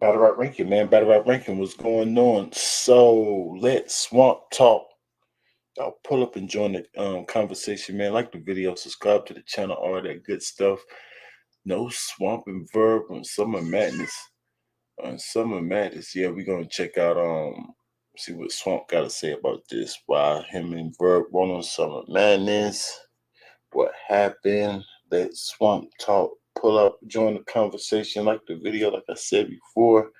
Battle Rap Ranking, man. Battle Rap Ranking, what's going on? So let's Swamp Talk. Y'all pull up and join the conversation, man. Like the video, subscribe to the channel, all that good stuff. No Swamp and Verb on Summer Madness. On Summer Madness, yeah, we're gonna check out see what Swamp gotta say about this. Why him and Verb won on Summer Madness. What happened? Let Swamp Talk. Pull up, join the conversation, like the video, like I said before.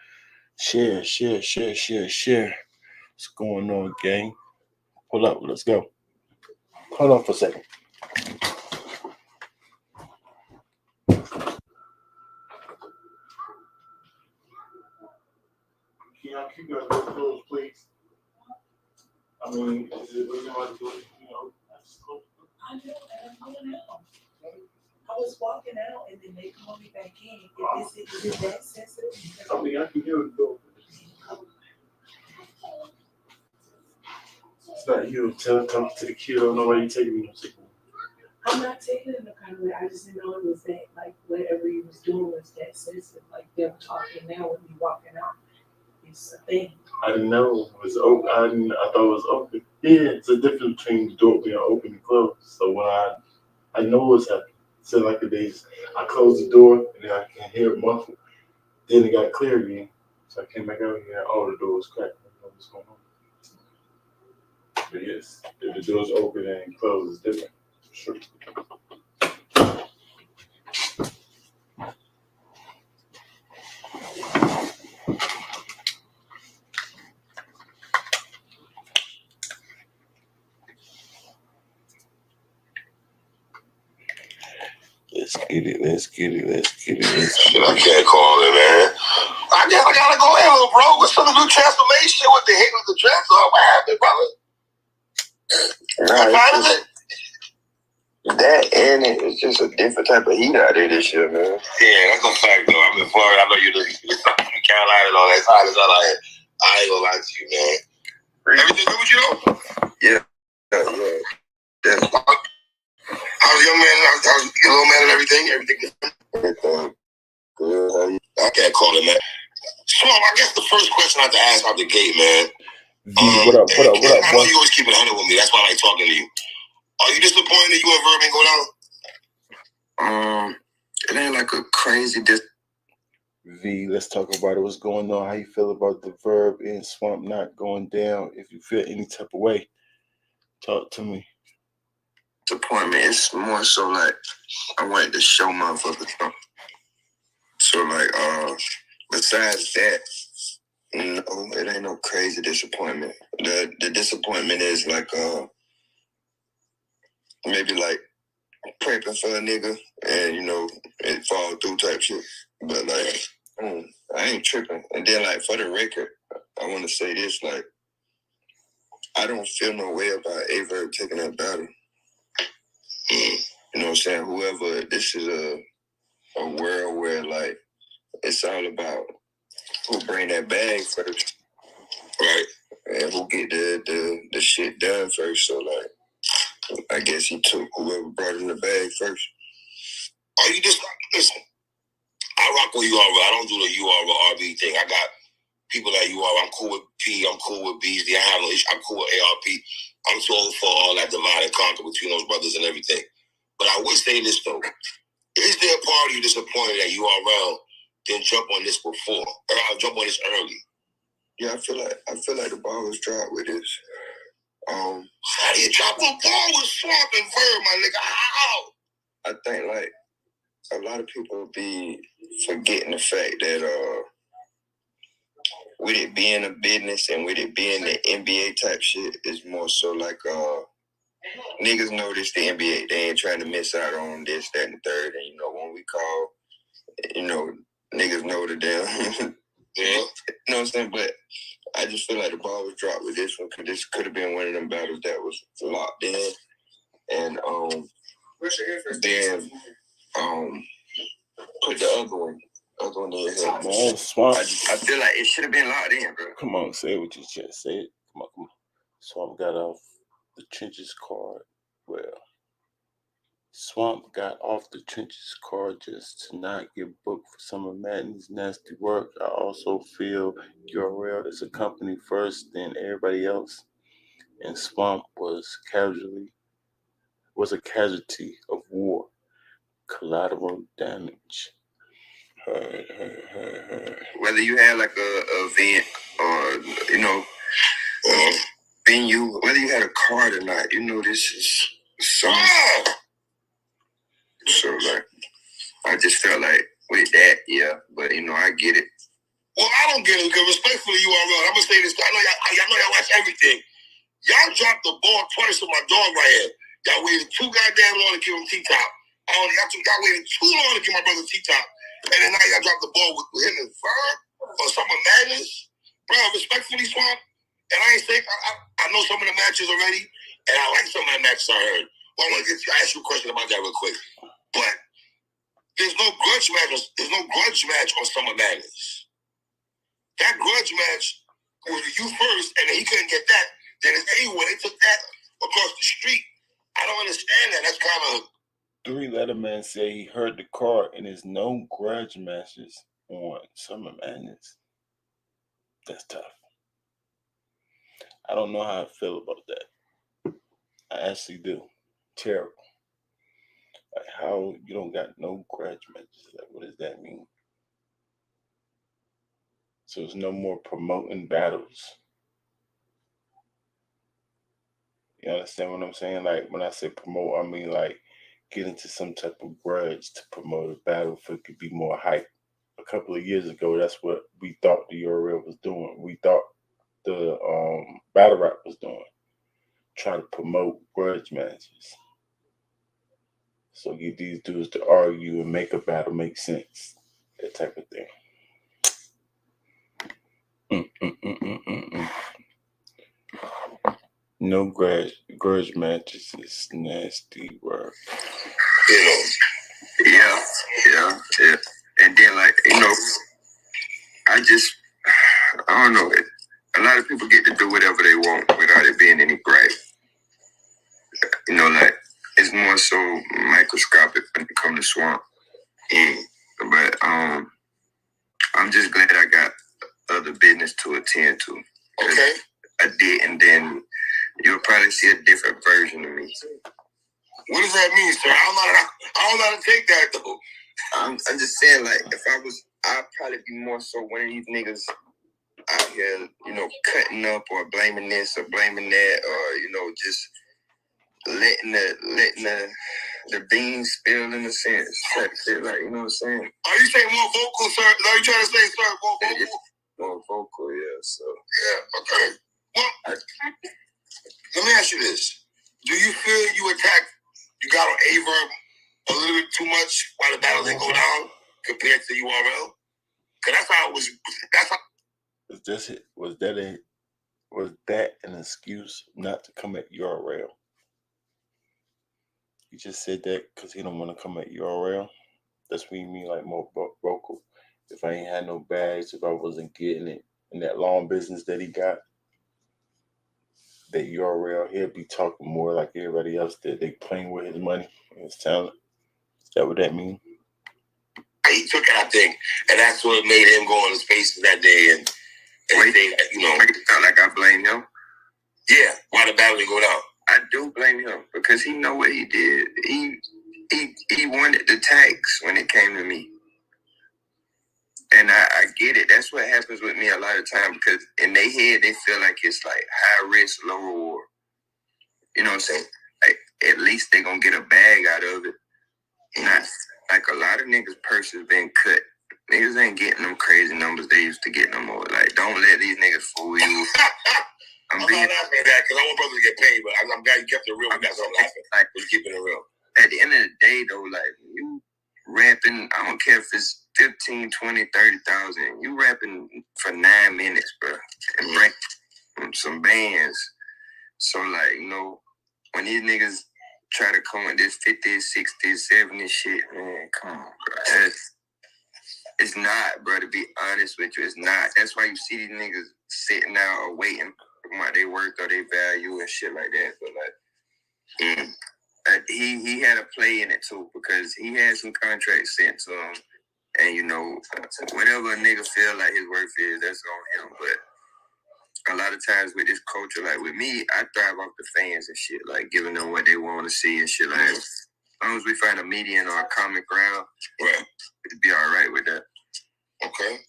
Share. What's going on, gang? Pull up, let's go. Hold on for a second. Can y'all keep your doors closed, please? I mean, is it really hard to do it? You know, I know, and I'm going out. I was walking out, and then they called me back in. Is it that sensitive? I mean, I can hear the door. It's not you. Talk to the kid. I don't know why you're taking me. I'm not taking it in the kind of way. I just didn't know it was that, like, whatever he was doing was that sensitive. Like, them talking now with me walking out. It's a thing. I didn't know it was open. I thought it was open. Yeah, it's a difference between the door being open and closed. So when I know what's happening. So like the days I closed the door and then I can hear it muffled. Then it got clear again. So I came back out here and all the doors cracked. I don't know what's going on. But yes, if the door's open and closed, it's different. Sure. Let's get it. Shit, I can't call it, man. I guess I gotta go in, little bro. What's some new transformation? What the heck with the dress on? What happened, brother? That and it's just a different type of heat out there this year, man. Yeah, that's a fact, though. I'm in Florida. I know you're in Carolina and all that. I ain't gonna lie to you, man. Everything good with you, though? Yeah. How's your man? How's your little man and everything? Everything good. I can't call it, man. Swamp, I guess the first question I have to ask out the gate, man. What up? I know you always keep it 100 with me. That's why I like talking to you. Are you disappointed that you and Verb ain't go down? It ain't like a crazy V, let's talk about it. What's going on? How you feel about the Verb and Swamp not going down? If you feel any type of way, talk to me. disappointment. It's more so like I wanted to show motherfuckers something. So like besides that, no, it ain't no crazy disappointment. The disappointment is like maybe like prepping for a nigga and you know it fall through type shit. But like I ain't tripping. And then like for the record, I want to say this, like I don't feel no way about Aver taking that battle. You know what I'm saying? Whoever, this is a world where like it's all about who bring that bag first, right? And who get the shit done first. So like I guess he took whoever brought in the bag first. Are you just listen? I rock with URL. I don't do the URL RB thing. I got people at URL. I'm cool with P. I'm cool with BZ. I have no issue. I'm cool with ARP. I'm too old for all that divide and conquer between those brothers and everything. But I would say this though: is there a part of you disappointed that URL didn't jump on this before, or I'll jump on this early? Yeah, I feel like the ball was dropped with this. How do you drop a ball with Swamp and Verb, my nigga? How? I think like a lot of people be forgetting the fact that with it being a business and with it being the NBA type shit, it's more so like niggas know this the NBA. They ain't trying to miss out on this, that, and the third. And you know when we call, you know niggas know the damn. Yeah. You know what I'm saying? But I just feel like the ball was dropped with this one because this could have been one of them battles that was locked in. And then put the other one in your head. Man, Swamp. I feel like it should have been locked in, bro. Come on, say what you just said. Come on. Swamp got off the trenches card. Well, Swamp got off the trenches car just to not get booked for Summer Madness nasty work. I also feel URL is a company first, then everybody else, and Swamp was a casualty of war, collateral damage. Whether you had like a event or venue, whether you had a card or not, this is so. So like, I just felt like with that, yeah, but I get it. Well, I don't get it because respectfully, URL, I'm gonna say this. I know y'all watch everything. Y'all dropped the ball twice with my dog right here. Y'all waited too goddamn long to give him T-top. Y'all waited too long to give my brother T-top. And then now y'all dropped the ball with him and Ferg or Summer Madness. Bro, respectfully, Swamp, and I ain't saying, I know some of the matches already, and I like some of the matches I heard. Well, I want to ask you a question about that real quick. But there's no grudge match. There's no grudge match on Summer Madness. That grudge match was you first, and then he couldn't get that. Then it's anyone. They took that across the street. I don't understand that. That's kind of. 3-Letter-Man said he heard the card and there's no grudge matches on Summer Madness. That's tough. I don't know how I feel about that. I actually do. Terrible. Like, how you don't got no grudge matches? Like, what does that mean? So there's no more promoting battles. You understand what I'm saying? Like, when I say promote, I mean like get into some type of grudge to promote a battle for it could be more hype. A couple of years ago, that's what we thought the URL was doing. We thought the battle rap was doing. Try to promote grudge matches. So get these dudes to argue and make a battle make sense. That type of thing. No grudge matches is nasty work. Yeah. And then I don't know. A lot of people get to do whatever they want without it being any gripe. It's more so microscopic when it comes to Swamp. But I'm just glad I got other business to attend to. Okay. I did, and then you'll probably see a different version of me. What does that mean, sir? I don't know how to take that though. I'm just saying, like, if I'd probably be more so one of these niggas out here, cutting up or blaming this or blaming that, or just letting the beans spill in a sense. Like, you know what I'm saying? Are you saying more vocal, sir? Are you trying to say, sir, more vocal? Yeah, more vocal, yeah. So yeah, okay. Well, let me ask you this: do you feel you got on Averb a little bit too much while the battle didn't go down compared to URL? Cause that's how it was. That's how. Was that an excuse not to come at URL? You just said that because he don't want to come at URL. That's what you mean, like more vocal. If I ain't had no bags, if I wasn't getting it in that long business that he got, that URL, he'll be talking more like everybody else that they playing with his money and his talent. Is that what that means? He took it, I think, and that's what made him go on the spaces that day and everything. I felt like I blame him. Yeah, why the battle didn't go down? I do blame him because he know what he did. He wanted the tax when it came to me. And I get it. That's what happens with me a lot of time because in their head, they feel like it's like high risk, low reward. You know what I'm saying? Like, at least they going to get a bag out of it. Not like a lot of niggas' purses been cut. Niggas ain't getting them crazy numbers they used to get no more. Like, don't let these niggas fool you. I'm not laughing at that because I want brothers to get paid, but I'm glad you kept it real. That's what I'm laughing. Like, we're keeping it real. At the end of the day, though, like, you rapping, I don't care if it's 15, 20, 30,000. You rapping for 9 minutes, bro, and bring some bands. So, like, when these niggas try to come with this 50, 60, 70 shit, man, come on, bro. It's not, bro, to be honest with you. It's not. That's why you see these niggas sitting out or waiting for what they worth or they value and shit like that. But, like, he had a play in it too, because he had some contracts sent to him, and you know, whatever a nigga feel like his worth is, that's on him. But a lot of times with this culture, like with me, I thrive off the fans and shit, like giving them what they want to see and shit. Like as long as we find a median or a common ground, right, it'd be all right with that. Okay.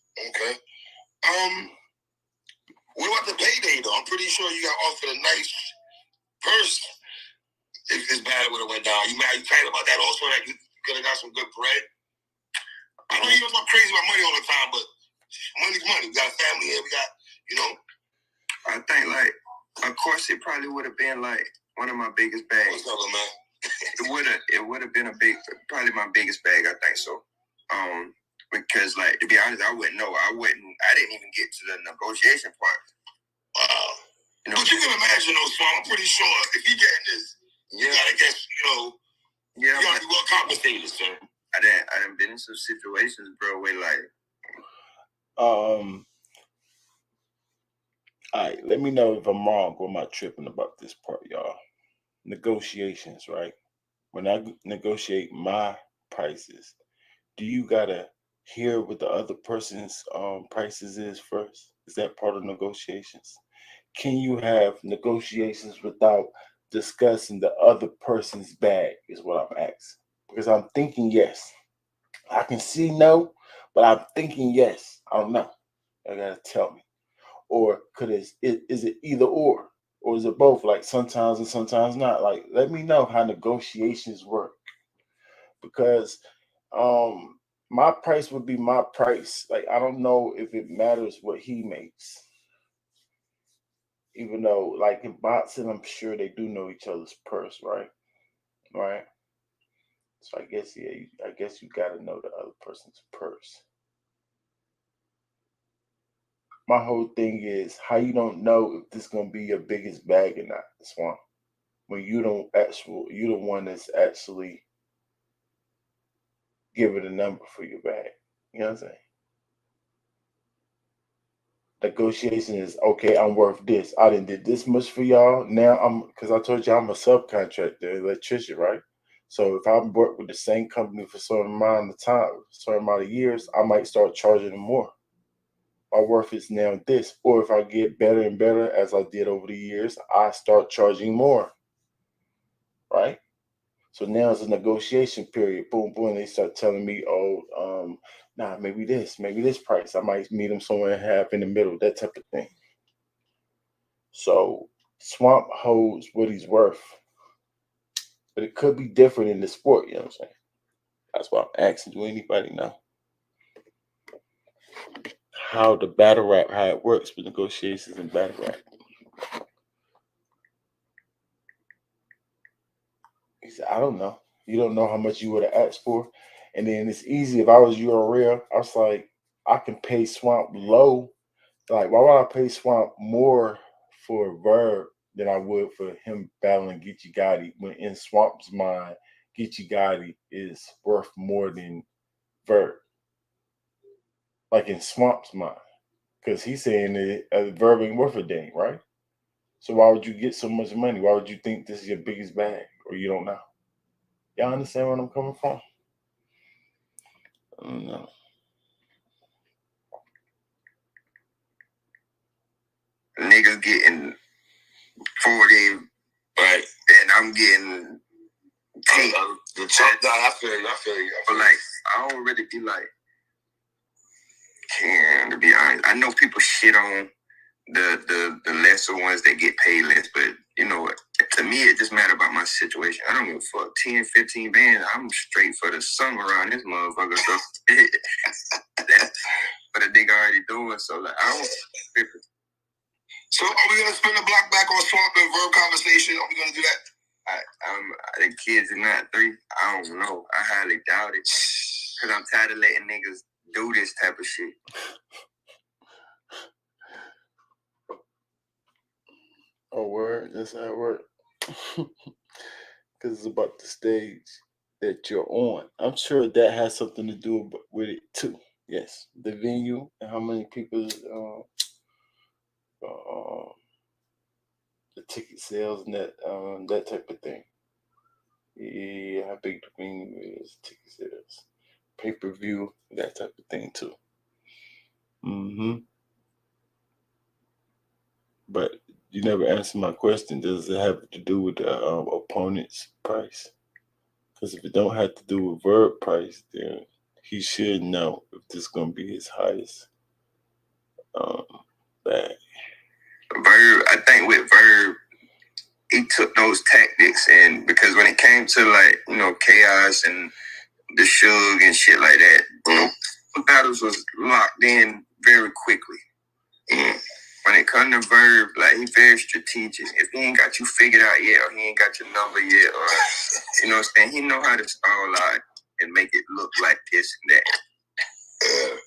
What about the payday though? I'm pretty sure you got offered a nice purse. If it's bad, it would have went down. You tight about that also? Like you could have got some good bread. I know you're not crazy about money all the time, but money's money. We got a family here. We got, you know. I think like, of course, it probably would have been like one of my biggest bags. What's up, man? It would have been probably my biggest bag. I think so. Because like to be honest, I didn't even get to the negotiation part. Wow. You know, but you can imagine though, so I'm pretty sure if you getting this, you gotta get, you know, you gotta be well compensated, sir. I done been in some situations, bro, where like All right, let me know if I'm wrong or am I tripping about this part, y'all. Negotiations, right? When I negotiate my prices, do you gotta hear what the other person's prices is first? Is that part of negotiations? Can you have negotiations without discussing the other person's bag? Is what I'm asking. Because I'm thinking yes. I can see no, but I'm thinking yes. I don't know. I gotta tell me. Or is it either or is it both? Like sometimes and sometimes not. Like let me know how negotiations work, because my price would be my price. Like I don't know if it matters what he makes, even though like in boxing, I'm sure they do know each other's purse, right? Right. So I guess I guess you got to know the other person's purse. My whole thing is how you don't know if this gonna be your biggest bag or not. Swan, when you the one that's actually giving a number for your bag. You know what I'm saying? Negotiation is okay. I'm worth this. I didn't did this much for y'all. Now because I told you I'm a subcontractor, electrician, right? So if I work with the same company for certain amount of time, certain amount of years, I might start charging them more. My worth is now this. Or if I get better and better as I did over the years, I start charging more. Right? So now it's a negotiation period. Boom, boom. They start telling me, nah, maybe this price. I might meet them somewhere half in the middle, that type of thing. So Swamp holds what he's worth. But it could be different in the sport, you know what I'm saying? That's why I'm asking, do anybody know how the battle rap, how it works with negotiations and battle rap? He said, I don't know. You don't know how much you would have asked for. And then it's easy. If I was URL, I was like, I can pay Swamp low. Like, why would I pay Swamp more for Verb than I would for him battling Geechee Gotti when in Swamp's mind, Geechee Gotti is worth more than Verb? Like in Swamp's mind. Because he's saying that Verb ain't worth a dang, right? So why would you get so much money? Why would you think this is your biggest bag? Or you don't know? Y'all understand where I'm coming from? I don't know. Niggas getting 40, right? And I'm getting 10. The top down, I feel you. But like, I don't really be like, caring, to be honest. I know people shit on the lesser ones that get paid less, but you know, to me, it just matter about my situation. I don't give a fuck. 10, 15 bands, I'm straight for the summer around this motherfucker. So that's what a nigga already doing. So like, I don't. So are we gonna spin the block back on Swamp and Verb conversation? Are we gonna do that? The kids are not 3. I don't know. I highly doubt it. Cause I'm tired of letting niggas do this type of shit. Oh, word? That's how it works. Because it's about the stage that you're on. I'm sure that has something to do with it too. Yes, the venue and how many people, the ticket sales and that type of thing. Yeah, how big the venue is, ticket sales, pay-per-view, that type of thing too. But you never answered my question. Does it have to do with the opponent's price? Because if it don't have to do with Verb price, then he should know if this is gonna be his highest bag. Verb, I think with Verb, he took those tactics, and because when it came to like chaos and the Suge and shit like that, battles was locked in very quickly. When it comes to Verb, like he very strategic. If he ain't got you figured out yet, or he ain't got your number yet, or what I'm saying, he know how to stall out and make it look like this and that.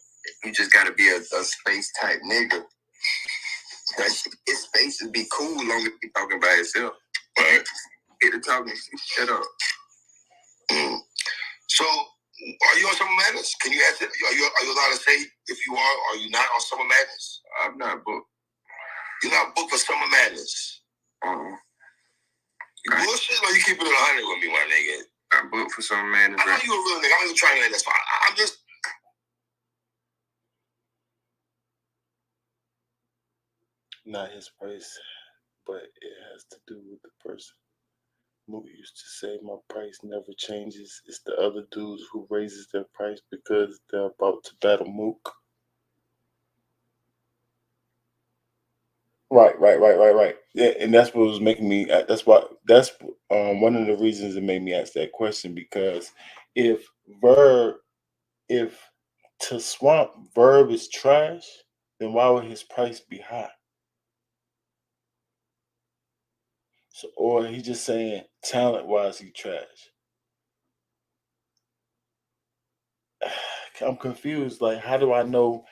You just gotta be a space type nigga. His space would be cool long as he talking by himself. Right? Get to talking, shut up. So, are you on Summer Madness? Can you answer? Are you allowed to say if you are you not on Summer Madness? I'm not booked. You're not booked for Summer Madness. You bullshit, or you keeping it 100 with me, my nigga? I'm booked for Summer Madness. I know you a real nigga. I'm even trying to. That's fine. I'm just. Not his price, but it has to do with the person. Mook used to say, "My price never changes. It's the other dudes who raises their price because they're about to battle Mook." Right. Yeah, and that's what was making me. That's one of the reasons it made me ask that question, because if to swamp Verb is trash, then why would his price be high? So, or he's just saying talent wise he trash. I'm confused. Like, how do I know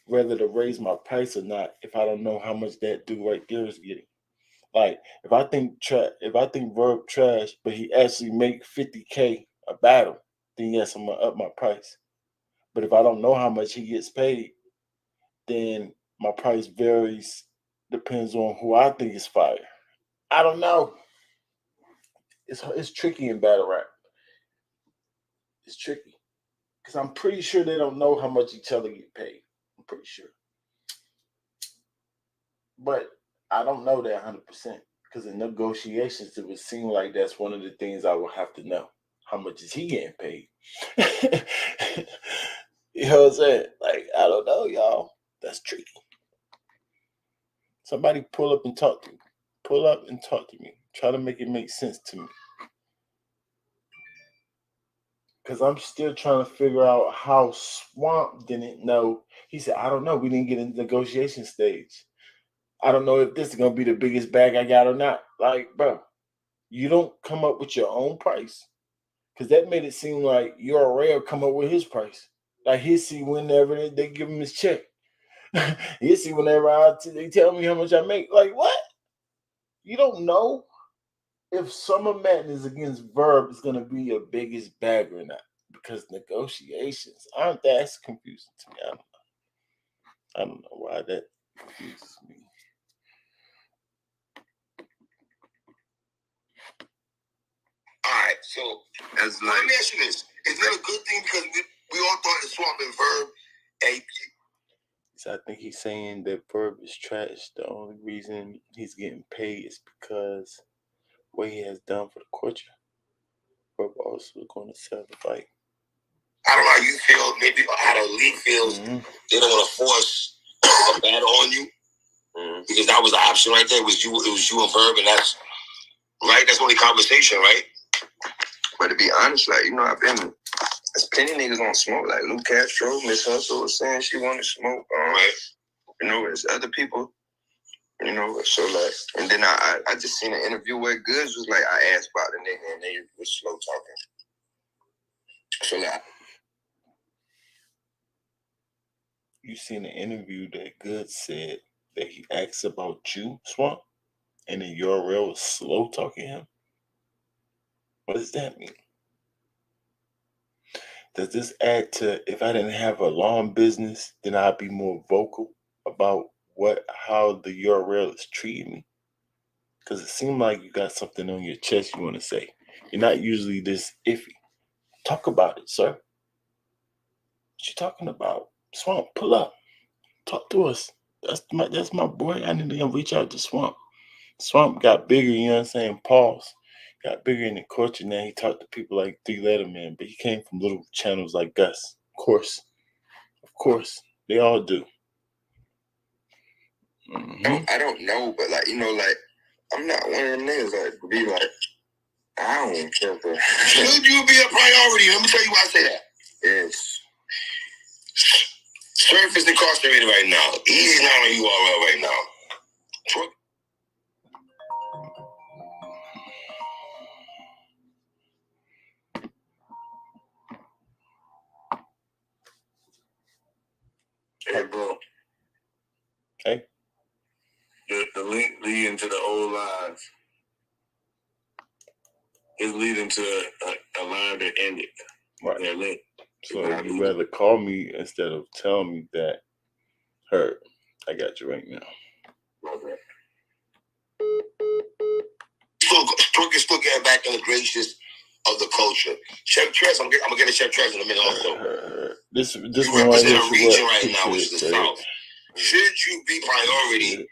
whether to raise my price or not if I don't know how much that dude right there is getting? Like, if I think Verb trash, but he actually make 50K a battle, then yes, I'm gonna up my price. But if I don't know how much he gets paid, then my price varies. Depends on who I think is fire. I don't know. It's tricky in battle rap. It's tricky because I'm pretty sure they don't know how much each other get paid. I'm pretty sure, but I don't know that 100% because in negotiations it would seem like that's one of the things I would have to know. How much is he getting paid? You know what I'm saying? Like, I don't know, y'all. That's tricky. Somebody pull up and talk to me. Pull up and talk to me. Try to make it make sense to me. Because I'm still trying to figure out how Swamp didn't know. He said, I don't know. We didn't get in the negotiation stage. I don't know if this is going to be the biggest bag I got or not. Like, bro, you don't come up with your own price. Because that made it seem like URL come up with his price. Like, he'll see whenever they give him his check. He'll see whenever they tell me how much I make. Like, what? You don't know if Summer Madness against Verb is going to be your biggest bag or not. Because negotiations aren't that confusing to me. I don't know why that confuses me. Alright, so let me ask you this. Is that a good thing? Because we all thought the Swamp and Verb So I think he's saying that Verb is trash. The only reason he's getting paid is because what he has done for the culture. Verb also going to sell the bike. I don't know how you feel. Maybe how the league feels. Mm-hmm. They don't want to force a battle on you because that was the option right there. It was you and Verb, and that's right. That's only conversation, right? But to be honest, like there's plenty of niggas on smoke. Like Luke Castro, Miss Hustle was saying she wanted smoke. Right. There's other people. So like, and then I just seen an interview where Goods was like, I asked about the nigga and they was slow talking. So like, you seen an interview that Goods said that he asked about you, Swamp, and then URL was slow talking him? What does that mean? Does this add to, if I didn't have a long business, then I'd be more vocal about how the URL is treating me? Because it seemed like you got something on your chest you want to say. You're not usually this iffy. Talk about it, sir. What you talking about? Swamp, pull up. Talk to us. That's my boy. I need to reach out to Swamp. Swamp got bigger, you know what I'm saying? Pause. Got bigger in the culture now. He talked to people like Three Letter Man, but he came from little channels like Gus. Of course. They all do. Mm-hmm. I don't know, but like, like I'm not one of them niggas like to be like, I don't care. Should you be a priority? Let me tell you why I say that. Yes. Surf is incarcerated right now. He's not on URL right now. Hey, bro. Hey. The link leading to the old lives is leading to a line that ended. Right. That link. So you rather call me instead of telling me that. Heard. I got you right now. Okay. Tawk is still getting back in the gracious of the culture. Chef Trez, I'm gonna get a Chef Trez in a minute also. This you one right represent here a region right appreciate now, which is the South. Should you be priority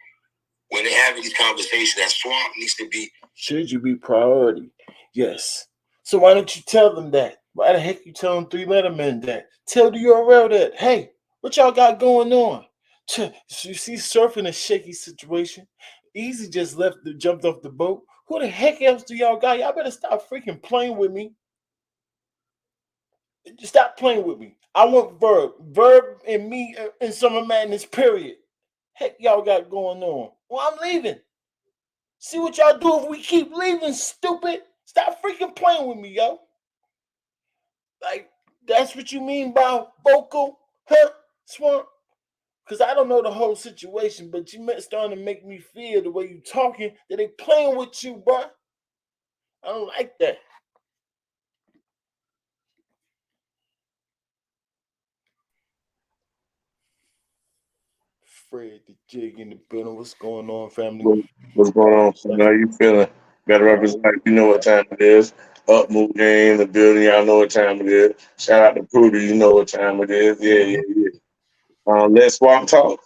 when they're having these conversations? That Swamp needs to be. Should you be priority? Yes. So why don't you tell them that? Why the heck you telling Three Letter Men that? Tell the URL that, hey, what y'all got going on? You see, surfing a shaky situation. Easy just jumped off the boat. Who the heck else do y'all got? Y'all better stop freaking playing with me. Stop playing with me. I want Verb. Verb and me in Summer Madness, period. Heck y'all got going on? Well, I'm leaving. See what y'all do if we keep leaving, stupid. Stop freaking playing with me, yo. Like, that's what you mean by vocal, huh, Swamp? Because I don't know the whole situation, but you starting to make me feel the way you talking that they playing with you, bro. I don't like that. Fred the Jig in the building. What's going on, family? What's going on? How you feeling? Gotta represent. You know what time it is. Up, move game, the building. Y'all know what time it is. Shout out to Prudy. You know what time it is. Yeah. Let's swamp talk.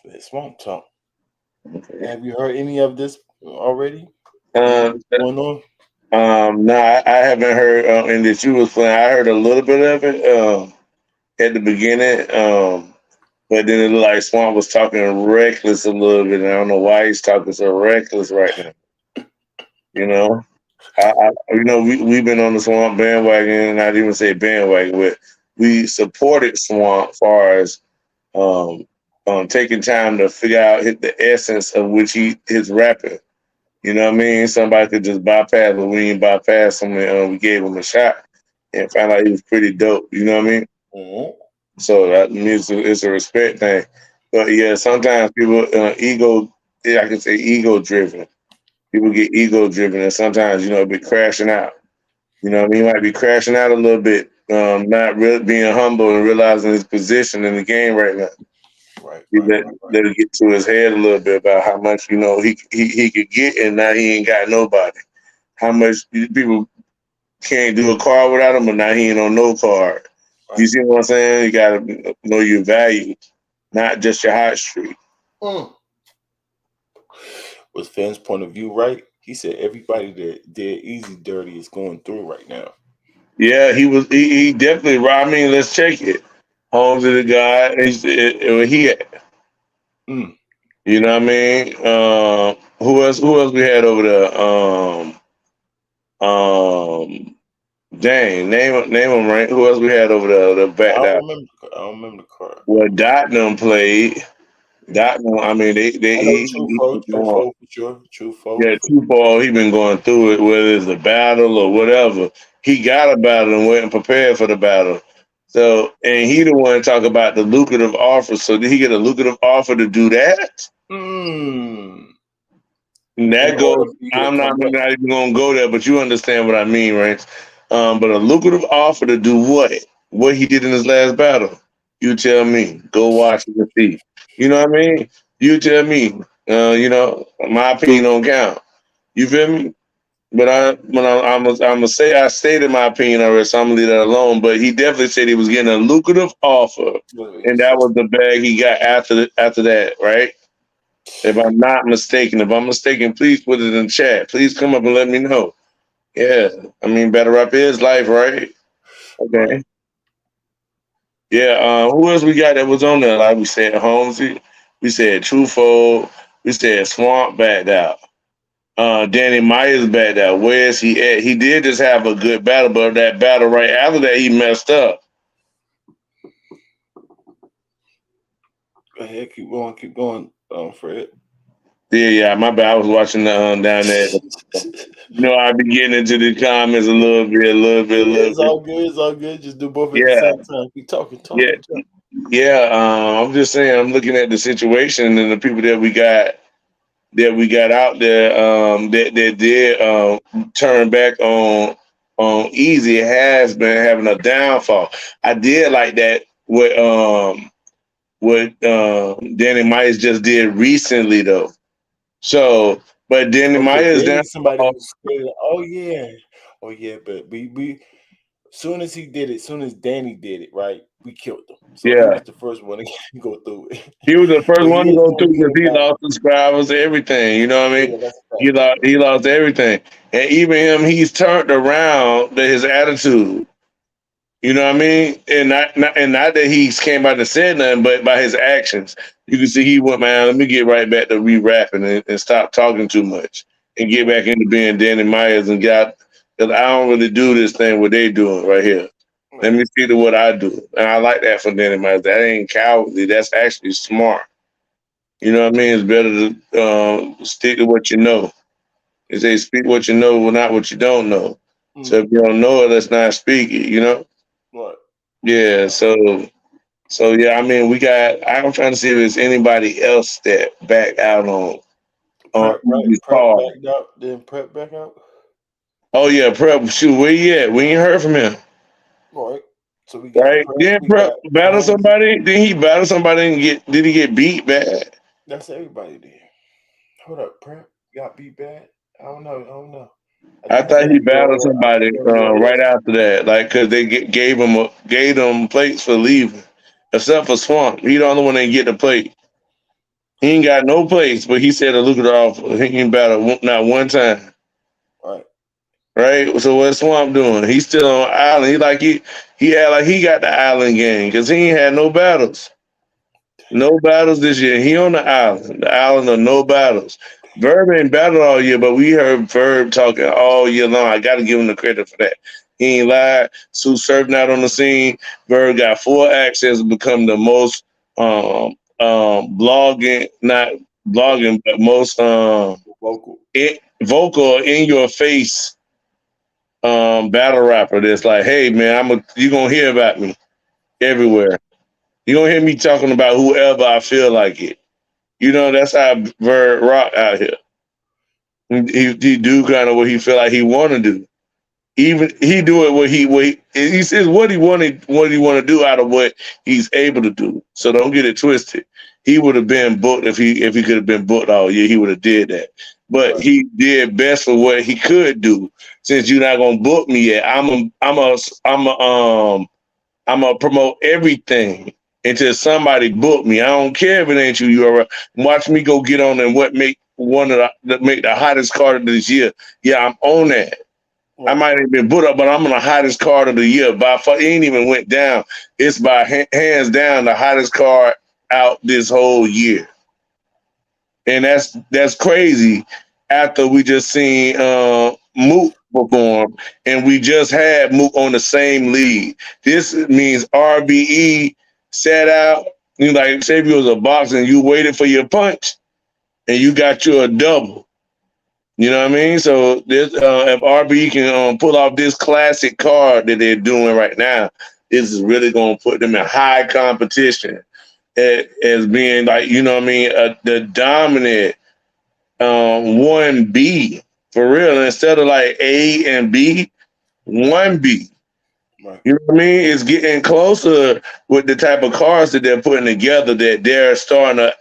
Let's Swamp Talk. Okay. Have you heard any of this already? Going on? No, I haven't heard. And that you was playing. I heard a little bit of it at the beginning. But then it looked like Swamp was talking reckless a little bit. And I don't know why he's talking so reckless right now. You know. We've been on the Swamp bandwagon, not even say bandwagon, but we supported Swamp as far as taking time to figure out the essence of which his rapping. You know what I mean? Somebody could just bypass, but we didn't bypass him, and we gave him a shot and found out he was pretty dope. You know what I mean? Mm-hmm. So that means it's a respect thing. But yeah, sometimes people I can say ego driven. People get ego driven, and sometimes be crashing out. You know what I mean? He might be crashing out a little bit, not really being humble and realizing his position in the game right now. Right. Let it get to his head a little bit about how much he could get, and now he ain't got nobody. How much people can't do a card without him, but now he ain't on no card. Right. You see what I'm saying? You gotta know your value, not just your hot streak. Was fans' point of view right? He said everybody that did Easy Dirty is going through right now. Yeah, he definitely. I mean, let's check it. Home to the guy. He had. You know what I mean? Who else we had over there? Dang, name them right. Who else we had over there? The back. I don't remember the card. Well, Dotnam played. Dotnam. I mean, True for sure. Yeah, True he been going through it, whether it's a battle or whatever. He got a battle and went and prepared for the battle. So, and he the one talk about the lucrative offer. So did he get a lucrative offer to do that? And that goes. I'm not even gonna go there, but you understand what I mean, right? But a lucrative offer to do what? What he did in his last battle? You tell me. Go watch it and see. You know what I mean? You tell me. My opinion don't count. You feel me? But I'm gonna say I stated my opinion already, so I'm gonna leave that alone. But he definitely said he was getting a lucrative offer, and that was the bag he got after that, right? If I'm not mistaken, if I'm mistaken, please put it in chat. Please come up and let me know. Yeah, I mean, better up is life, right? Okay. Right. Yeah. Who else we got that was on there? Like we said, Holmesy. We said Truthful. We said Swamp backed out. Danny Myers backed out. Where is he at? He did just have a good battle, but that battle right after that, he messed up. Go ahead, keep going, Fred. Yeah, my bad. I was watching down there. You know, I be getting into the comments a little bit, a little bit, a Yeah, little it's bit. all good. It's all good. Just do both at the Yeah, same time. Keep talking, yeah, talking, talking. yeah. I'm just saying, I'm looking at the situation and the people that we got out there that did turn back on Easy has been having a downfall. I did like that what Danny Myers just did recently though. So, but Danny Okay, Myers they need somebody downfall, who's scared. Oh yeah, but we soon as he did it, soon as Danny did it, right, we killed him. So he yeah. was the first one to go through it. He was the first But one he to is go gonna through be because a he guy. lost subscribers, everything. You know what I mean? Yeah, that's a fact. That's a fact. He lost everything, and even him, he's turned around his attitude. You know what I mean? And not that he came out and said nothing, but by his actions, you can see he went, man. Let me get right back to re-rapping and stop talking too much and get back into being Danny Myers and got. Because I don't really do this thing what they doing right here. Let Right, me see to what I do, and I like that for Danny Myers. That ain't cowardly. That's actually smart. You know what I mean? It's better to stick to what you know. They say speak what you know, well, not what you don't know. So if mm, you don't know it, let's not speak it. You know? right. Yeah. So yeah. I mean, we got. I'm trying to see if there's anybody else that back out on Prep, right? Easy's Prep card. backed out. Then Prep back out. Oh yeah, Prep. Shoot, where you at? We ain't heard from him. All right. So we got Right? Prep. Didn't We Prep got battle Holmes. somebody? Did he battle somebody and get? Did he get beat bad? That's everybody there. Hold up, Prep got beat bad. I don't know. I don't know. I I think he thought got he battled URL. I think somebody he got URL. right after that, like because they gave them plates for leaving, except for Swamp. He the only one that didn't get the plate. He ain't got no plates, but he said to look it off. He ain't battled not one time, All right. right? So what's Swamp doing? He's still on the island. He had like he got the island game because he ain't had no battles. No battles this year. He on the island of no battles. Verb ain't battled all year, but we heard Verb talking all year long. I got to give him the credit for that. He ain't lied. Sue surfing out on the scene. Verb got 4 accents to become the most blogging, not blogging, but most Vocal. vocal in your face battle rapper. That's like, hey man, you gonna hear about me everywhere. You gonna hear me talking about whoever I feel like it. You know, that's how Bird rock out here. He do kind of what he feel like he want to do. Even he do it he says what he want to do out of what he's able to do. So don't get it twisted. He would have been booked if he could have been booked all year. He would have did that. But Right. he did best for what he could do. Since you're not gonna book me yet, I'm gonna promote everything until somebody book me. I don't care if it ain't you. You are watch me go get on and what make one of make the hottest card of this year. Yeah, I'm on that. I Right. might have been put up, but I'm on the hottest card of the year. By far, it ain't even went down. It's by hands down the hottest card out this whole year, and that's crazy. After we just seen Mook perform, and we just had Mook on the same lead. This means RBE sat out. You know, like say if you was a boxer and you waited for your punch, and you got you a double. You know what I mean? So this, if RB can pull off this classic card that they're doing right now, this is really going to put them in high competition as being like, you know what I mean, the dominant 1B for real. Instead of like A and B, 1B. Right. You know what I mean? It's getting closer with the type of cards that they're putting together that they're starting to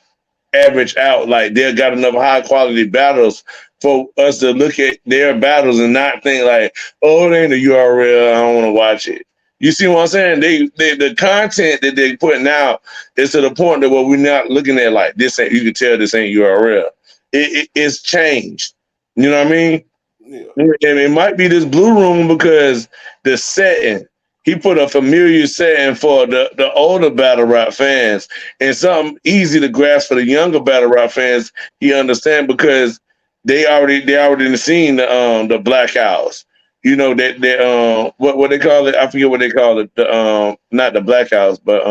average out. Like they got enough high quality battles for us to look at their battles and not think like, oh, it ain't a URL, I don't want to watch it. You see what I'm saying? They the content that they putting out is to the point that where we're not looking at like this ain't, you can tell this ain't URL. It's changed. You know what I mean? Yeah. And it might be this blue room because the setting, he put a familiar setting for the older battle rap fans and something easy to grasp for the younger battle rap fans. He understand because they already seen the blackouts. You know that what they call it? I forget what they call it. The not the blackouts, but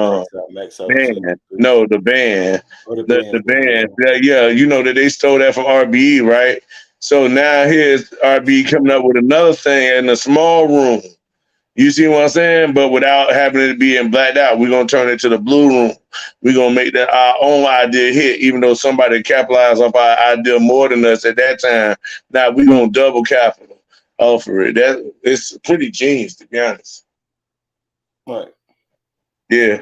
Max out band. 2, 3. No, the band. Or the The band. band. Yeah, you know that they stole that from RBE, right? So now here's RBE coming up with another thing in a small room. You see what I'm saying? But without having it being blacked out, we're gonna turn it to the blue room. We're gonna make that our own idea hit, even though somebody capitalized off our idea more than us at that time. Now we're gonna double capital off of it. That it's pretty genius, to be honest. Right. Yeah.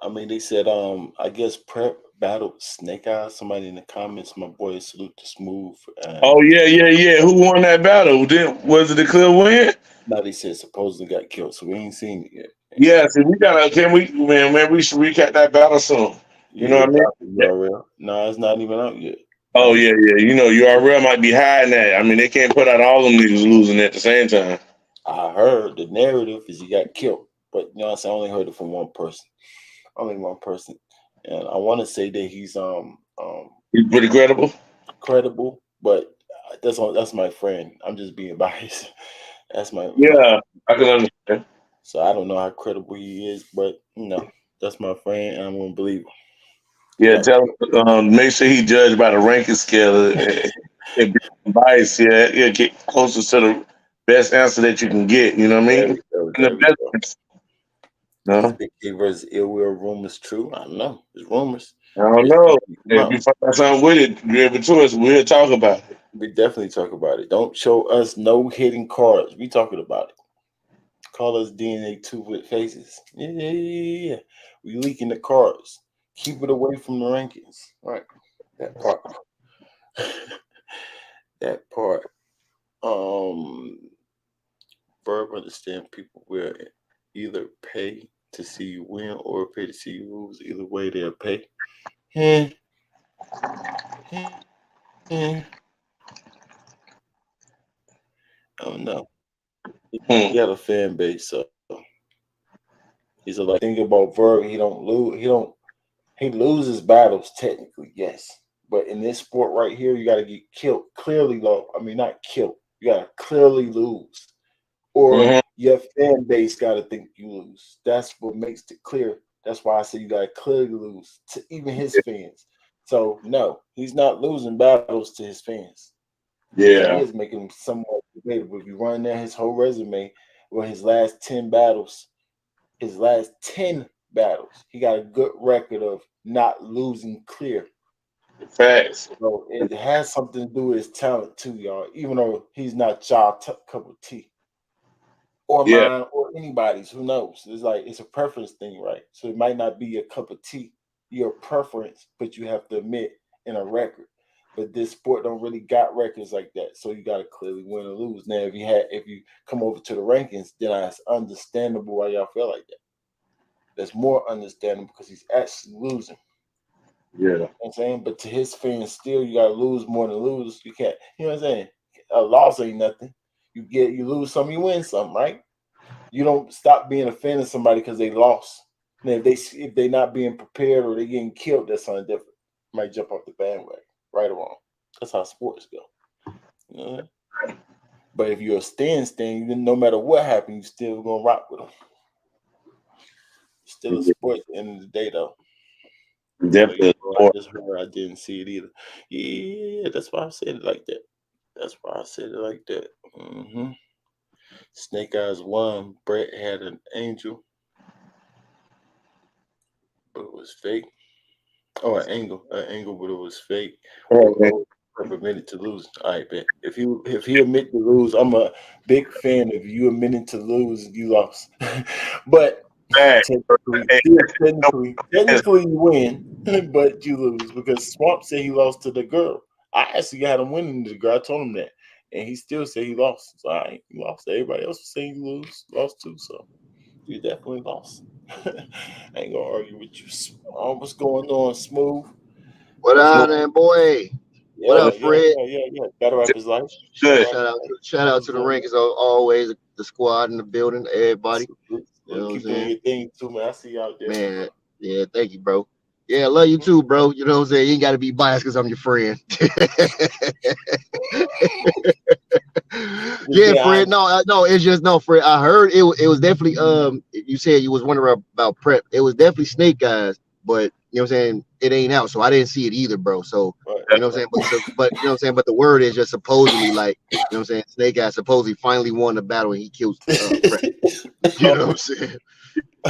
I mean, they said, I guess Prep battled Snake Eyes. Somebody in the comments, my boy, salute to Smooth. Oh yeah. Who won that battle? Was it the clear win? Now they said supposedly got killed, so we ain't seen it yet. Yeah, see, we gotta. Can we, man? We should recap that battle soon. You know Yeah, what I mean? drop the URL. No, it's not even out yet. Oh Like, yeah. You know, URL might be hiding that. I mean, they can't put out all them niggas losing at the same time. I heard the narrative is he got killed, but you know what I'm saying? I only heard it from one person. Only one person. And I want to say that he's He's pretty credible. credible, but that's my friend. I'm just being biased. That's my Yeah, I can understand. so I don't know how credible he is, but you know, that's my friend and I'm gonna believe him. He Yeah, got tell him, make sure he judged by the ranking scale and be biased. Yeah, get closer to the best answer that you can get. You know what I there mean? we go, And the there we go. best. Is No, Big K versus Ill Will rumors true? I don't know. It's rumors. I don't It's know. definitely come If out. you find something with it, give it to us. We'll talk about it. We definitely talk about it. Don't show us no hidden cards. We talking about it. Call us DNA two with faces. Yeah. We leaking the cards. Keep it away from the rankings. Right. That part. That part. Verb understand people will either pay to see you win or pay to see you lose. Either way, they'll pay. Eh, eh, I don't know. He Hmm. got a fan base, so he's a like think about Verb. He don't lose. He loses battles technically, yes. But in this sport right here, you got to get killed clearly. Low. I mean, not killed. You got to clearly lose, or Hmm. your fan base got to think you lose. That's what makes it clear. That's why I say you got to clearly lose to even his fans. So no, he's not losing battles to his fans. He Yeah. is making them somewhat debatable. If you run down his whole resume, or his last 10 battles, he got a good record of not losing clear. Facts. So it has something to do with his talent too, y'all. Even though he's not y'all cup of tea or Yeah. mine or anybody's, who knows? It's like it's a preference thing, right? So it might not be a cup of tea, your preference, but you have to admit in a record. But this sport don't really got records like that, so you got to clearly win or lose. Now, if you come over to the rankings, then it's understandable why y'all feel like that. That's more understandable because he's actually losing. Yeah. You know what I'm saying? But to his fans, still, you gotta lose more than lose. You can't. You know what I'm saying? A loss ain't nothing. You lose some, you win some, right? You don't stop being a fan of somebody because they lost. And if they not being prepared or they getting killed, that's something different. You might jump off the bandwagon, right or wrong. That's how sports go. You know what I mean? But if you're a stand, then no matter what happens, you still gonna rock with them. Still a sport at the end of the day, though. Oh, yeah, Definitely. bro, I just heard I didn't see it either. Yeah, that's why I said it like that. That's why I said it like that. Snake Eyes won. Brett had an angel, but it was fake. Oh, an angle, but it was fake. Or admitted to lose. All right, bet. If he admit to lose, I'm a big fan of you admitting to lose. You lost, but Facts. technically, Hey, yeah, technically you win, but you lose because Swamp said he lost to the girl. I actually got him winning the girl. I told him that, and he still said he lost. So he lost. Everybody else was saying he lost too. So you definitely lost. I ain't gonna argue with you. What's going on, Smooth? What What's up, going? then, boy? What Yeah, up, yeah, Fred? yeah. Gotta rap his life. Good. Shout out to the Rink as always, the squad in the building, everybody. You know what I'm Keep doing saying? your thing too, man. I see you out there. Man, yeah, thank you, bro. Yeah, I love you too, bro. You know what I'm saying? You ain't gotta be biased because I'm your friend. Yeah, Fred. No, it's just no, Fred. I heard it was definitely you said you was wondering about prep. It was definitely Snake Eyes, but you know what I'm saying, it ain't out, so I didn't see it either, bro. So Right. you know what I'm saying, but you know what I'm saying, but the word is just supposedly, like, you know what I'm saying, Snake Eyes supposedly finally won the battle and he killed prep. You know what I'm saying?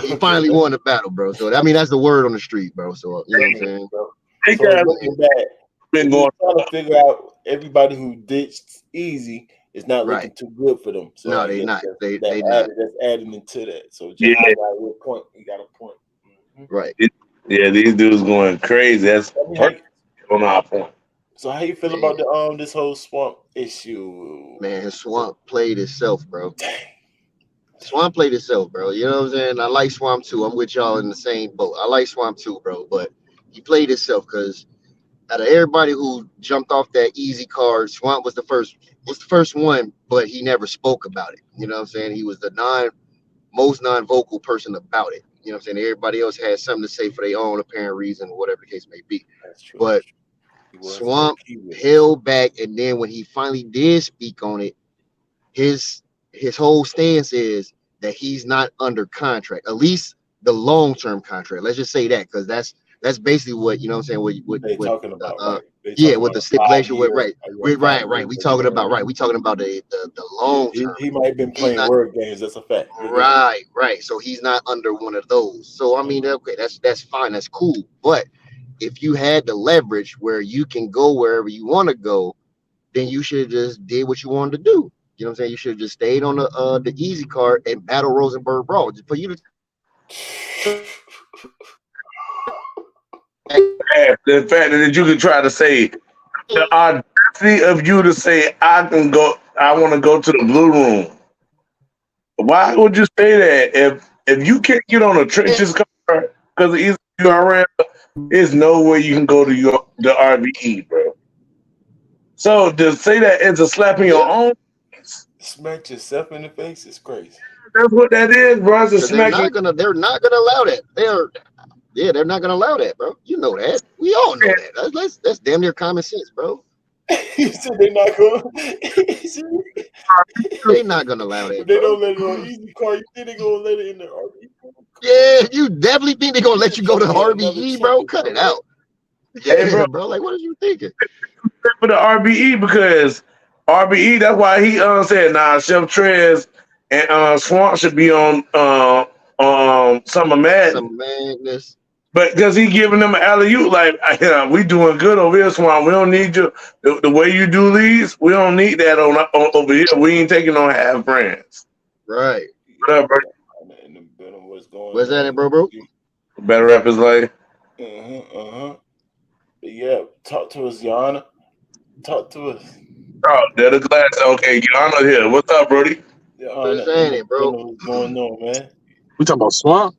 He finally won the battle, bro. So I mean, that's the word on the street, bro. So you know what I'm saying? They So got looking back, been we're going. trying to figure out everybody who ditched Easy is not Right. looking too good for them. So No, I they guess not. They that's not. adding into that. So Yeah. Jahai got a point. He got a point. Right. Yeah, these dudes going crazy. That's Tell me perfect on our point. So how you feel Man. about the this whole swamp issue? Man, his Swamp played itself, bro. Swamp played itself, bro. You know what I'm saying? I like Swamp too. I'm with y'all in the same boat. I like Swamp too, bro. But he played itself because out of everybody who jumped off that easy card, Swamp was the first one, but he never spoke about it. You know what I'm saying? He was the most non-vocal person about it. You know what I'm saying? Everybody else had something to say for their own apparent reason, whatever the case may be. That's true. But He was Swamp held back, and then when he finally did speak on it, his whole stance is that he's not under contract, at least the long-term contract. Let's just say that, because that's basically what, you know what I'm saying, what they talking about, right? They yeah, talking with the about stipulation with right. Right. We talking about right. We talking about the long term. He might have been playing not, word games. That's a fact. Right. So he's not under one of those. So I mean, okay, that's fine. That's cool. But if you had the leverage where you can go wherever you want to go, then you should have just did what you wanted to do. You know what I'm saying? You should have just stayed on the easy card and battle Rosenberg Brawl. Just for you to The fact that you can try to say the audacity of you to say I want to go to the blue room. Why would you say that if you can't get on a trenches card because of easy URL, there's no way you can go to the RBE, bro. So to say that it's a slap in your own, smack yourself in the face is crazy. That's what that is, bro. It's a they're not gonna allow that. They're not gonna allow that, bro. You know that. We all know that. That's damn near common sense, bro. He said they're not going. They're not gonna allow that. If they don't let it on easy card, you think they're gonna let it in the RBE? Yeah, you definitely think they're gonna let you go to RBE, bro? Cut it out. Yeah, hey, bro. Like, what are you thinking? For the RBE because RBE, that's why he said Chef Trez and Swamp should be on Summer Madness. Some madness. But because he giving them an alley-oop, like, we doing good over here, Swamp. We don't need you. The way you do these, we don't need that on over here. We ain't taking on half brands. Right. What up, bro? What's that, bro? Better rap is like. Yeah, talk to us, Yana. Talk to us. Oh, they're the glass. Okay, Yana here. What's up, Brody? What's that, bro? What's going on, man? We talking about Swamp?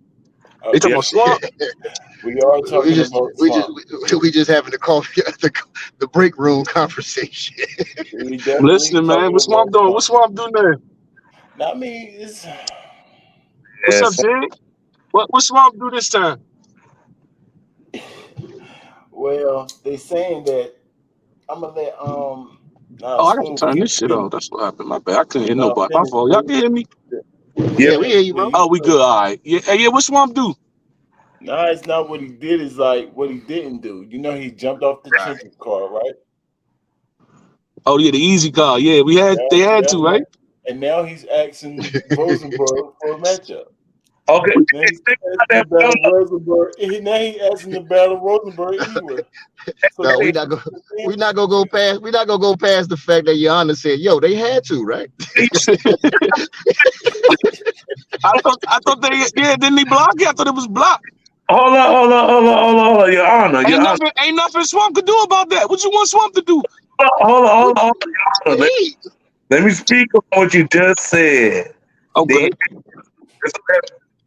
They talking about Swamp? We are talking about Swamp. We just having the break room conversation. I'm listening, man. What's Swamp doing? What's Swamp doing there? I mean, it's... What's up, Zig? What Swamp do this time? Well, they saying that I'm gonna let I got to turn this shit off. That's what happened. My bad. I couldn't hear nobody. My fault. Y'all can hear me? Yeah, we hear you, bro. Oh, we good. All right. Yeah. Hey, yeah. What Swamp do? No, it's not what he did. It's like what he didn't do. You know, he jumped off the trenches car, right? Oh yeah, the easy car. Yeah, they had to, right? And now he's asking Rosenberg for a matchup. Okay. Now he's asking Rosenberg. Now he asking to battle Rosenberg anywhere. So no, we're not gonna go past the fact that Yana said, "Yo, they had to, right?" I thought they didn't he block it? I thought it was blocked. Hold on, Your Honor. Ain't nothing Swamp could do about that. What you want Swamp to do? Hold on, Your Honor. Let me speak on what you just said. Okay.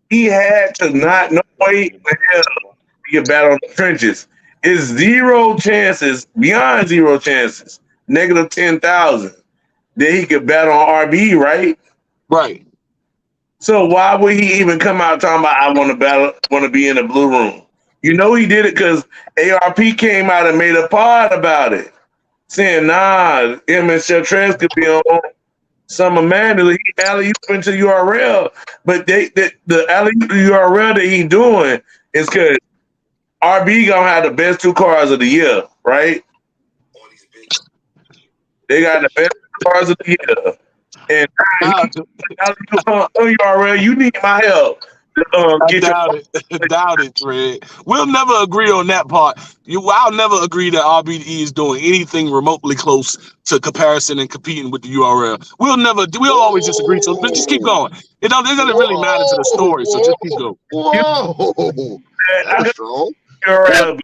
He had to not know way the hell to get battle in the trenches. It's zero chances, beyond zero chances, negative 10,000 that he could battle on RBE, right? Right. So why would he even come out talking about I want to battle, want to be in the blue room? You know he did it because ARP came out and made a pod about it, saying nah, him and Chef Trez could be on Summer Mandela. He alley into URL, but the alley URL that he doing is because RB gonna have the best 2 cars of the year, right? They got the best cars of the year. And URL, you need my help. I doubt it, Fred. We'll never agree on that part. I'll never agree that RBE is doing anything remotely close to comparison and competing with the URL. We'll always disagree. So just keep going. It doesn't really matter to the story. So just keep going. Whoa, that's strong. URL,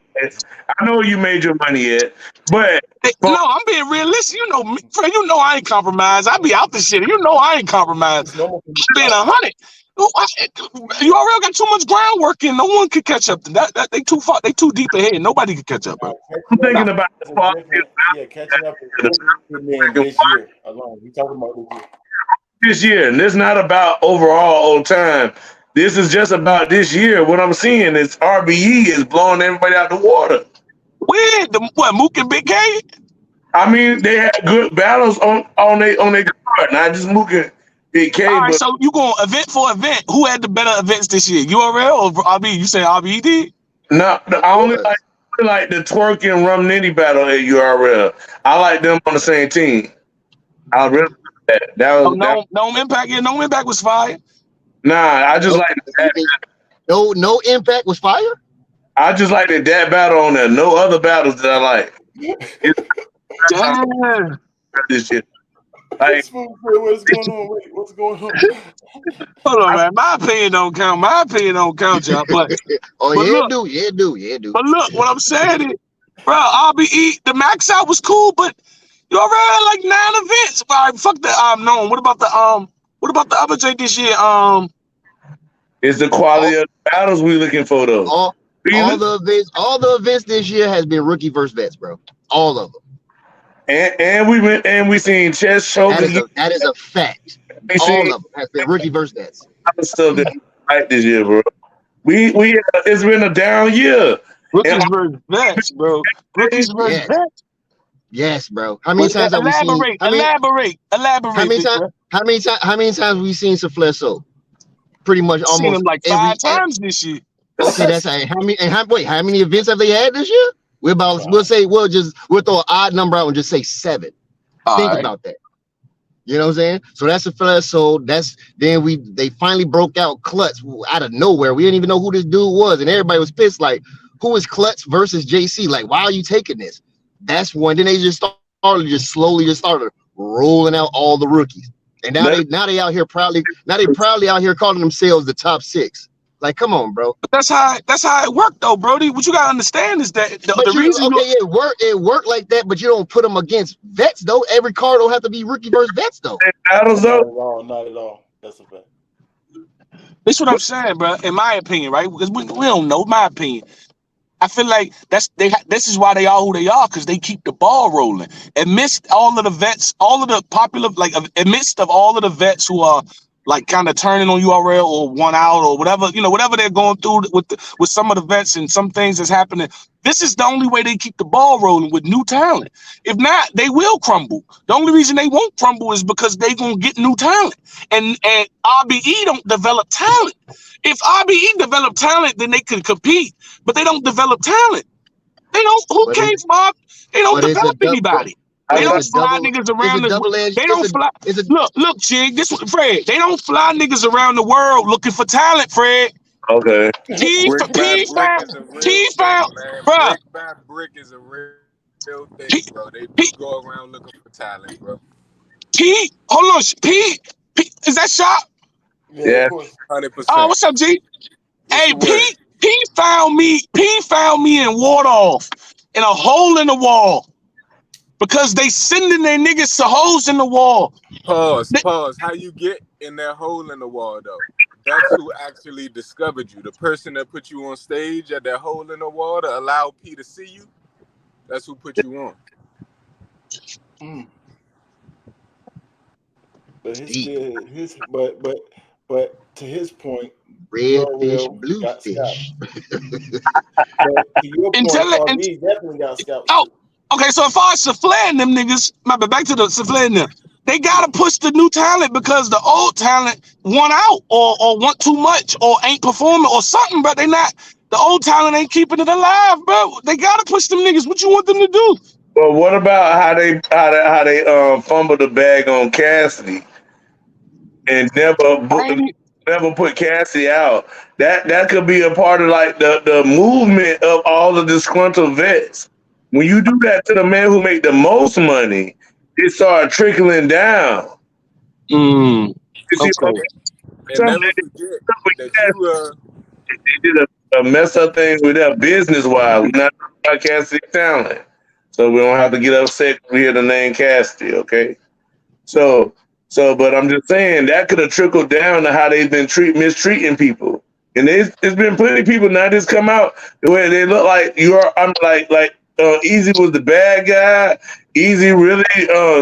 I know you made your money yet, but no, I'm being realistic. You know me, Fred. You know I ain't compromised. I be out the shit. You know I ain't compromised. I'm being 100. URL got too much groundwork in. No one could catch up. That they too far. They too deep ahead. Nobody could catch up. Bro. I'm thinking about this part. Catching up this year alone. We talking about this year, and this is not about overall old time. This is just about this year. What I'm seeing is RBE is blowing everybody out the water. Where Mook and Big K? I mean, they had good battles on their card, not just Mook and Big K. All right, so you going event for event? Who had the better events this year, URL or RBE? You say RBE did? No, I only like the Twerk and Rum Nitty battle at URL. I like them on the same team. I really like that was no impact. Yeah, no impact was fire. Nah, I just like that. No impact was fire. I just like that battle on there. No other battles that I like. Damn. This shit. Like, what's going on? Wait, what's going on? Hold on, man. My opinion don't count. Y'all. But Yeah, do. But look, what I'm saying is, bro, RBE, the max out was cool, but you already had like 9 events. All right, fuck the no. What about the other J this year? It's the quality of the battles we looking for though. All the events this year has been rookie versus vets, bro. All of them. And we seen Chess Shogun. That is a fact. All of them has been rookie versus vets. Stuff that right this year, bro. We it's been a down year. Rookies versus vets, bro. Rookies versus vets. Yes, bro. How many times have we seen? Elaborate. How many times have we seen Safleso? Pretty much almost seen him like 5 times this year. Okay, that's how many events have they had this year? We'll throw an odd number out and just say 7. Think about that. You know what I'm saying? So that's a flash. So they finally broke out Klutz out of nowhere. We didn't even know who this dude was, and everybody was pissed. Like, who is Klutz versus JC? Like, why are you taking this? That's one. Then they slowly started rolling out all the rookies, and now they out here proudly out here calling themselves the top 6. Like, come on, bro. But that's how it worked, though, Brody. What you gotta understand is that it worked like that, but you don't put them against vets, though. Every card don't have to be rookie versus vets, though. Not at all. That's a fact. That's what I'm saying, bro. In my opinion, right? Because we don't know. My opinion. I feel like this is why they are who they are, because they keep the ball rolling. Amidst all of the vets, all of the popular, like amidst of all of the vets who are like kind of turning on URL or one out or whatever, whatever they're going through with some of the vets and some things that's happening. This is the only way they keep the ball rolling with new talent. If not, they will crumble. The only reason they won't crumble is because they gonna get new talent. And RBE don't develop talent. If RBE develop talent, then they can compete, but they don't develop talent. They don't. Who cares, Bob? They don't develop anybody. They don't fly niggas around They don't fly. Look, Chig. Fred. They don't fly niggas around the world looking for talent, Fred. Okay. T found, bro. Brick by brick is a real thing, bro. They go around looking for talent, bro. Hold on, P. Is that shot? Yeah. 100%. Oh, what's up, G? Hey, He found me in Wardolph in a hole in the wall because they sending their niggas to holes in the wall. Pause. How you get in that hole in the wall though? That's who actually discovered you. The person that put you on stage at that hole in the wall to allow P to see you. That's who put you on. But his Deep. still his but to his point, Red fish, URL blue got fish. scalped. But to your point, RB definitely got scalped Oh, too. okay. So if I Soufflé and them niggas, back to the Soufflé and them, they gotta push the new talent because the old talent want out or want too much or ain't performing or something, but they not. The old talent ain't keeping it alive, bro. They gotta push them niggas. What you want them to do? Well, what about how they fumbled the bag on Cassidy and never put Cassidy out? That could be a part of like the movement of all the disgruntled vets. When you do that to the man who make the most money, it started trickling down. You see what I'm Okay. And saying? never forget that They did a mess up thing with that business wise. We're not talking about Cassidy talent. So we don't have to get upset when we hear the name Cassidy, okay? So, but I'm just saying that could have trickled down to how they've been mistreating people, and there's been plenty of people now just come out where they look like I'm Easy was the bad guy. Easy really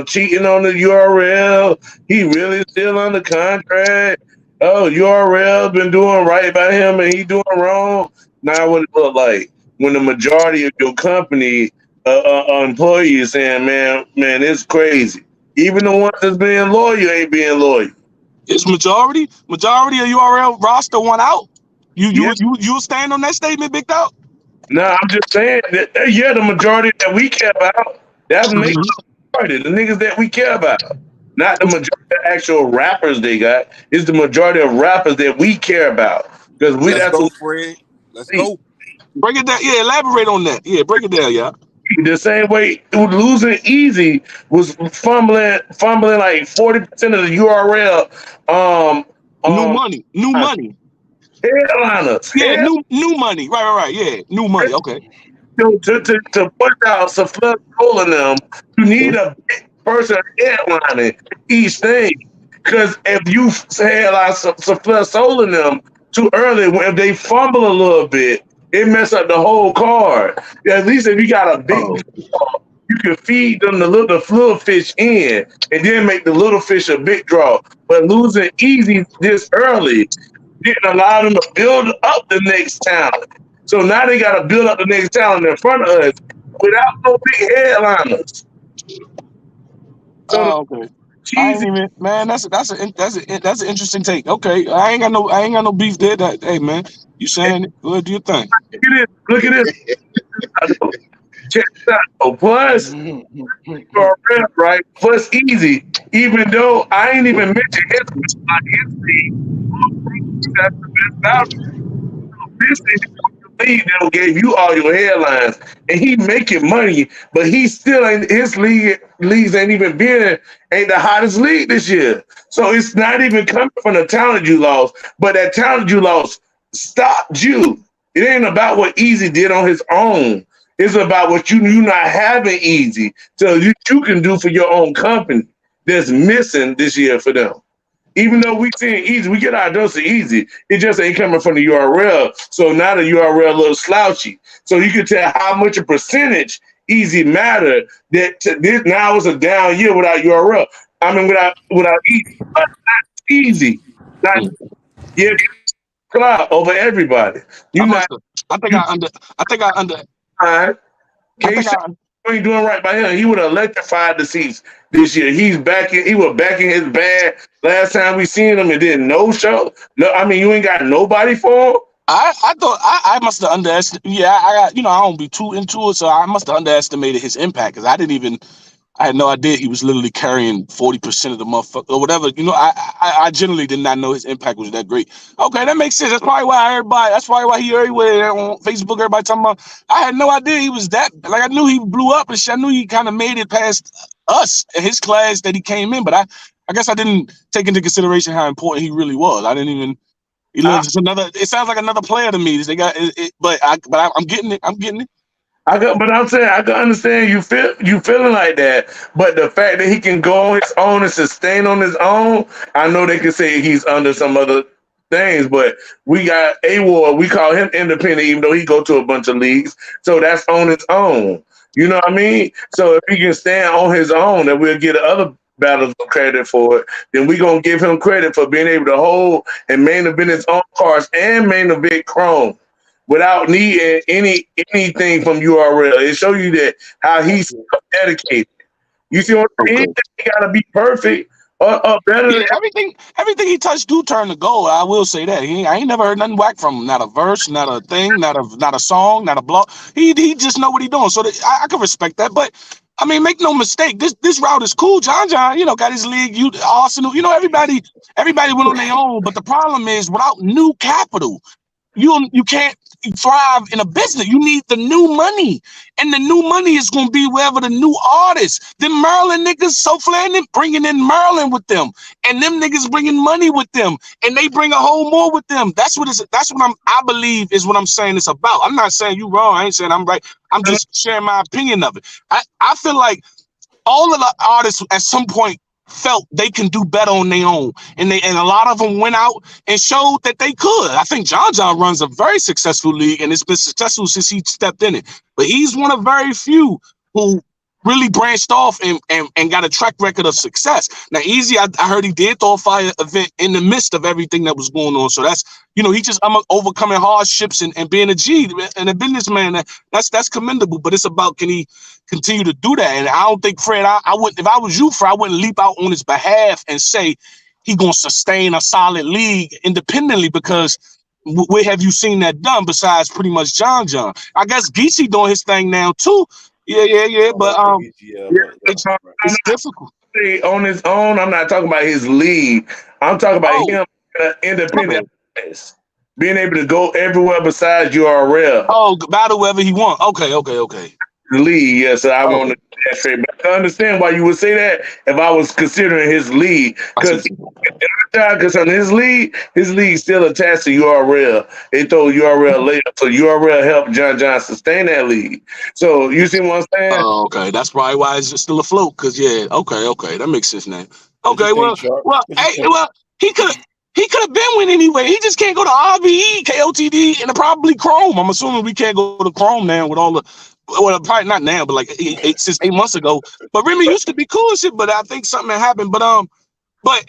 cheating on the URL. He really still under contract. Oh, URL been doing right by him and he doing wrong. Now what it look like when the majority of your company employees saying, man, it's crazy. Even the ones that's being loyal ain't being loyal. It's majority of URL roster one out. Yeah. You stand on that statement, Big Dog? No, I'm just saying that the majority that we care about, that's the majority, the niggas that we care about. Not the majority of actual rappers they got. It's the majority of rappers that we care about. Because let's that's go, what Fred. Let's we see. go. Break it down. Yeah, elaborate on that. Yeah, break it down, yeah. The same way losing Easy was fumbling like 40% of the URL New money. headliners. Yeah, new money. Right. Yeah, new money. Okay. To push out some flood in them, you need a big person headlining each thing. Because if you headline some flood in them too early, if they fumble a little bit, it mess up the whole card. At least if you got a big draw, you can feed them the little fish in and then make the little fish a big draw. But losing Easy this early didn't allow them to build up the next talent. So now they got to build up the next talent in front of us without no big headliners. So the Okay. I ain't cheesy, even, man. That's an interesting take. Okay, I ain't got no beef there. Hey, man, you saying it? Go ahead, do your thing. look at this. Check this out. Plus, right? Plus, Easy. Even though I ain't even mentioned his league, that's the best out. This league that gave you all your headlines, and he making money, but he still ain't his leagues ain't even been ain't the hottest league this year. So it's not even coming from the talent you lost, but that talent you lost stopped you. It ain't about what Easy did on his own. It's about what you not having Easy, so you can do for your own company that's missing this year for them. Even though we seeing Easy, we get our dose of Easy. It just ain't coming from the URL. So now the URL a little slouchy. So you can tell how much a percentage Easy mattered. That this now is a down year without URL. I mean without Easy, but not Easy. Not yeah, cloud over everybody. You not. I think I under. I think ain't doing right by him. He would have electrified the seats this year. He was backing his bag last time we seen him and did no show. No, I mean you ain't got nobody for him. I thought I must have underestimated. Yeah, I don't be too into it, so I must have underestimated his impact because I had no idea he was literally carrying 40% of the motherfucker or whatever. I generally did not know his impact was that great. Okay, that makes sense. That's probably why he everywhere on Facebook, everybody talking about. I had no idea he was that. Like I knew he blew up and shit. I knew he kind of made it past us in his class that he came in, but I guess I didn't take into consideration how important he really was. I didn't even. It's another. It sounds like another player to me. They got but I'm getting it. I'm getting it. But I'm saying I can understand you feeling like that, but the fact that he can go on his own and sustain on his own, I know they can say he's under some other things, but we got A-Ward, we call him independent, even though he go to a bunch of leagues, so that's on his own. You know what I mean? So if he can stand on his own, and we'll get other battles credit for it, then we gonna give him credit for being able to hold and main event his own cards and main event Chrome without needing anything from URL. It show you that how he's dedicated. You see what I'm saying? He gotta be perfect or better Yeah, than everything he touched do turn to gold. I will say that. I ain't never heard nothing whack from him. Not a verse, not a thing, not a song, not a blog. He just know what he doing. So I can respect that. But I mean, make no mistake, this route is cool. John, got his league. Arsenal, everybody went on their own. But the problem is, without new capital, you can't thrive in a business. You need the new money, and the new money is going to be wherever the new artists. Them Maryland niggas, so flanning, bringing in Maryland with them, and them niggas bringing money with them, and they bring a whole more with them. That's what I believe is what I'm saying it's about. I'm not saying you wrong. I ain't saying I'm right. I'm just sharing my opinion of it. I feel like all of the artists at some point felt they can do better on their own, and a lot of them went out and showed that they could. I think John runs a very successful league, and it's been successful since he stepped in it. But he's one of very few who really branched off and got a track record of success. Now, Easy, I heard he did throw a fire event in the midst of everything that was going on. So that's, he just overcoming hardships and being a G and a businessman. That's commendable. But it's about, can he continue to do that? And I don't think Fred, I wouldn't, if I was you, Fred, I wouldn't leap out on his behalf and say he gonna sustain a solid league independently, because where have you seen that done besides pretty much John? I guess Geechee doing his thing now too. Yeah. But it's difficult. on his own. I'm not talking about his league. I'm talking about him independent, being able to go everywhere besides URL. Oh, battle wherever he want. Okay. The league, yes. So I want to say, but I understand why you would say that if I was considering his league, because on his league still attached to URL. They throw URL later, so URL helped John sustain that league. So you see what I'm saying? Oh, okay, that's probably why it's still afloat. Cause okay, that makes sense now. Okay, he could have been with anyway. He just can't go to RBE, KOTD, and probably Chrome. I'm assuming we can't go to Chrome now with all the. Well, probably not now, but like since 8 months ago. But Remy used to be cool and shit. But I think something had happened. But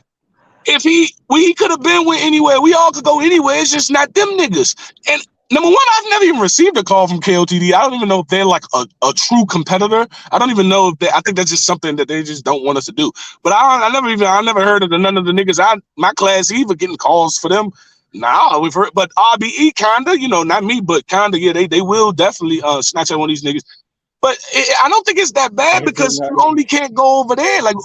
if he could have been with anywhere, we all could go anywhere. It's just not them niggas. And number one, I've never even received a call from KOTD. I don't even know if they're like a true competitor. I don't even know if I think that's just something that they just don't want us to do. But I never heard of none of the niggas my class either getting calls for them. Nah, we've heard, but RBE kinda, not me, but kinda, yeah, they will definitely snatch at one of these niggas. But I don't think it's that bad, because you only can't go over there. Like,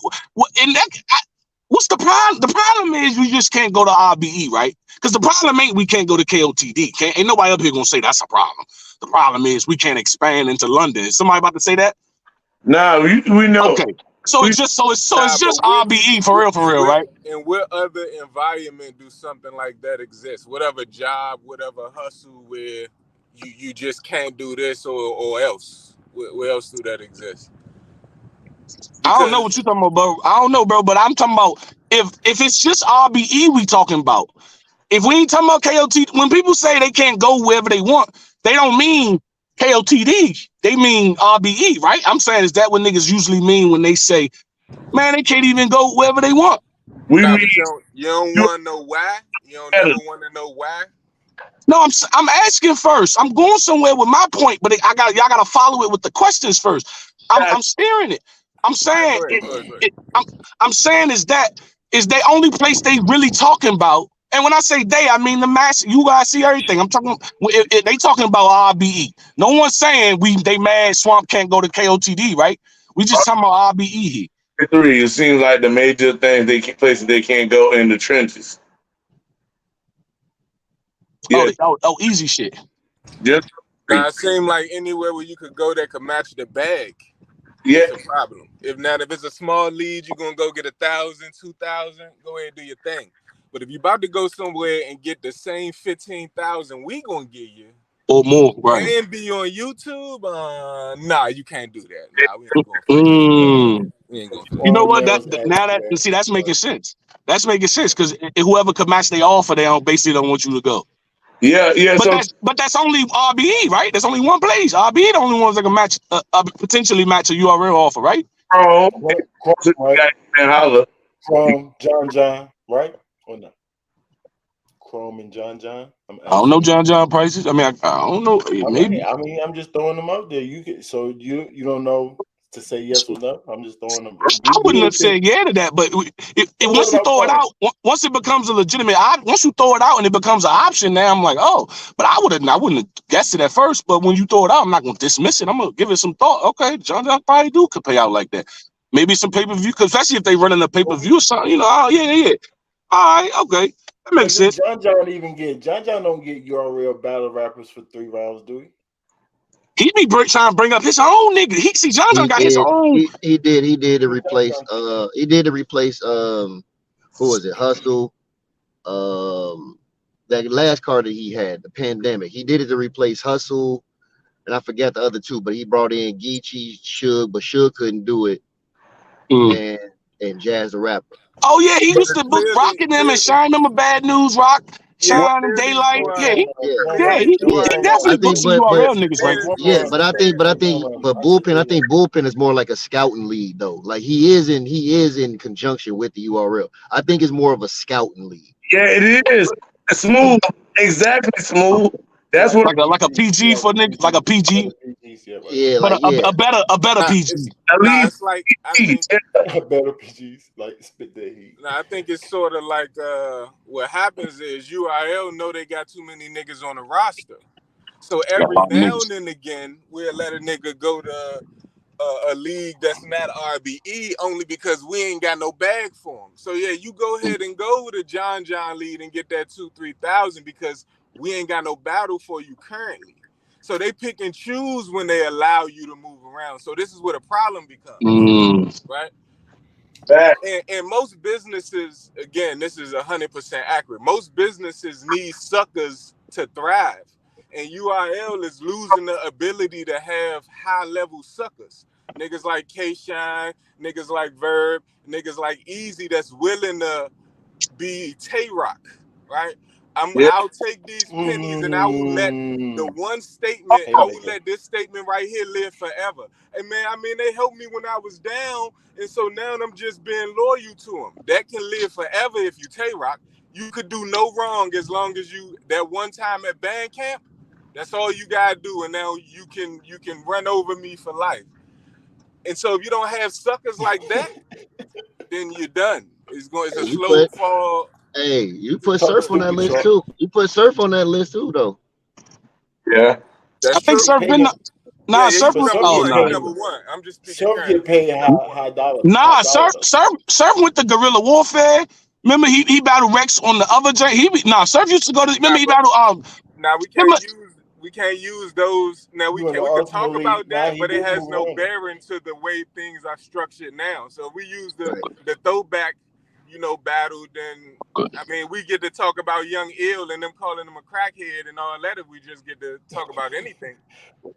what's the problem? The problem is we just can't go to RBE, right? Because the problem ain't we can't go to KOTD. Ain't nobody up here gonna say that's a problem. The problem is we can't expand into London. Is somebody about to say that? No, we know. Okay. So it's just RBE for real, right? And what other environment do something like that exist? Whatever job, whatever hustle where you just can't do this or else. Where else do that exist? Because I don't know what you're talking about, bro. I don't know, bro. But I'm talking about if it's just RBE we talking about. If we ain't talking about KOTD, when people say they can't go wherever they want, they don't mean KOTD. They mean RBE, right? I'm saying, is that what niggas usually mean when they say, man, they can't even go wherever they want? You don't want to know why? You don't never want to know why? No, I'm asking first. I'm going somewhere with my point, but y'all gotta follow it with the questions first. I'm steering it. I'm saying I'm saying is the only place they really talking about. And when I say they, I mean the mass. You guys see everything. I'm talking. They talking about RBE. No one's saying they mad Swamp can't go to KOTD, right? We just talking about RBE here. It seems like the major things places they can't go in the trenches. Yeah. Easy shit. Just it seems like anywhere where you could go that could match the bag. Yeah, it's a problem. If it's a small lead, you're gonna go get 1,000, 2,000. Go ahead and do your thing. But if you about to go somewhere and get the same 15,000 we gonna give you, or more, right? and be on YouTube, nah, you can't do that. Nah, we ain't going for that. Mm. We ain't going for that. You know what? Thumbnails Now that accurate. see, that's making sense. That's making sense because whoever could match their offer, they don't basically don't want you to go. Yeah. But that's only RBE, right? There's only one place. RBE the only ones that can match potentially match a URL offer, right? Chrome, Right? and holla. Chrome, John, right? Or no? Chrome and John. I'm I don't know asking. John prices. I mean, I don't know. Maybe. I'm just throwing them out there. So you don't know to say yes or no. I'm just throwing them. I wouldn't have Bullpen. said yeah to that, but once What you I'm throw it saying. out, once it becomes a legitimate, once you throw it out and it becomes an option, now I'm like, oh, but I wouldn't have guessed it at first. But when you throw it out, I'm not gonna dismiss it. I'm gonna give it some thought. Okay, John probably could pay out like that. Maybe some pay-per-view, especially if they running a pay-per-view or something. You know, oh yeah. All right, okay, that makes But sense. did John don't get URL battle rappers for 3 rounds, do he? He be trying to bring up his own nigga. He see John He got his did. own. He did to replace. He did to replace. Who was it? Hustle. That last card that he had, the pandemic. He did it to replace Hustle, and I forgot the other two. But he brought in Geechee, Suge, but Suge couldn't do it, and Jazz the Rapper. Oh yeah, he used to book Clearly, Rock and them and Shine them a Bad News Rock, yeah, Shine and clearly Daylight. Yeah, clearly he URL. I definitely think, books some URL niggas, right? yeah, but I think, but Bullpen. I think Bullpen is more like a scouting lead though. Like he is in conjunction with the URL. I think it's more of a scouting lead. Yeah, it is. Smooth. Exactly, Smooth. That's what Like a PG for niggas, like a PG, Yeah, but like yeah. a better PG. at least It's like I think. Better PGs, like spit that heat. I think it's sort of like what happens is URL know they got too many niggas on the roster, so every now and then again we'll let a nigga go to a league that's not RBE only because we ain't got no bag for him. So yeah, you go ahead and go to John lead and get that 2,000-3,000 because we ain't got no battle for you currently. So they pick and choose when they allow you to move around. So this is where the problem becomes, right? And most businesses, again, this is 100% accurate. Most businesses need suckers to thrive, and URL is losing the ability to have high-level suckers. Niggas like K-Shine, niggas like Verb, niggas like Easy that's willing to be Tay-Rock, right? I'll take these pennies and I will let the one statement, I will let this statement right here live forever. And man, I mean, they helped me when I was down, and so now I'm just being loyal to them. That can live forever if you Tay-Rock. You could do no wrong as long as you, that one time at band camp, that's all you gotta do, and now you can run over me for life. And so if you don't have suckers like that, then you're done. It's a slow fall. Hey, you put Surf on that list too. You put Surf on that list too, though. Yeah, that's I think true. Surf been Surf was number one. I'm just speaking. Surf get paid high dollars. Nah, Surf went to Guerrilla Warfare. Remember he battled Rex on the other joint. Surf used to go to. Remember he battled Now we can't use those. Now we can talk about that, but it has no bearing to the way things are structured now. So if we use the throwback, battle, then I mean we get to talk about Young Ill and them calling him a crackhead and all that. If we just get to talk about anything.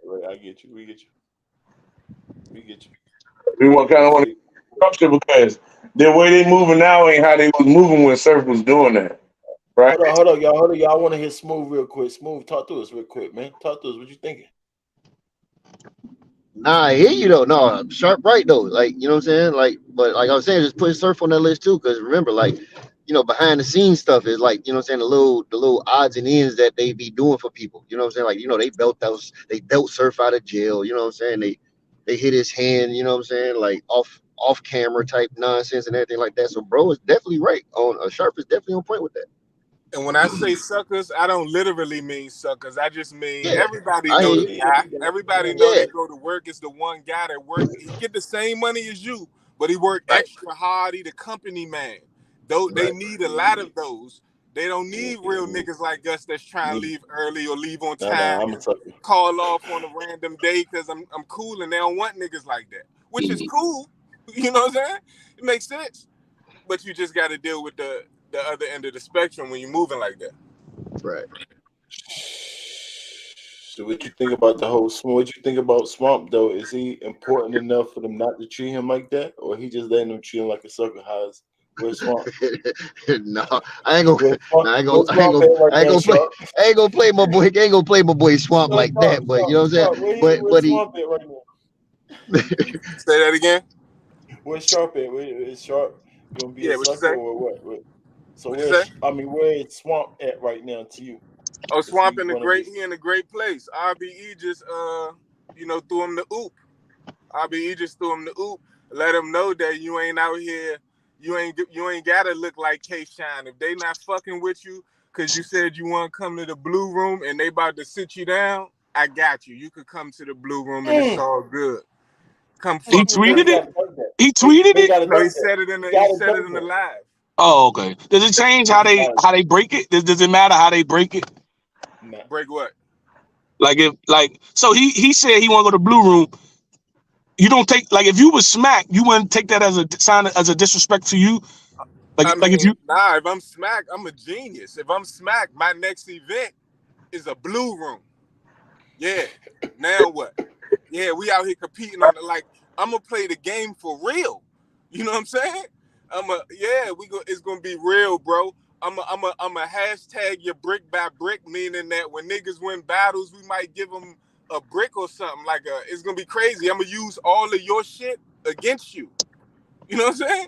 Right, I get you. We get you. We want to structure because the way they moving now ain't how they was moving when Surf was doing that. Right? Hold on, y'all. Y'all want to hear Smooth real quick. Smooth, talk to us real quick, man. Talk to us. What you thinking? Nah, I hear you though. No, Sharp right though. Like, you know what I'm saying? Like, but like I was saying, just put Surf on that list too. Cause remember, like, behind the scenes stuff is like, you know what I'm saying, the little odds and ends that they be doing for people. You know what I'm saying? Like, they belt Surf out of jail, you know what I'm saying? They hit his hand, you know what I'm saying, like off camera type nonsense and everything like that. So bro is definitely right. Sharp is definitely on point with that. And when I say suckers, I don't literally mean suckers. I just mean everybody know the guy. Everybody know they go to work. It's the one guy that work. He get the same money as you, but he work extra hard. He the company man. Though they need a lot of those. They don't need real niggas like us that's trying to leave early or leave on time. Call off on a random day because I'm cool, and they don't want niggas like that, which is cool. You know what I'm saying? It makes sense. But you just got to deal with the the other end of the spectrum when you're moving like that. Right. So what you think about the whole Swamp? What you think about Swamp though? Is he important enough for them not to treat him like that, or he just letting them treat him like a sucker? Where's Swamp? No, I ain't gonna. Where's Swamp? No, Where's Swamp at right I ain't now, gonna play. Sharp? I ain't gonna play my boy. I ain't gonna play my boy Swamp No, like that. But you know what I'm Sharp, saying. where's But he. Swamp at right now? Say that again. Where's Sharp at? Is Sharp gonna be a Yeah, what you sucker say? or what? So What you say? where is Swamp at right now to you? Oh, Is he Swamp in he in a great place. RBE just threw him the oop. RBE just threw him the oop. Let him know that you ain't out here. You ain't gotta look like K-Shine. If they not fucking with you because you said you want to come to the blue room and they about to sit you down, I got you. You could come to the blue room and it's all good. Come He fuck with tweeted us. it. He tweeted it. No, he said it in the live. Oh, okay. Does it change how they break it? Does it matter how they break it? No. Break what? So he said he want to go to blue room. You don't take if you was smack, you wouldn't take that as a sign as a disrespect to you. If I'm smack, I'm a genius. If I'm smack, my next event is a blue room. Yeah. Now what? Yeah, we out here competing on it. Like, I'm gonna play the game for real. You know what I'm saying? It's gonna be real, bro. I'm a hashtag your brick by brick, meaning that when niggas win battles, we might give them a brick or something. It's gonna be crazy. I'm gonna use all of your shit against you. You know what I'm saying?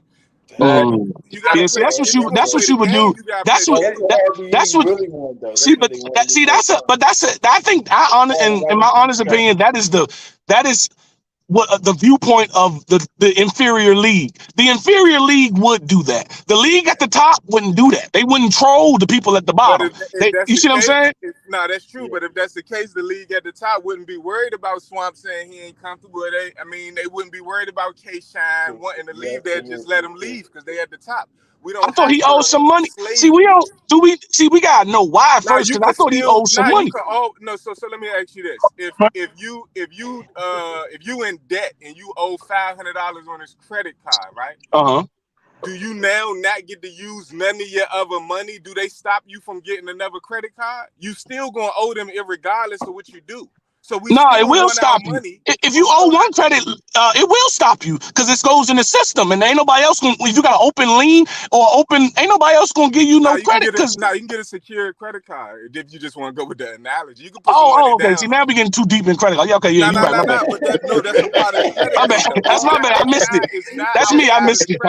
You gotta play. That's what you would do. You gotta play the game. That's what really want though. I think in my honest opinion, that is what the viewpoint of the inferior league. The inferior league would do that. The league at the top wouldn't do that. They wouldn't troll the people at the bottom. You see what I'm saying? No, that's true. But if that's the case, the league at the top wouldn't be worried about Swamp saying he ain't comfortable. They wouldn't be worried about K-Shine wanting to leave there. Just let him leave because they at the top. We don't. I thought he owed some money. See, we gotta know why first, because I thought he owed some money. So let me ask you this: if you in debt and you owe $500 on his credit card, right? Do you now not get to use none of your other money? Do they stop you from getting another credit card? You still gonna owe them irregardless of what you do. So it will stop you. If you owe one credit, it will stop you because it goes in the system, and ain't nobody else gonna. If you got an open lien ain't nobody else gonna give you no credit. You can get a secure credit card if you just want to go with the analogy. You can put some money okay. down. See, now we getting too deep in credit. Okay, yeah, you're right. But that's a part of the credit. My bad. That's my bad. I missed it. That's me. I missed it.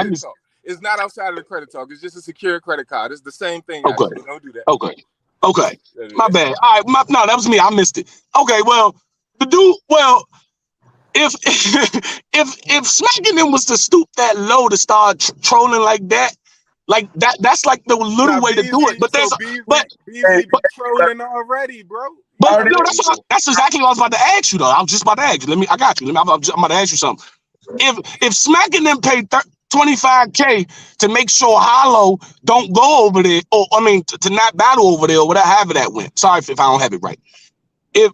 It's not outside of the credit talk. It's just a secure credit card. It's the same thing. Okay. Actually. Don't do that. Okay. My bad. All right. No, that was me. I missed it. Okay. Well, if smacking them was to stoop that low to start trolling like that's like the little way to do it. But Beasley be trolling already, bro. But that's exactly what I was about to ask you though. I was just about to ask you. I got you. I'm about to ask you something. If smacking them paid $25K to make sure Hollow don't go over there, to not battle over there or whatever, however that went. Sorry if I don't have it right. If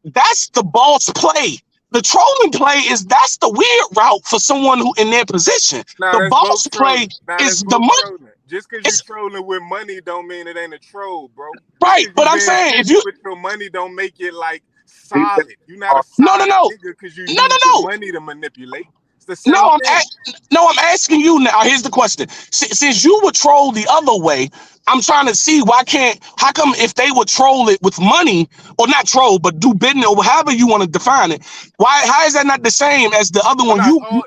that's the boss play, the trolling play that's the weird route for someone who in their position. The boss play is the money. Trolling. Just because you're trolling with money don't mean it ain't a troll, bro. Right, but I'm saying if you with your money don't make it solid. You're not a solid nigga because you use your money to manipulate. I'm asking you now. Here's the question. Since you would troll the other way, I'm trying to see how come if they would troll it with money, or not troll, but do bidding or however you want to define it, how is that not the same as the other one?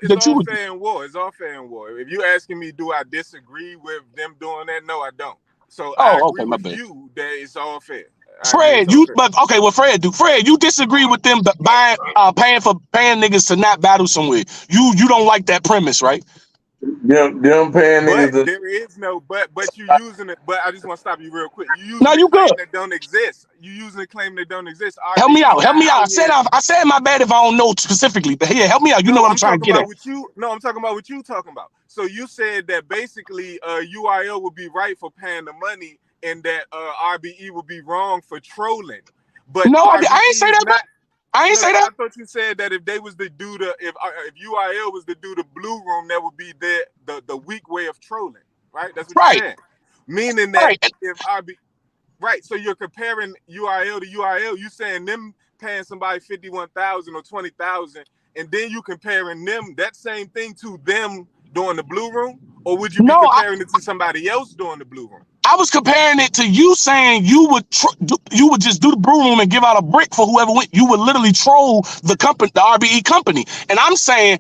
It's all fair in war. It's all fair in war. If you're asking me, do I disagree with them doing that? No, I don't. So I agree with you that it's all fair. Fred, Fred, you disagree with them paying niggas to not battle somewhere. You don't like that premise, right? Them paying niggas. But there is no but you using it. But I just want to stop you real quick. You using a claim that don't exist. You using a claim that don't exist. Help me out. I said my bad if I don't know specifically, but here, help me out. You know what I'm trying to get at. I'm talking about what you talking about. So you said that basically UIL would be right for paying the money, and that RBE would be wrong for trolling. But no, I ain't say that. I ain't say that. I thought you said that if they was to do if UIL was to do the blue room, that would be the weak way of trolling, right? That's what you're saying. Meaning that Right. if RB, right, so you're comparing URL to URL. You saying them paying somebody 51,000 or 20,000, and then you comparing them that same thing to them doing the blue room, or would you be No, comparing it to somebody else doing the blue room? I was comparing it to you saying you would just do the brew room and give out a brick for whoever went. You would literally troll the company, the RBE company. And I'm saying,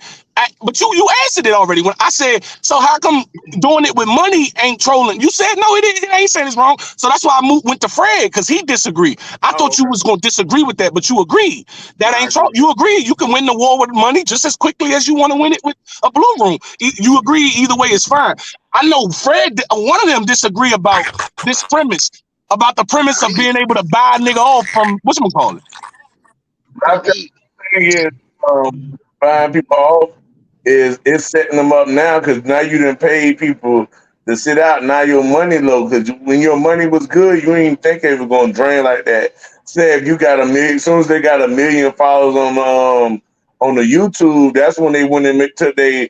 but you answered it already when I said, so how come doing it with money ain't trolling? You said no, it ain't saying it's wrong. So that's why I went to Fred because he disagreed. I Oh, thought you okay. was gonna disagree with that, but you agreed. That No, I ain't troll. agree. You agree. You can win the war with money just as quickly as you want to win it with a blue room. You agree either way is fine. I know Fred, one of them disagree about this premise, about the premise of being able to buy a nigga off from whatchamacallit. I think is buying people off is it's setting them up now because now you done paid people to sit out. Now your money low because when your money was good, you didn't think it was gonna drain like that. Say if you got a million, as soon as they got 1 million followers on the YouTube, that's when they went and took they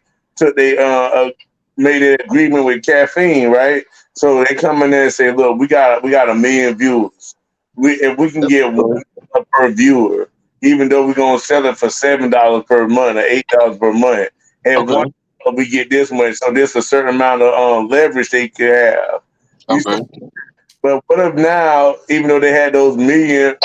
made an agreement with caffeine, right? So they come in there and say, look, we got 1 million viewers. If we can get one per viewer, even though we're gonna sell it for $7 per month or $8 per month, and Okay. we get this much, so there's a certain amount of leverage they could have. You see, Okay. but what if now, even though they had those million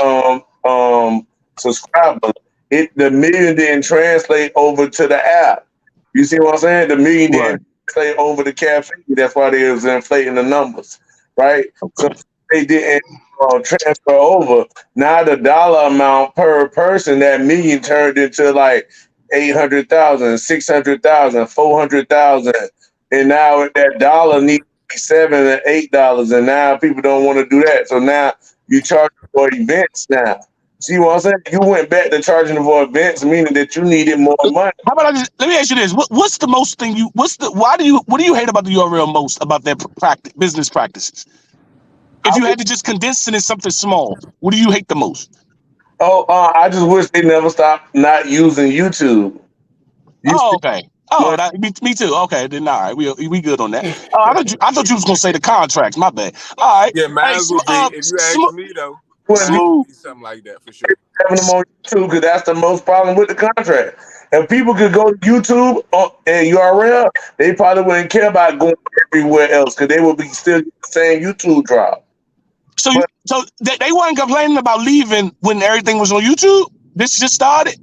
subscribers, the million didn't translate over to the app. You see what I'm saying? The million Right. didn't translate over to caffeine. That's why they was inflating the numbers, right? So Okay. they didn't transfer over. Now the dollar amount per person, that million turned into like 800,000, 600,000, 400,000, and now that dollar needs to be $7 or $8, and now people don't want to do that. So now you charge for events now. See what I'm saying? You went back to charging for events, meaning that you needed more money. How about let me ask you this? What's the most thing what do you hate about the URL most about their business practices? If you had to just condense it in something small, what do you hate the most? I just wish they never stopped not using YouTube. You Oh, see okay. Oh, what? me too. Okay, then all right, we good on that. Oh, I thought you was gonna say the contracts. My bad. All right. Yeah, Hey, mine would be, if you ask me though, Wouldn't be mine smooth. would be something like that for sure. having them on YouTube because that's the most problem with the contract. If people could go to YouTube and URL, they probably wouldn't care about going everywhere else because they would be still getting the same YouTube drop. So But they weren't complaining about leaving when everything was on YouTube. This just started.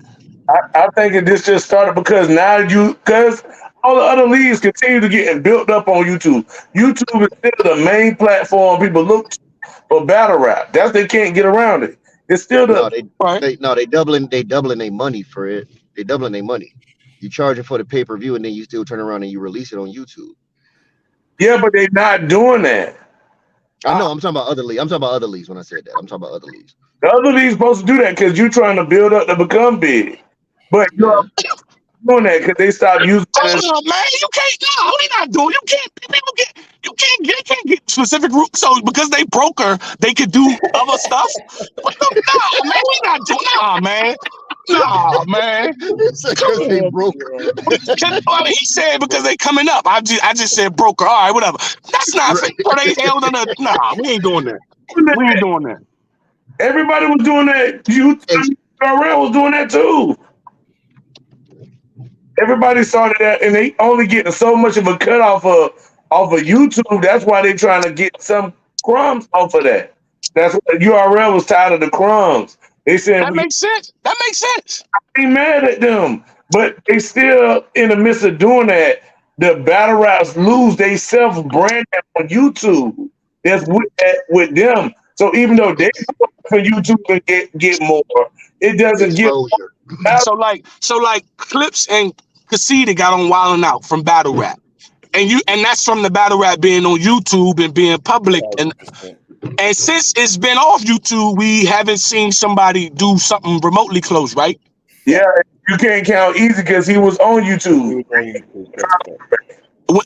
I think this just started because now because all the other leagues continue to get built up on YouTube. YouTube is still the main platform people look to for battle rap. They can't get around it. It's still No, the Right. they doubling their money for it. They doubling their money. You charge it for the pay-per-view and then you still turn around and you release it on YouTube. yeah, but they're not doing that. I know. I'm talking about other leagues. I'm talking about other leagues when I said that. I'm talking about other leagues. The other league's supposed to do that because you're trying to build up to become big. But you're Yeah. doing that because they stopped using it. Oh man, you can't. No, we not doing. You can't. People get. You can't get specific groups. So because they broker, they could do other stuff. Nah, man, we not doing. Nah, man. Nah, man. It's Come because they on. broke. I mean, he said because they coming up. I just said broker. All right, whatever. That's not fair. Right. Bro, they held on the. Nah, we ain't doing that. We ain't doing that. Everybody was doing that. And URL was doing that too. Everybody saw that, and they only getting so much of a cut off of YouTube. That's why they trying to get some crumbs off of that. That's what the URL was tired of the crumbs. They said That we makes sense. That makes sense. ain't mad at them, but they still in the midst of doing that. The battle raps lose they self brand on YouTube. That's with them. So even though they go for YouTube and get more, it doesn't give exposure. out. So like Clips and Casita got on Wildin' Out from Battle Rap. And that's from the battle rap being on YouTube and being public. And 1,000%. since it's been off YouTube, we haven't seen somebody do something remotely close, right? Yeah, you can't count easy because he was on He YouTube. was on YouTube. That's fact.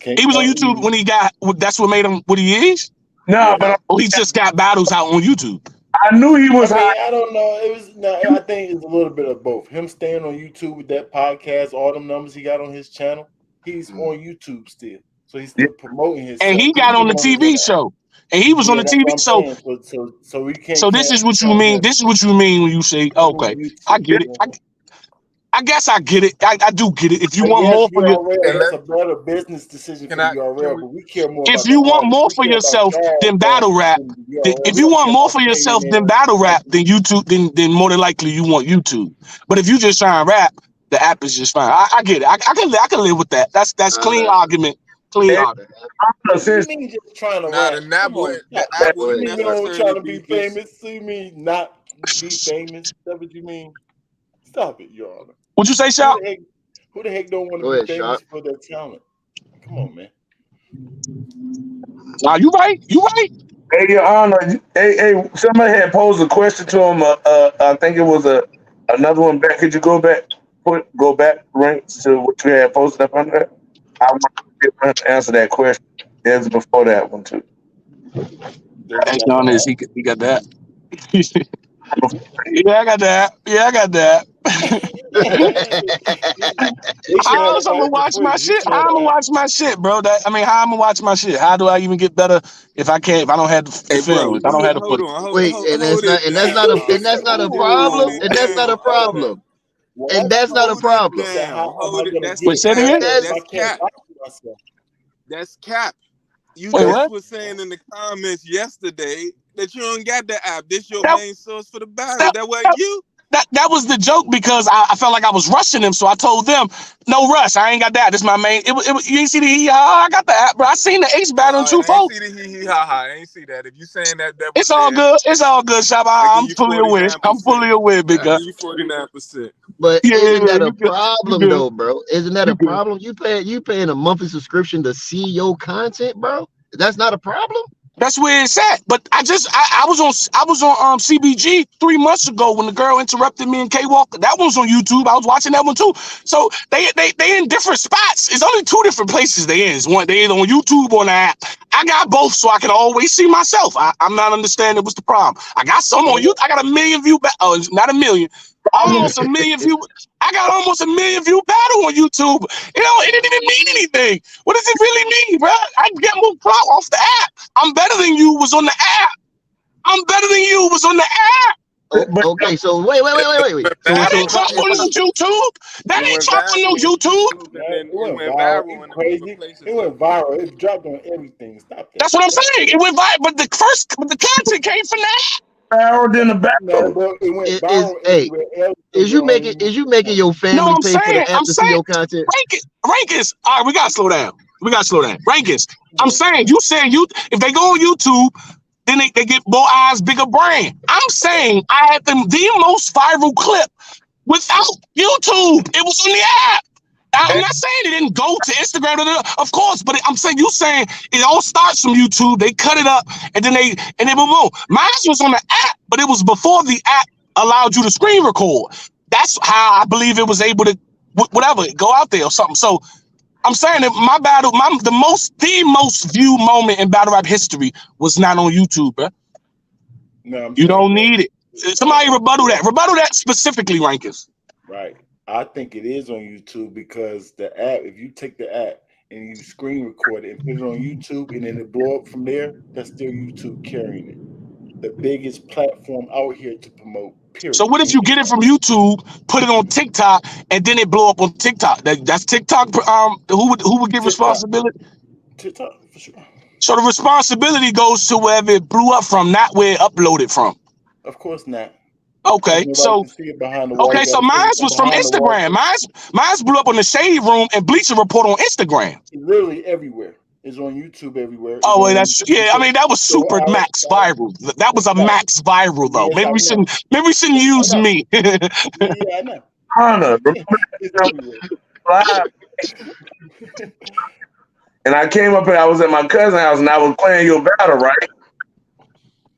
Can't He was on count YouTube easy. when he got. That's what made him what he is. Nah, Yeah. but Or he just got battles out on YouTube. I knew he was I high. mean, I don't know. It was no. I think it's a little bit of both. Him staying on YouTube with that podcast, all them numbers he got on his channel. He's on YouTube still. So he's still promoting himself. And he got on the TV show. And he was on the that's TV what I'm show. saying. So we can't. So this is what you mean. This is what you mean when you say, okay, I get it. I guess I get it. I do get it. If you want more for your, that's a better business decision for the URL, but we care more. If you want more for yourself than battle rap, if you want more for yourself than battle rap, then YouTube, then more than likely you want YouTube. But if you just try and rap, the app is just fine. I get it. I can live with that. That's clean argument. Clean argument. You mean just trying to rap? The app wouldn't necessarily trying to be famous. So you mean not be famous? Is that what you mean? Stop it, Your Honor. What'd you say, Shop? Who the heck don't want to be famous for their talent? Come on, man. Nah, you right. You right. Hey, Your Honor. Hey, somebody had posed a question to him. I think it was another one back. Could you go back ranks to what you had posted up under that? I want to answer that question. There's before that one too. Your Honor, he got that. Yeah, I got that. How else I'm gonna watch my shit? How I'm gonna watch my shit, bro? How I'm gonna watch my shit? How do I even get better if I don't have the film? If I don't have the footage. Wait, that's not a problem. And that's not a problem. And that's not a problem. Wait, say it again. That's cap. You just was saying in the comments yesterday that you don't got the app. This your main source for the battle. That wasn't you. That was the joke because I felt like I was rushing them, so I told them, "No rush, I ain't got that. This is my main." It you ain't see the I got the app, bro. I seen the Ace battle in 2-4. I ain't see the I ain't see that. If you saying that it's all good. It's all good, Shab. I'm fully aware. I'm fully aware, big guy. 49%. But isn't that a problem though, bro? Isn't that a problem? You paying a monthly subscription to see your content, bro? That's not a problem. That's where it's at. But I was on CBG 3 months ago when the girl interrupted me in K-Walk. That one's on YouTube. I was watching that one too. So they in different spots. It's only 2 different places they in. It's one they either on YouTube or on the app. I got both, so I can always see myself. I'm not understanding what's the problem. I got some on YouTube. I got 1 million view. Not a million. Almost 1 million view. I got almost 1 million view battle on YouTube. It didn't even mean anything. What does it really mean, bro? I get more clout off the app. I'm better than you was on the app. I'm better than you was on the app. Okay, so wait. So, that ain't talk on no YouTube. That ain't talk on no YouTube. It went viral. Crazy. It went viral. It dropped on everything. Stop that. That's what I'm saying. It went viral, but the content came from that. Viral in the battle. Is you making your family pay for the app to see your content? Rankings. All right, we gotta slow down. Rankings. I'm saying if they go on YouTube, then they get more eyes, bigger brand. I'm saying I had the most viral clip without YouTube. It was on the app. I'm not saying it didn't go to Instagram, of course, but I'm saying it all starts from YouTube. They cut it up and then boom. Mine was on the app, but it was before the app allowed you to screen record. That's how I believe it was able to go out there or something. So I'm saying that my battle, the most viewed moment in battle rap history was not on YouTube, bro. No, you don't need it. Somebody rebuttal that specifically, Rankers. Right. I think it is on YouTube because the app, if you take the app and you screen record it and put it on YouTube and then it blow up from there, that's still YouTube carrying it. The biggest platform out here to promote, period. So what if you get it from YouTube, put it on TikTok, and then it blow up on TikTok? That's TikTok. Who would give responsibility? TikTok, for sure. So the responsibility goes to wherever it blew up from, not where it uploaded from. Of course not. Okay, so mine was from Instagram. Mine's blew up on the Shade Room and Bleacher Report on Instagram. It's literally everywhere. It's on YouTube everywhere. Oh, wait, I mean, that was super max viral. That was a max viral though. Maybe we shouldn't use me. Yeah, I know. Hunter, and I came up and I was at my cousin's house and I was playing your battle, right?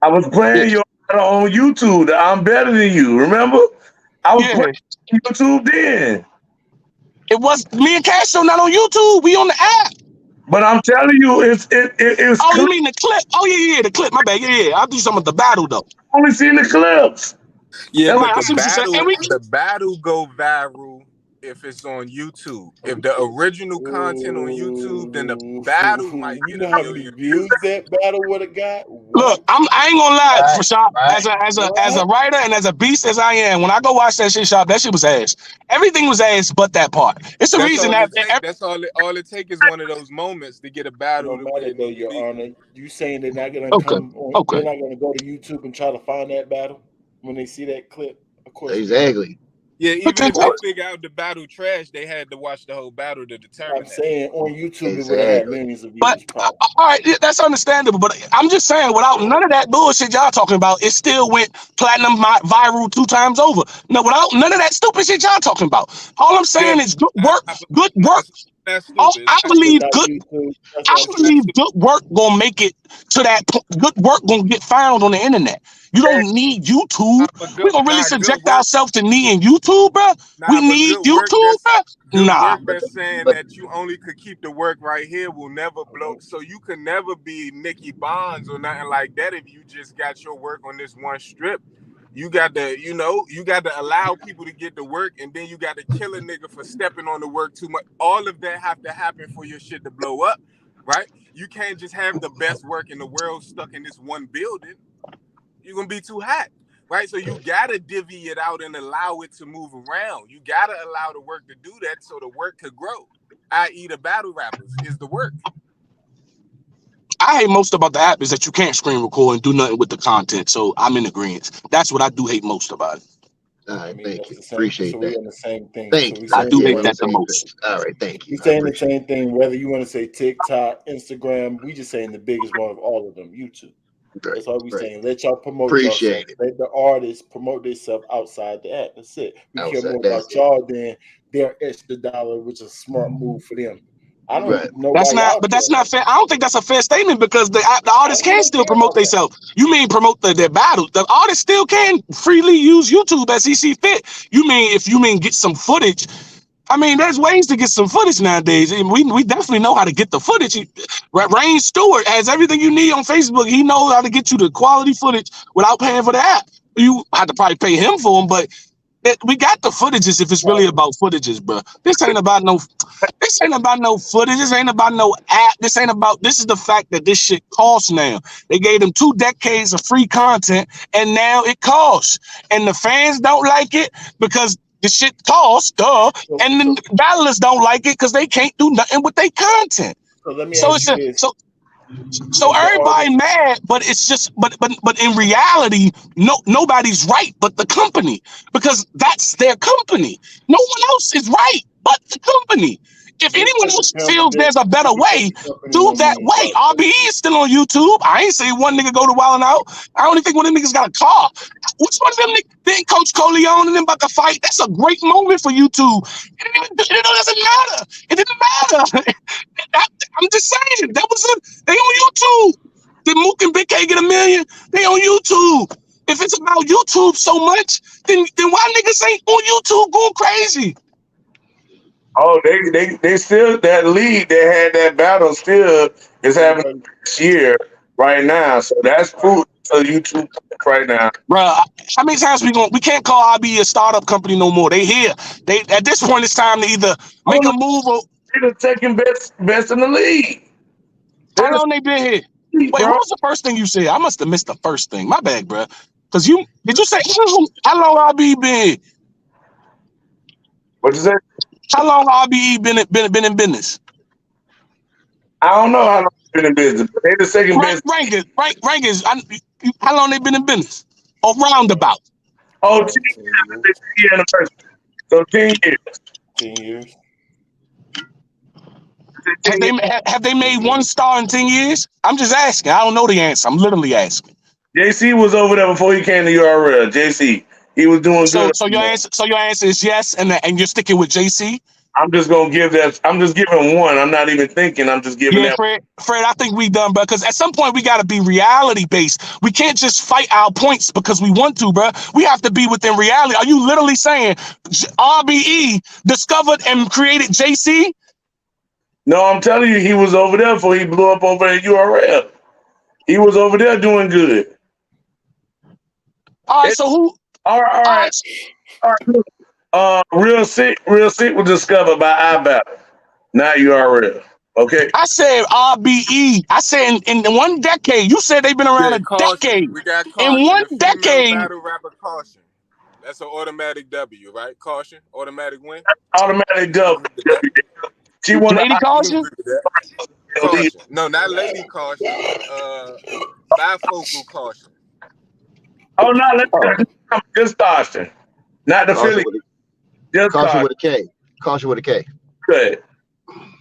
I was playing your battle on YouTube. I'm better than you, remember? I was playing YouTube then. It was me and Castro not on YouTube. We on the app. But I'm telling you, it's. Oh, you mean the clip? Oh yeah, the clip. My bad. Yeah. I'll do some of the battle though. Only seen the clips. Yeah, but the battle go viral if it's on YouTube. If the original content on YouTube, then the Ooh, battle might you get know a how many million views views. that battle would have got? Look, What? I ain't gonna lie, for Right, Shop, right. as a What? writer and as a beast as I am, when I go watch that shit, Shop, that shit was ass. Everything was ass but that part. It's the That's reason all that it take. That's all it take is one of those moments to get a battle No to where matter it though, need to Your be. Honor, you saying they're not gonna okay, come on? They're okay. not gonna go to YouTube and try to find that battle when they see that clip? Of course not. Exactly. Yeah, even if they Potential. figure out the battle trash, they had to watch the whole battle to determine I'm that. saying on YouTube it would have had Exactly. millions of But views, probably. all right, that's understandable. But I'm just saying, without none of that bullshit y'all talking about, it still went platinum viral 2 times over. No, without none of that stupid shit y'all talking about. All I'm Yeah, saying is good I, work, I, good no, work. that's stupid. It's I not believe stupid. Without good. YouTube, that's I what I'm It's saying. not believe stupid. good work gonna make it to that point. Good work gonna get found on the internet. You don't need YouTube. Nah, but We gonna really good subject work. ourselves to needing YouTube, bro. We Nah, but need YouTube, bro. good Nah. work that's saying But that you only could keep the work right here will never blow. So you could never be Nicky Bonds or nothing like that if you just got your work on this one strip. You got to, you got to allow people to get the work, and then you got to kill a nigga for stepping on the work too much. All of that have to happen for your shit to blow up, right? You can't just have the best work in the world stuck in this one building. You're gonna be too hot, right? So you gotta divvy it out and allow it to move around. You gotta allow the work to do that so the work could grow. I.e., the battle rappers is the work. I hate most about the app is that you can't screen record and do nothing with the content. So I'm in agreement. That's what I do hate most about it. all I right, mean, thank that's you. the same. So Appreciate we that. on the same thing. So Thank we you. I saying do you Yeah, hate on the want that to the say same most. page. All right, thank we you. I saying the appreciate same thing. Whether you want to say TikTok, Instagram, we just saying the biggest one of all of them, YouTube. it. Right, That's all we right. saying. Let y'all promote yourself. Appreciate it. Let the artists promote themselves outside the app. That's it. We care Outside. more That's about it. y'all than their extra dollar, which is a smart move for them. I Right. don't know why y'all care That's not about fair. that. I don't think that's a fair statement because the I artists can don't still care promote about that. themselves. You mean promote their battle? The artists still can freely use YouTube as he see fit. You mean if you mean get some footage? I mean, there's ways to get some footage nowadays, and we definitely know how to get the footage. Rain Stewart has everything you need on Facebook. He knows how to get you the quality footage without paying for the app. You have to probably pay him for them, but we got the footages if it's really about footages, bro. This ain't about no footage. This ain't about no app. This is the fact that this shit costs now. They gave them 2 decades of free content and now it costs. And the fans don't like it because the shit costs, duh. So, And so, the battlers don't like it because they can't do nothing with their content. so let me So ask it's you a this: so Is the everybody artist mad, but it's just but in reality, nobody's right but the company because that's their company. No one else is right but the company. If just anyone because else feels there's a better way, the company do don't that mean way. y'all RBE is still on YouTube. I ain't say one nigga go to Wild 'N Out. I only think one of them niggas got a car. Which one of them niggas? Then Coach Coleon and them about to fight. That's a great moment for YouTube. It doesn't matter. It didn't matter. I'm just saying that was they on YouTube. Did Mook and Big K get a million? They on YouTube. If it's about YouTube so much, then why niggas ain't on YouTube going crazy? Oh, they still that league that had that battle still is having everybody? this year right now. So that's proof to YouTube right now. Bruh, how many times we can't call IB a startup company no more. They here. They at this point it's time to either Oh make no, a move or they're the second best in the league. They're how the long they been here? league, Wait, what bro. was the first thing you said? I must have missed the first thing. My bad, bruh. Cause did you say how long IB been here? What you say? How long RBE been in business? I don't know how long they've been in business, but they're the second best. Rankings. How long they been in business? Or roundabout? Oh, 10 Around 10 years years. is the anniversary. So 10 years. 10 years. Have 10 years. they 10 made one years. star in 10 years? I'm just asking. I don't know the answer. I'm literally asking. JC was over there before he came to URL. JC, he was doing So good. your answer is yes, and you're sticking with JC. I'm just gonna give that. I'm just giving one. I'm not even thinking. I'm just giving Yeah, that. Fred, I think we done, bro. Because at some point we got to be reality based. We can't just fight our points because we want to, bro. We have to be within reality. Are you literally saying RBE discovered and created JC? No, I'm telling you, he was over there before he blew up over at URL. He was over there doing good. All right, It, so who? all right, all All right, right, all right. Look. Real Sick was discovered by iBattle, not URL. Okay. I said RBE. I said in 1 decade. You said they've been around Yeah, a Caution. decade. We got In Caution, 1 the female decade, battle rapper Caution. That's an automatic W, right? Caution, automatic win. Automatic You can dub. agree with that. She won Lady You can Caution. agree with that. Caution. No, not Lady Caution. Bifocal Caution. Oh no, Oh, just Caution. Not the Caution Philly. with Just caution Caution. with a K. Caution with a K. Good.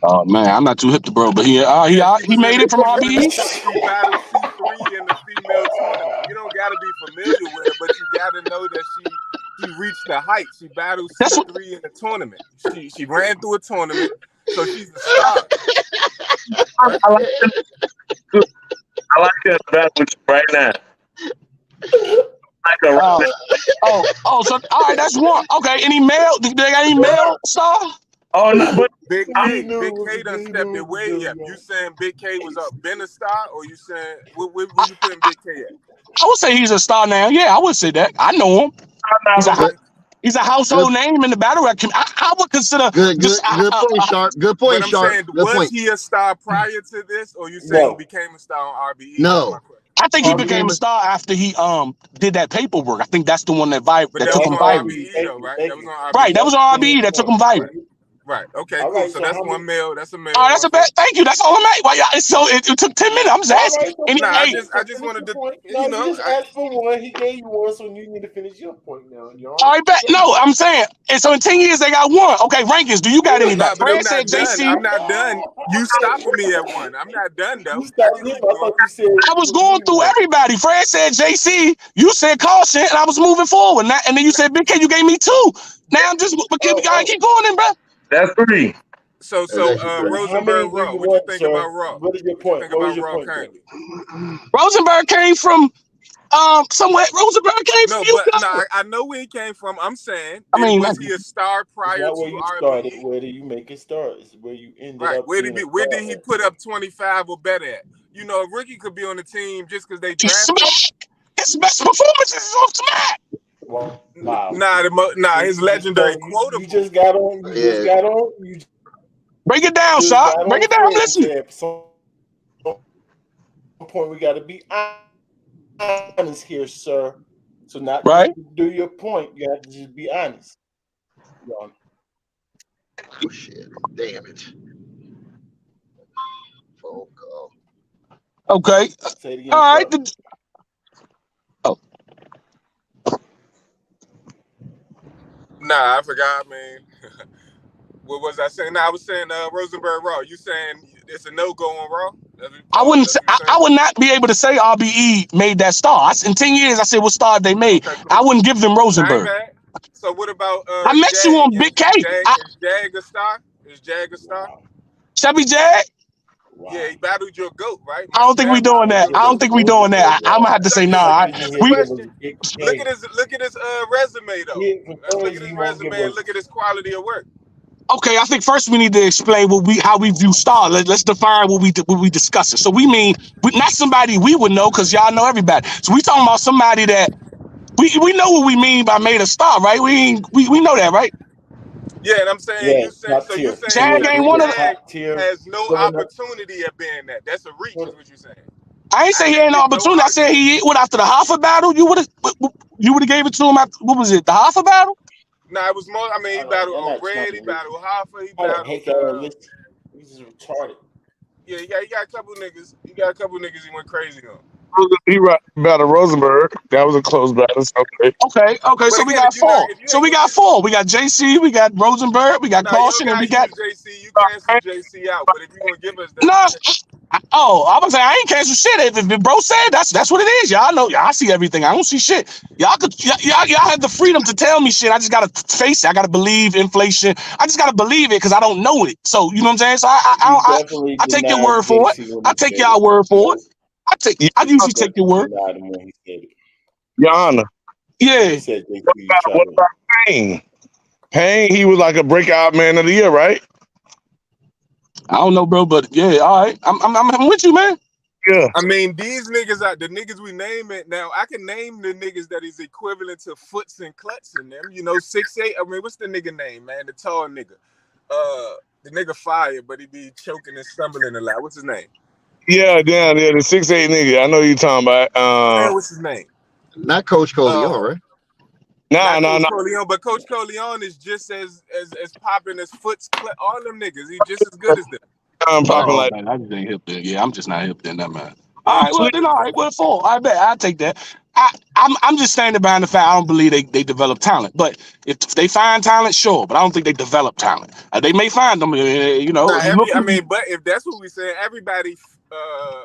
oh man, I'm not too hip to bro, but Yeah, she he was in made the it from RBE. she battled C3 in the female tournament. You don't gotta be familiar with her, but you gotta know that she reached the height. She battled That's what. C3 in the tournament. She ran through a tournament, so she's a star. Right? I like that battle with you right now. Like a So all right, that's one. Okay, any male? They got any male star? Oh no, but Big He K, knew Big it was K done he stepped knew it it was way doing up. You that. saying Big K was up, been a star, or you saying where you putting Big K at? I would say he's a star now. Yeah, I would say that. I know him. He's a Okay. he's a Good, household name in the battle rap community. I would consider good just point, Sharp. Good But point, I'm Sharp. saying, Good was point. he a star prior to this, or you saying he No. became a star on RBE? No. That's my question. I think he He became became a a star after he did that paperwork. I think that's the one that But that that took was him on viral. RBE though, right? That was on RBE. Right, that was on RBE that took him viral. Right. Okay. All Cool. right, So so that's how one many? male. That's a male. Oh, that's a bad. Thank you. That's all I'm at. Why y'all? It took 10 minutes. I'm just All asking. right, so Any, Nah, finish hey, I just wanted your to, point. you No, know, you just asked for one. He gave you one, so you need to finish your point now. And you're all right, bet. No, I'm saying. And so in 10 years they got one. Okay, rankings. Do you got anybody? nah, but I'm Fred said not done. JC. I'm not done. You stopping me at one. I'm not done though. You I stopped can him. keep I going. thought you said I was you going need through one. everybody. Fred said JC. You said Caution, and I was moving forward. And then you said Big K. You gave me 2. Now I'm just. But we gotta keep going, then, bro. that's 3. So That's actually three. How many Rosenberg do Raw. you What you want, think sir? about Raw? What is your What you point? think What was about your Raw point, sir? currently? Rosenberg came from somewhere. Rosenberg came from No, you. but no, I know where he came from. I'm saying, I mean, was he a star It's prior not where to you started. RBE? Where do you make it start? It's where you ended Right. up Where being a did star he at. put up 25 or better at? You know, a rookie could be on the team just because they he drafted him. smashed. His best performances is off tonight. Wow. His legendary quotable. You just got on. You just got on. You Break it down, just Shot. got Break on it down. I'm Fred and listening. said, at some point we got to be honest here, sir. So not Right. to do your point, you have to just be honest. Oh shit! Damn it! Phone call. Okay. Say it again. All right. Sir. Nah, I forgot, man. What was I saying? Nah, I was saying Rosenberg Raw. You saying it's a no-go on Raw? I wouldn't say, I would not be able to say RBE made that star. In 10 years, I said what star they made. Okay, cool. I wouldn't give them I ain't Rosenberg. mad. So what about I met Jag? you on Big K. Is Jag a star? Is Jag a star? Wow. Chubby Jag? Wow. Yeah, he battled your GOAT, right? I don't think we doing that. I don't think we doing that. I'm gonna have to say nah. Look at his resume though. Let's look at his resume and look at his quality of work. Okay, I think first we need to explain how we view star. Let's define what we discussing. So we mean not somebody we would know because y'all know everybody. So we talking about somebody that we know what we mean by made a star, right? We know that, right? Yeah, and I'm saying you saying Jag ain't one of the has no opportunity at being that. That's a reach, is what you're saying. I ain't say he ain't no opportunity. I said he after the Hoffa battle. You would have gave it to him after what was it? The Hoffa battle? Nah, it was more. I mean, he battled on Red. He battled Hoffa. He battled. He's just retarded. Yeah, he got a couple niggas. He got a couple niggas. He went crazy on. He battled Rosenberg. That was a close battle. Okay. So we got 4. So we got 4. We got JC. We got Rosenberg. We got Caution, and we got JC. You cancel JC out, but if you gonna give us that, no. I was saying I ain't cancel shit. If bro said that's what it is. Y'all know. I see everything. I don't see shit. Y'all have the freedom to tell me shit. I just gotta face it. I gotta believe inflation. I just gotta believe it because I don't know it. So you know what I'm saying. So I take your word for it. I take y'all word for it. I usually take your word. Your Honor. Yeah. What about Payne? Payne, he was like a breakout man of the year, right? I don't know, bro, but yeah, all right. I'm with you, man. Yeah. I mean, these niggas are the niggas we name it now. I can name the niggas that is equivalent to Foots and Klutz in them. You know, 6'8". I mean, what's the nigga name, man? The tall nigga. The nigga fire, but he be choking and stumbling a lot. What's his name? Yeah, down there, the 6'8" nigga. I know you talking about. Man, what's his name? Not Coach Coleon, right? Not Coach Nah. Coleon, but Coach Coleon is just as popping as Foots. All them niggas, he just as good as them. I'm popping like. Man, I just ain't hip there. Yeah, I'm just not hip there, that man. Yeah, All right, well then, all right, well, 4. I bet I'll take that. I'm just standing behind the fact I don't believe they develop talent. But if they find talent, sure. But I don't think they develop talent. They may find them. You know, but if that's what we say, everybody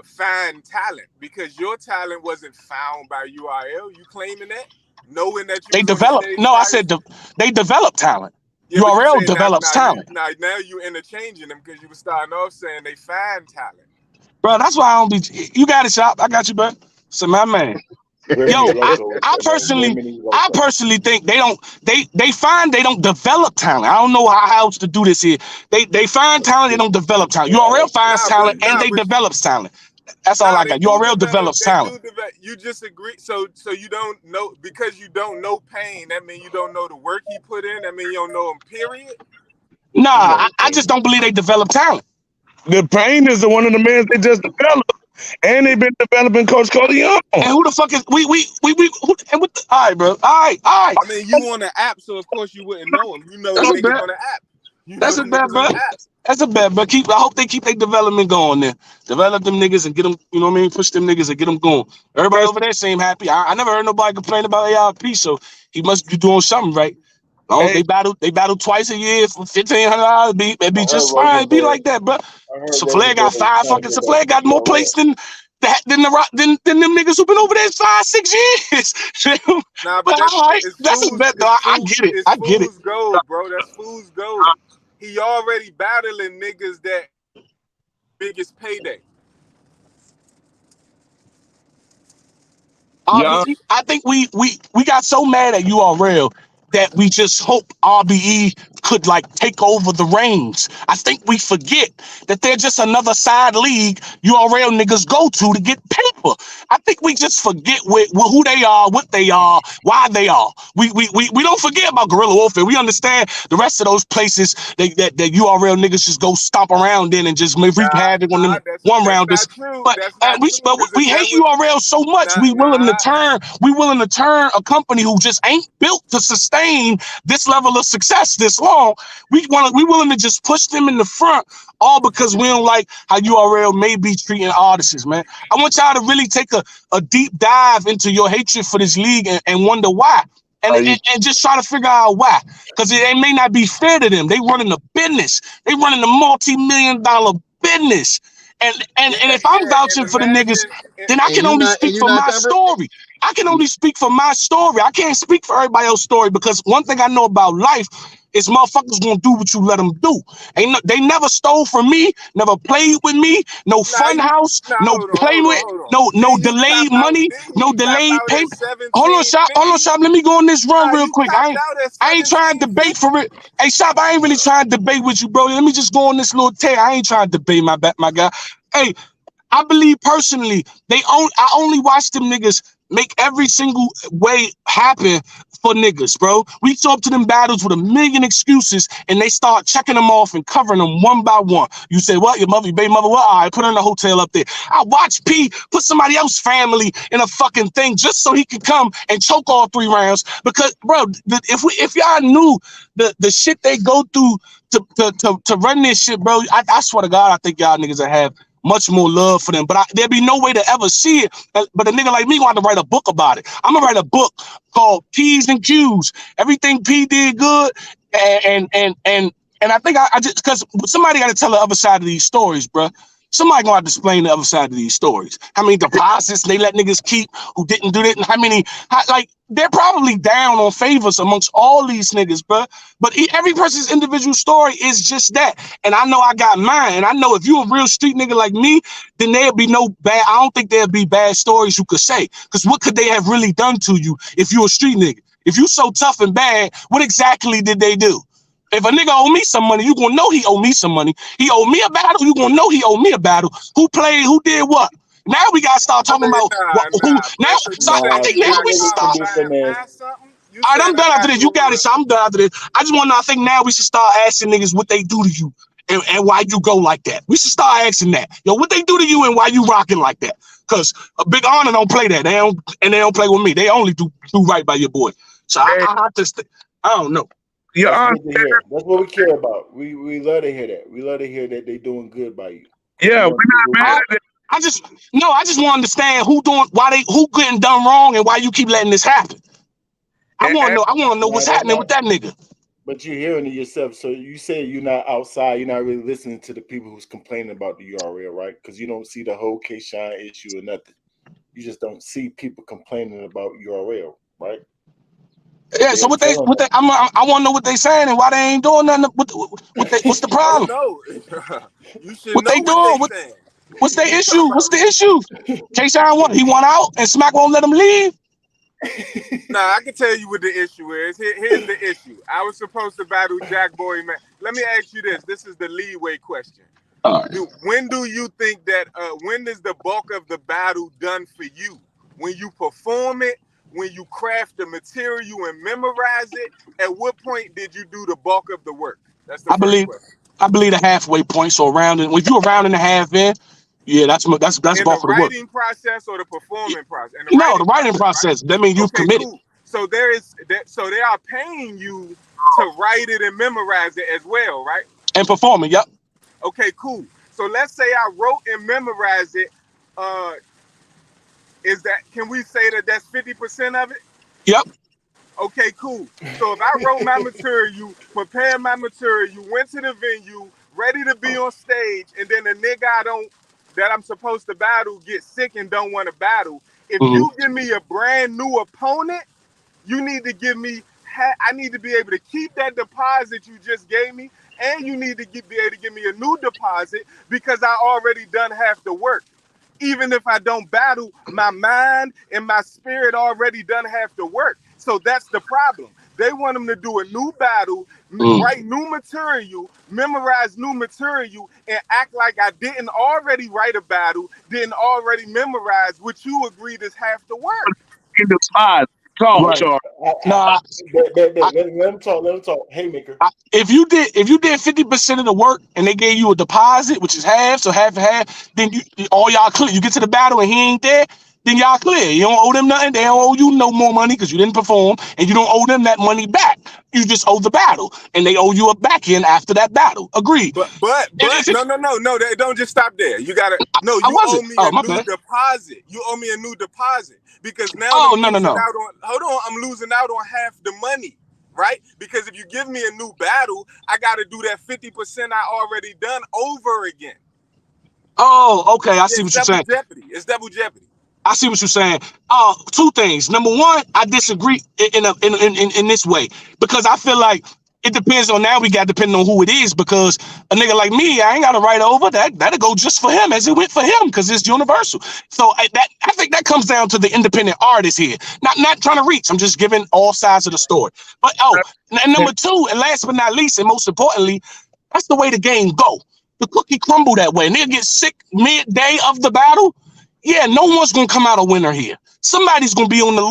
find talent because your talent wasn't found by URL. You claiming that, knowing that you they develop. No, I said they develop talent. Yeah, URL develops talent. Now you interchanging them because you were starting off saying they find talent. Bro, that's why I don't be. You got it, Shop. I got you, bro. So my man. Yo, I personally think they don't. They find they don't develop talent. I don't know how else to do this here. They find talent. They don't develop talent. URL finds talent and they develops talent. That's all I got. URL develops talent. You just agree. So you don't know because you don't know Payne. That means you don't know the work he put in. That means you don't know him. Period. Nah, I just don't believe they develop talent. The Payne is one of the men they just developed, and they've been developing Coach Coleon. And who the fuck is we? And what? All right, bro. All right. I mean, you on the app, so of course you wouldn't know him. You know the niggas on the app. That's a bet, bro. That's a bet, but I hope they keep their development going there. Develop them niggas and get them, you know what I mean? Push them niggas and get them going. Everybody over there seem happy. I never heard nobody complain about ARP, so he must be doing something right. Hey. They battle twice a year for $1,500. It'd be just fine. It'd be like that, bro. Flair got 5 fucking. Flair got more plates than them niggas who've been over there 5-6 years. Nah, but that's a bet, though. I get it. I get it. Gold, bro. That's fool's gold. He already battling niggas that biggest payday. I think we got so mad at URL that we just hope RBE could like take over the reins. I think we forget that they're just another side league URL niggas go to get paper. I think we just forget who they are, what they are, why they are. We don't forget about guerrilla warfare. We understand the rest of those places that URL niggas just go stomp around in and just wreak havoc on them one rounders. But we hate URL so much. We willing to turn a company who just ain't built to sustain this level of success this long. We willing to just push them in the front, all because we don't like how URL may be treating artists, man. I want y'all to really take a deep dive into your hatred for this league and wonder why. And just try to figure out why. Because it may not be fair to them. They running a business. They running a multi-million-dollar business. And if I'm vouching for the niggas, then I can only speak for my story. I can only speak for my story. I can't speak for everybody else's story because one thing I know about life is motherfuckers gonna do what you let them do. They never stole from me, never played with me, no fun house, no play with, no delayed money, no delayed payment. Hold on, Shop. Let me go on this run real quick. I ain't trying to debate for it. Hey, Shop, I ain't really trying to debate with you, bro. Let me just go on this little tear. I ain't trying to debate my guy. Hey, I believe personally, I only watch them niggas make every single way happen for niggas, bro. We show up to them battles with a million excuses and they start checking them off and covering them one by one. You say, what? Your baby mother, what? All right, put her in the hotel up there. I watch P put somebody else's family in a fucking thing just so he could come and choke all 3 rounds. Because, bro, if y'all knew the shit they go through to run this shit, bro, I swear to God, I think y'all niggas will have much more love for them, but there'd be no way to ever see it. But a nigga like me gonna have to write a book about it. I'm gonna write a book called P's and Q's. Everything P did good, and I think I just because somebody got to tell the other side of these stories, bro. Somebody gonna have to explain the other side of these stories. How many deposits they let niggas keep who didn't do that, and like they're probably down on favors amongst all these niggas, bro. But every person's individual story is just that. And I know I got mine. And I know if you a real street nigga like me, then there'll be no bad. I don't think there'll be bad stories you could say. Because what could they have really done to you if you a street nigga? If you so tough and bad, what exactly did they do? If a nigga owe me some money, you gonna know he owe me some money. He owe me a battle, you gonna know he owe me a battle. Who played, who did what? Now we gotta start talking about who now. Bro. So So you I said Nah, think you now this got we should nigga caught start. can do some riding ass. past something? You All right, said I'm I done after got this. You got it. So I'm done after this. I just want to know. I think now we should start asking niggas what they do to you and why you go like that. We should start asking that. Yo, what they do to you and why you rocking like that? Cause a Big Honor don't play that. They don't play with me. They only do right by your boy. So I just I don't know. Your That's Honor, good to hear. That's what we care about. We love to hear that. We love to hear that they doing good by you. We yeah, we're want you to not look mad I, up. at that. I just want to understand who getting done wrong and why you keep letting this happen. I want to And know. I want to know Nah, what's that's happening not. with that nigga. But you're hearing it yourself. So you say you're not outside. You're not really listening to the people who's complaining about the URL, right? Because you don't see the whole K Shine issue or nothing. You just don't see people complaining about URL, right? Yeah. They So ain't telling what they them. I want to know what they saying and why they ain't doing nothing. What's the oh problem? no. You should What know they what they doing? saying. What's their You talking issue? What's about the issue? K-Shine won. He won out, and Smack won't let him leave. Nah, I can tell you what the issue is. Here's the issue. I was supposed to battle Jack Boy, man. Let me ask you this. This is the leeway question. All right. When do you think that when is the bulk of the battle done for you? When you perform it, when you craft the material and memorize it, at what point did you do the bulk of the work? That's the I first believe question. the halfway point. So around, if you're around and a half in, yeah, that's In the bulk of the work. writing process or the performing process? In the No, the writing writing process, right? process. That means you've Okay, committed cool. So there is that. So they are paying you to write it and memorize it as well, right? and performing. Yep. Okay, cool. So let's say I wrote and memorized it. Uh, is that can we say that that's 50% of it? Yep. Okay, cool. So if I wrote my material, prepared my material, went to the venue, ready to be on stage, and then the nigga that I'm supposed to battle get sick and don't want to battle, if Mm-hmm. you give me a brand new opponent, you need to give me. I need to be able to keep that deposit you just gave me, and you need to be able to give me a new deposit because I already done half the work. Even if I don't battle, my mind and my spirit already done half the work. So that's the problem. They want them to do a new battle, Mm. write new material, memorize new material, and act like I didn't already write a battle, didn't already memorize, which you agreed is half the work. in the spot, talk, Right. Charles. No, Let him talk. Let him talk. Haymaker. if you did 50% of the work and they gave you a deposit, which is half, so half and half, then all y'all clear. You get to the battle and he ain't there, then y'all clear. You don't owe them nothing. They don't owe you no more money because you didn't perform, and you don't owe them that money back. You just owe the battle, and they owe you a back end after that battle. Agreed. But no, they don't just stop there. You gotta no, I you owe wasn't. me Oh, a my new bad. deposit. You owe me a new deposit because now Oh, I'm no, no, losing no. out on I'm losing out on half the money, right? Because if you give me a new battle, I gotta do that 50% I already done over again. Oh, okay. I see It's what you're double saying. jeopardy. It's double jeopardy. I see what you're saying. Two things. Number one, I disagree in this way because I feel like it depends on now. We got depending on who it is because a nigga like me, I ain't got to write over that. That'll go just for him as it went for him because it's universal. So I think that comes down to the independent artist here. Not trying to reach. I'm just giving all sides of the story. But and number two, and last but not least, and most importantly, that's the way the game go. The cookie crumble that way. Nigga get sick mid-day of the battle. Yeah, no one's gonna come out a winner here. Somebody's gonna be on the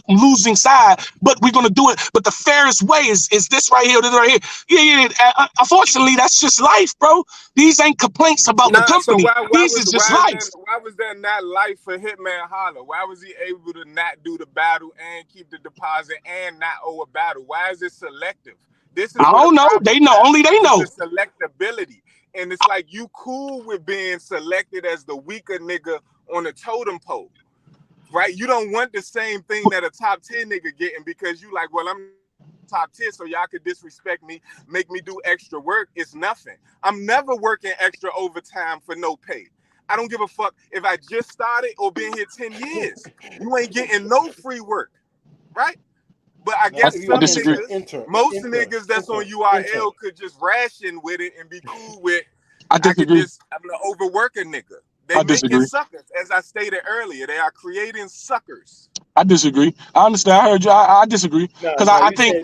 losing side, but we're gonna do it. But the fairest way is this right here, this right here. Yeah. Unfortunately, that's just life, bro. These ain't complaints about the Nah, so company. why These was is just life. why was that not life for Hitman Holler? Why was he able to not do the battle and keep the deposit and not owe a battle? Why is it selective? This is I where the don't know. problem They know. lies. Only they It's know. the selectability. And it's like you cool with being selected as the weaker nigga on the totem pole, right? You don't want the same thing that a top 10 nigga getting because you like, well, I'm top 10, so y'all could disrespect me, make me do extra work. It's nothing. I'm never working extra overtime for no pay. I don't give a fuck if I just started or been here 10 years. You ain't getting no free work, right? But I No, guess you I some disagree. niggas, most niggas that's on intern. URL could just ration with it and be cool with, I I could disagree. just, I'm gonna overwork a nigga. They I making disagree. suckers, as I stated earlier. They are creating suckers. I disagree. I understand. I heard you. I disagree because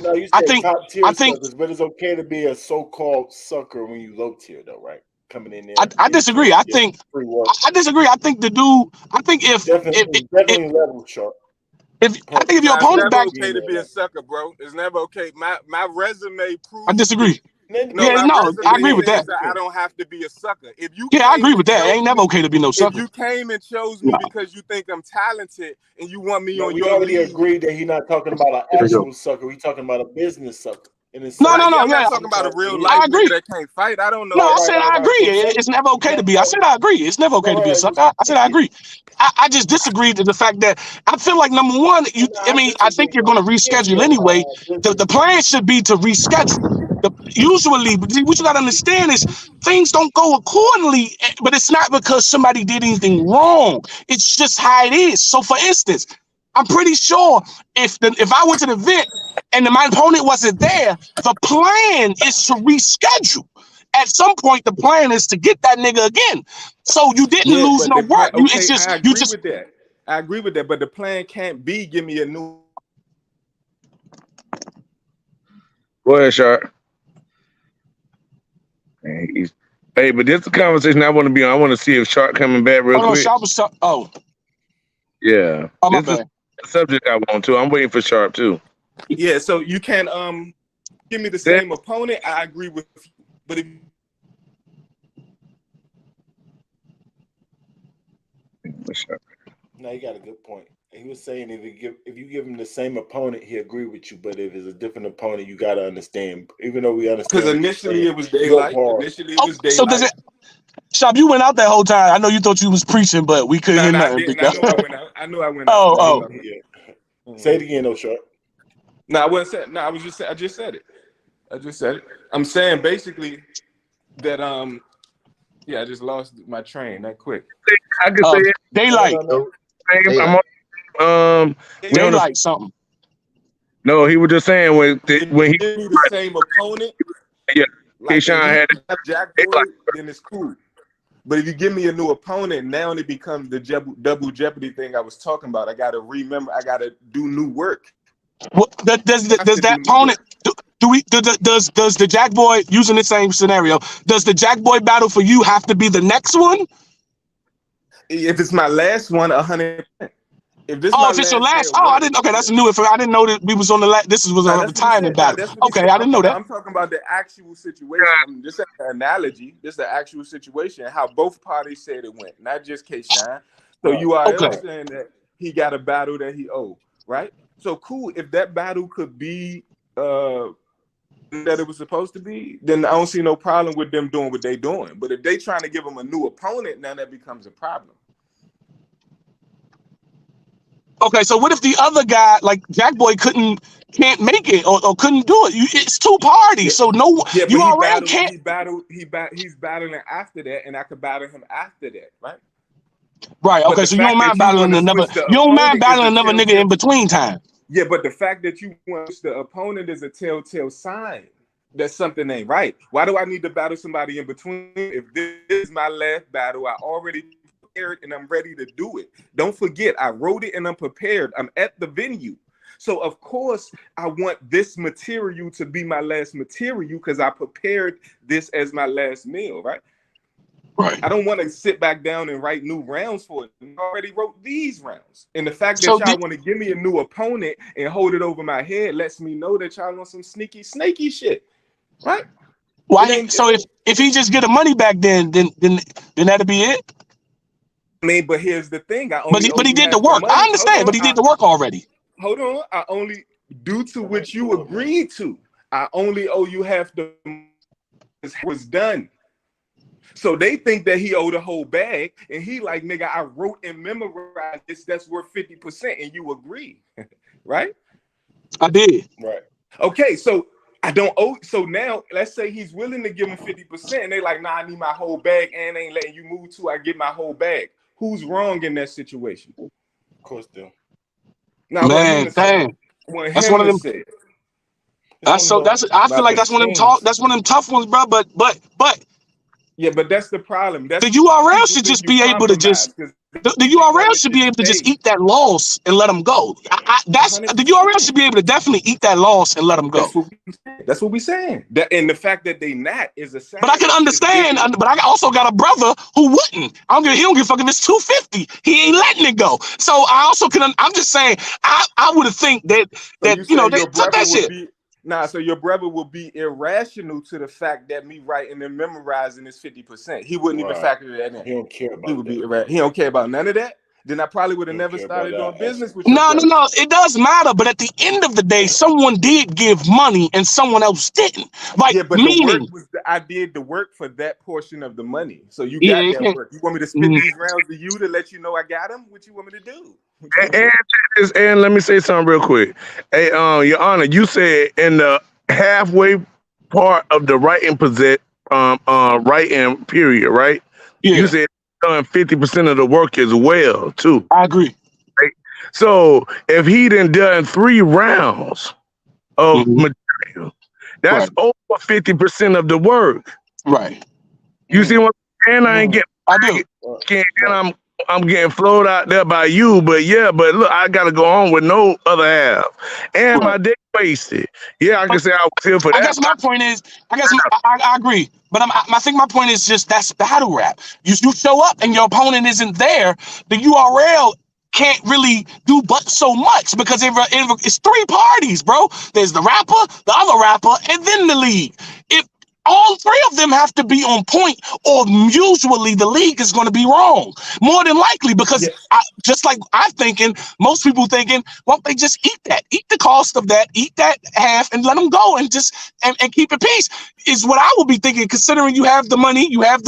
No, you I said think top I tier think suckers, but it's okay to be a so-called sucker when you low tier, though, right? coming in there. I disagree. I think free work. I disagree. I think the dude. I think if Definitely level Sharp. I think if your Nah, it's opponent never back, okay to be a sucker, bro. It's never okay. My resume proves. I disagree. No, Yeah, my no, resume I agree with says that. I don't have to be a sucker. If you Yeah, I came agree and with that. It chose ain't never me- okay to be no If sucker. you came and chose me No. because you think I'm talented and you want me No, on we your already league, agreed that he's not talking about an actual sucker. He's talking about a business sucker. And it's No, I'm yeah, not talking about a real it life I agree. nigga that can't fight. I don't know. No, I said I right. agree. It's never okay to be. I said I agree. It's never okay to be a sucker. I said I agree. I just disagreed to the fact that I feel like number one, I think you're going to reschedule anyway. The plan should be to reschedule. Usually, what you got to understand is things don't go accordingly, but it's not because somebody did anything wrong. It's just how it is. So, for instance, I'm pretty sure if I went to the event and my opponent wasn't there, the plan is to reschedule. At some point, the plan is to get that nigga again. So you didn't lose but no the plan. work. Okay, I agree with that. I agree with that. But the plan can't be give me a new. Go ahead, Sharp. Hey, but this is the conversation I want to be on. I want to see if Sharp coming back real quick. Sharp was Yeah. Oh, my this is bad. the subject I want to. I'm waiting for Sharp too. Yeah, so you can give me the same opponent. I agree with you, but if no, you got a good point. He was saying if you give him the same opponent, he agree with you. But if it's a different opponent, you got to understand. Even though we understand, because initially it was daylight. Initially it was daylight. So does it? Shop, you went out that whole time. I know you thought you was preaching, but we couldn't hear nothing. I didn't. I know I went out. I knew I went out. Yeah. Say it again, though, Sharp. No, I wasn't saying. No, I was just. I just said it. I'm saying basically that yeah, I just lost my train that quick. I can say it. Daylight. Daylight something. No, he was just saying when he give me the same opponent. Yeah, like Keyshawn had Jack Boy, then it's cool. But if you give me a new opponent, now it becomes the double jeopardy thing I was talking about. I got to remember. I got to do new work. What does that opponent? Does the Jack Boy, using the same scenario, does the Jack Boy battle for you have to be the next one? If it's my last one, 100%. If this if it's your last, I didn't. Okay, that's new. I didn't know that we was on the last. This was a retirement battle. Okay, I didn't know that. I'm talking about the actual situation. This is an analogy. This is the actual situation. How both parties said it went, not just K-Shine. So you are saying that he got a battle that he owed, right? So cool. If that battle could be that it was supposed to be, then I don't see no problem with them doing what they doing. But if they trying to give him a new opponent, now that becomes a problem. Okay, so what if the other guy, like Jack Boy, can't make it or couldn't do it? It's two parties, so no. Yeah, you but already can't. He's battling after that, and I could battle him after that, right? Right. Okay, so you don't mind battling another. You don't mind battling another nigga in between time. Yeah, but the fact that you want the opponent is a telltale sign that something ain't right. Why do I need to battle somebody in between? If this is my last battle, I already prepared and I'm ready to do it. Don't forget, I wrote it and I'm prepared. I'm at the venue. So of course I want this material to be my last material because I prepared this as my last meal, right? Right. I don't want to sit back down and write new rounds for it. I already wrote these rounds. And the fact that y'all want to give me a new opponent and hold it over my head lets me know that y'all want some sneaky, snaky shit. Right? Why? So if he just get a money back, then that'll be it. I mean, but here's the thing. But he did the work. I understand, but he did the work already. Hold on. I only, due to which you agreed to, I only owe you half the was done. So they think that he owed the whole bag, and he like, nigga, I wrote and memorized this. That's worth 50%, and you agree, right? I did. Right. Okay, so I don't owe. So now, let's say he's willing to give him 50%, and they like, nah, I need my whole bag, and ain't letting you move to. I get my whole bag. Who's wrong in that situation? Of course, them. Now, man, dang. That's one of them. I feel like that's one of them talk. That's one of them tough ones, bro. But. Yeah, but that's the problem. That's the URL should just be able to just. The URL should be able to just eat that loss and let them go. The URL should be able to definitely eat that loss and let them go. That's what we saying. That, and the fact that they not is a sign. But I can understand. But I also got a brother who wouldn't. He don't give a fuck if it's 250. He ain't letting it go. So I also can. I'm just saying. I would have think that they took that shit. So your brother will be irrational to the fact that me writing and memorizing is 50%. He wouldn't even factor that in. He don't care about He would be he don't care about none of that. Then I probably would have never started doing business with you. No. It does matter, but at the end of the day, someone did give money and someone else didn't. Like, yeah, but the work was I did the work for that portion of the money. So you got that work. You want me to spit these rounds to you to let you know I got them? What you want me to do? And let me say something real quick. Hey, Your Honor, you said in the halfway part of the writing writing period, right? Yeah. You said done 50% of the work as well, too. I agree. Right? So if he done 3 rounds of material, that's over 50% of the work. Right. You see what I'm saying? I ain't getting. I do. And I'm getting flowed out there by you, but look, I gotta go on with no other half, and my day wasted. Yeah, I can say I was here for that. I guess my point is, I agree, but I think my point is just that's battle rap. You show up and your opponent isn't there. The URL can't really do but so much because it's 3 parties, bro. There's the rapper, the other rapper, and then the league. If all 3 of them have to be on point, or usually the league is going to be wrong. More than likely, because just like I'm thinking, most people thinking, well, they just eat the cost of that, eat that half, and let them go, and just and keep it peace. Is what I would be thinking, considering you have the money, you have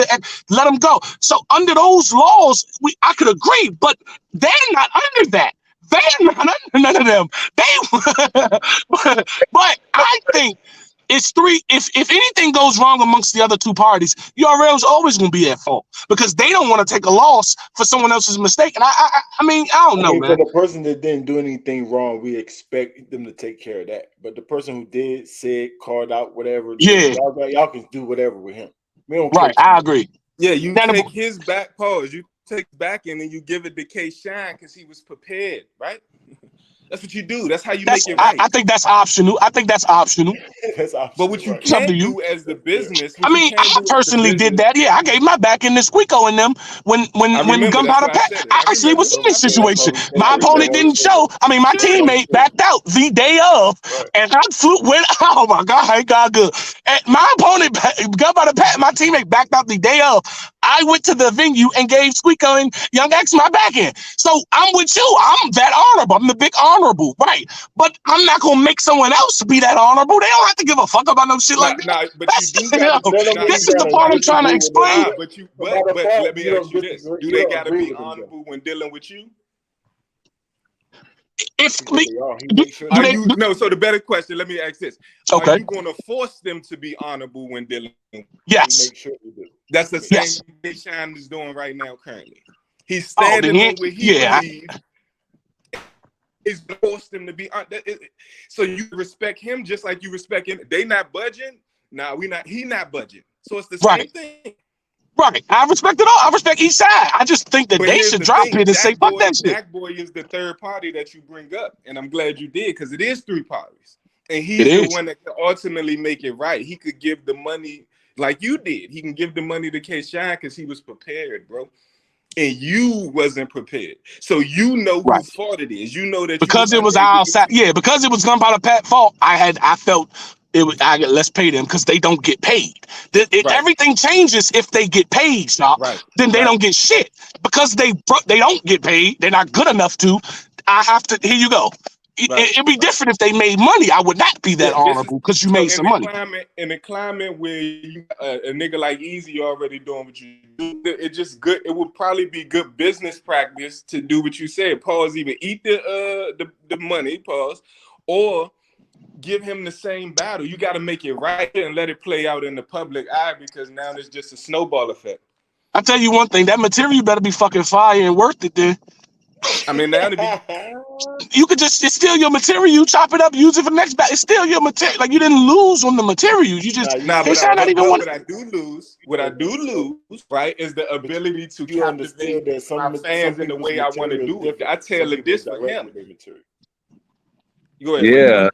let them go. So under those laws, I could agree, but they're not under that. They're not under none of them. But I think. It's 3. If anything goes wrong amongst the other 2 parties, URL is always going to be at fault because they don't want to take a loss for someone else's mistake. And I mean, I don't know, man. For the person that didn't do anything wrong, we expect them to take care of that. But the person who did, said, called out, whatever, y'all can do whatever with him. We don't care. I agree. Yeah, you take his back pause. You take back in and you give it to K Shine because he was prepared, right? That's what you do. That's how you make it right. I think that's optional. That's optional. But what you can do as the business, I mean, I personally did that. Yeah, I gave my back in the Squeako and them when Gunpowder Pat. I actually was in this situation. My opponent didn't show. I mean, my teammate backed out the day of, and I went. Oh my God, it got good. And my opponent, Gunpowder Pat, my teammate backed out the day of. I went to the venue and gave Squeako and Young X my back end. So I'm with you. I'm that honorable. I'm the big honorable, right? But I'm not gonna make someone else be that honorable. They don't have to give a fuck about no shit like that. But this is the part I'm trying to explain. But let me ask you this: do they gotta be honorable when dealing with you? So the better question, let me ask this. Okay. Are you going to force them to be honorable when dealing with you? Yes. Make sure they do. That's the same thing Shine is doing right now currently. He's standing on where he believes. He's forced them to be so you respect him just like you respect him. They not budging. Nah, he not budging. So it's the same thing. Right. I respect it all. I respect each side. I just think that they should drop it and say, fuck that shit. Jack Boy is the 3rd party that you bring up. And I'm glad you did, because it is 3 parties. And he's the one that can ultimately make it right. He could give the money like you did. He can give the money to K Shine because he was prepared, bro. And you wasn't prepared. So you know whose fault it is. You know that because it was our side. Yeah, because it was Gunpowder Pat fault, I felt let's pay them because they don't get paid. Everything changes if they get paid, then they don't get shit. Because they don't get paid, they're not good enough to. I have to, here you go. It'd be different if they made money. I would not be that honorable because you made some money. In a climate where you a nigga like Easy already doing what you do, it's just good. It would probably be good business practice to do what you said. Pause, either eat the money, pause, or give him the same battle. You got to make it right and let it play out in the public eye, because now it's just a snowball effect. I tell you one thing, that material better be fucking fire and worth it then. I mean, now to be You could just, it's still your material. You chop it up, use it for the next battle. It's still your material. Like, you didn't lose on the materials. You just, Nah, but K-Shine not even one. what I do lose, right, is the ability to you understand captivate that some my fans in the people's way I want to material is do it. different. I Some tailored people this for direct him. with their material. Go ahead, Yeah.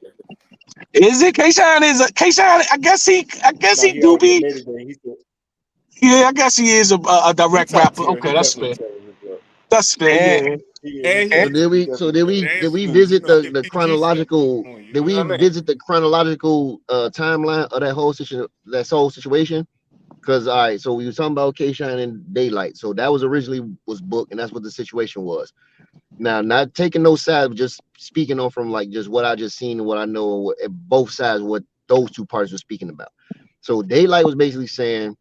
Is it K-Shine? K-Shine? I guess he Nah, do he already be. admitted that he said Yeah, I guess he is a he direct top rapper. tier. Okay, He that's fair. definitely tearing his up. That's fair. And Yeah. He and he So did he we? So definitely did tearing we? his Did dance we moves, visit get the PG status chronological? on you. Did You know we what I mean? visit the chronological timeline of that whole situation? Because all right, so we were talking about K-Shine and Daylight. So that was originally was booked, and that's what the situation was. Now, not taking no sides, but just speaking on from like just what I just seen and what I know, both sides, what those two parties were speaking about. So Daylight was basically saying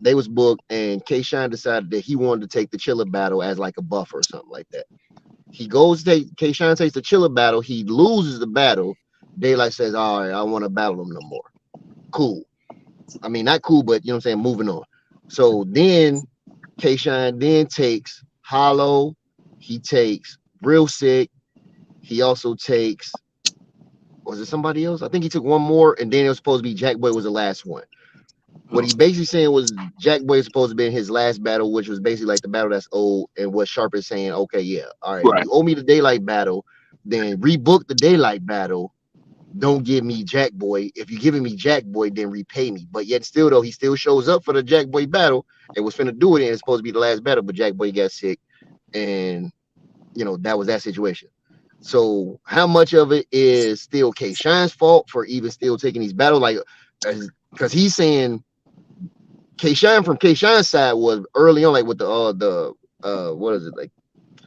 they was booked, and K-Shine decided that he wanted to take the Chiller battle as like a buffer or something like that. He goes to K-Shine takes the Chiller battle. He loses the battle. Daylight says, "All right, I don't want to battle him no more." Cool. I mean, not cool, but you know what I'm saying. Moving on. So then K-Shine then takes Hollow. He takes Real Sick. He also takes, was it somebody else? I think he took one more, and then it was supposed to be Jack Boy was the last one. What he basically saying was Jack Boy is supposed to be in his last battle, which was basically like the battle that's old, and what Sharp is saying, okay, yeah, all right, if Right. you owe me the Daylight battle, then rebook the Daylight battle. Don't give me Jack Boy. If you're giving me Jack Boy, then repay me. But yet still though, he still shows up for the Jack Boy battle and was finna do it, and it's supposed to be the last battle, but Jack Boy got sick, and you know that was that situation. So how much of it is still K Shine's fault for even still taking these battles? Like, because he's saying K Shine from K Shine's side was early on, like with the what is it, like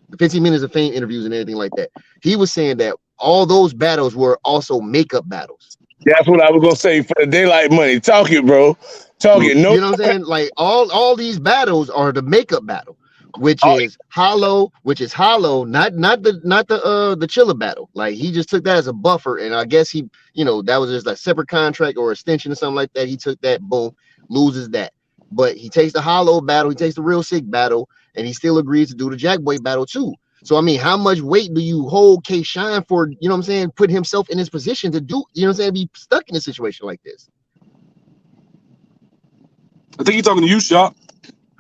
the 15 minutes of fame interviews and everything like that. He was saying that all those battles were also makeup battles. that's what I was gonna say for the Daylight money. Talk it, bro. Talk it. No, You know what I'm saying? Like all these battles are the makeup battle, which oh, is hollow, not the Chiller battle. Like he just took that as a buffer, and I guess he, you know, that was just a separate contract or extension or something like that. He took that, boom, loses that. But he takes the hollow battle, he takes the Real Sick battle, and he still agrees to do the Jack Boy battle too. So I mean, how much weight do you hold K Shine for, you know what I'm saying, put himself in his position to do, you know what I'm saying, be stuck in a situation like this? I think you're talking to you, Sharp.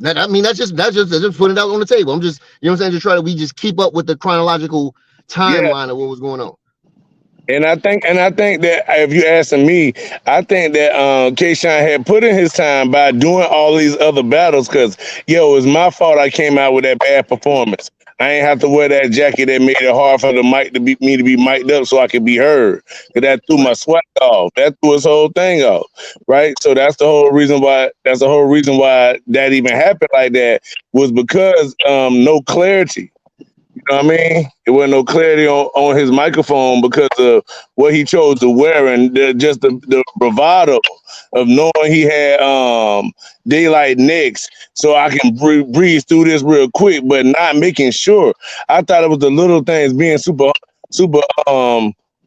That, I mean, that's just putting it out on the table. I'm just, you know what I'm saying, just try to we just keep up with the chronological yeah. timeline of what was going on. And I think that if you asking me, I think that K-Shine had put in his time by doing all these other battles because, yo, it's my fault I came out with that bad performance. I ain't have to wear that jacket that made it hard for the mic to be me to be mic'd up so I could be heard. Cause that threw my swag off. That threw his whole thing off. Right. So that's the whole reason why that even happened like that was because no clarity. You know what I mean? There wasn't no clarity on his microphone because of what he chose to wear and the bravado of knowing he had Daylight next, so I can breeze through this real quick, but not making sure. I thought it was the little things being super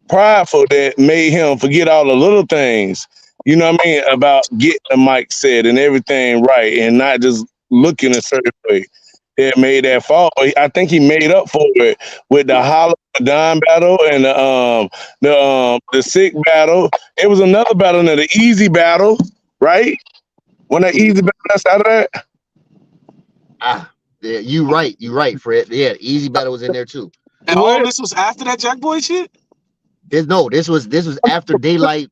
prideful that made him forget all the little things. You know what I mean? About getting the mic set and everything right and not just looking a certain way. It made that fall. I think he made up for it with the Hollow Don battle and the Sick battle. It was another battle, the Easy battle, right? When the Easy battle that's out of that. Yeah, you right, Fred. Yeah, Easy battle was in there too. And all this was after that Jack Boy shit? This was after Daylight,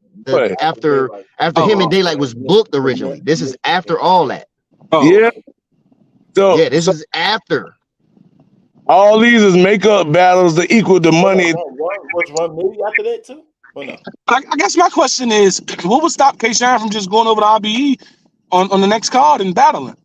after him and Daylight was booked originally. This is after all that. Yeah. So yeah, this is after. All these is makeup battles that equal the money. Was one movie after that too? Or no? I guess my question is, what would stop K-Shine from just going over to RBE on the next card and battling?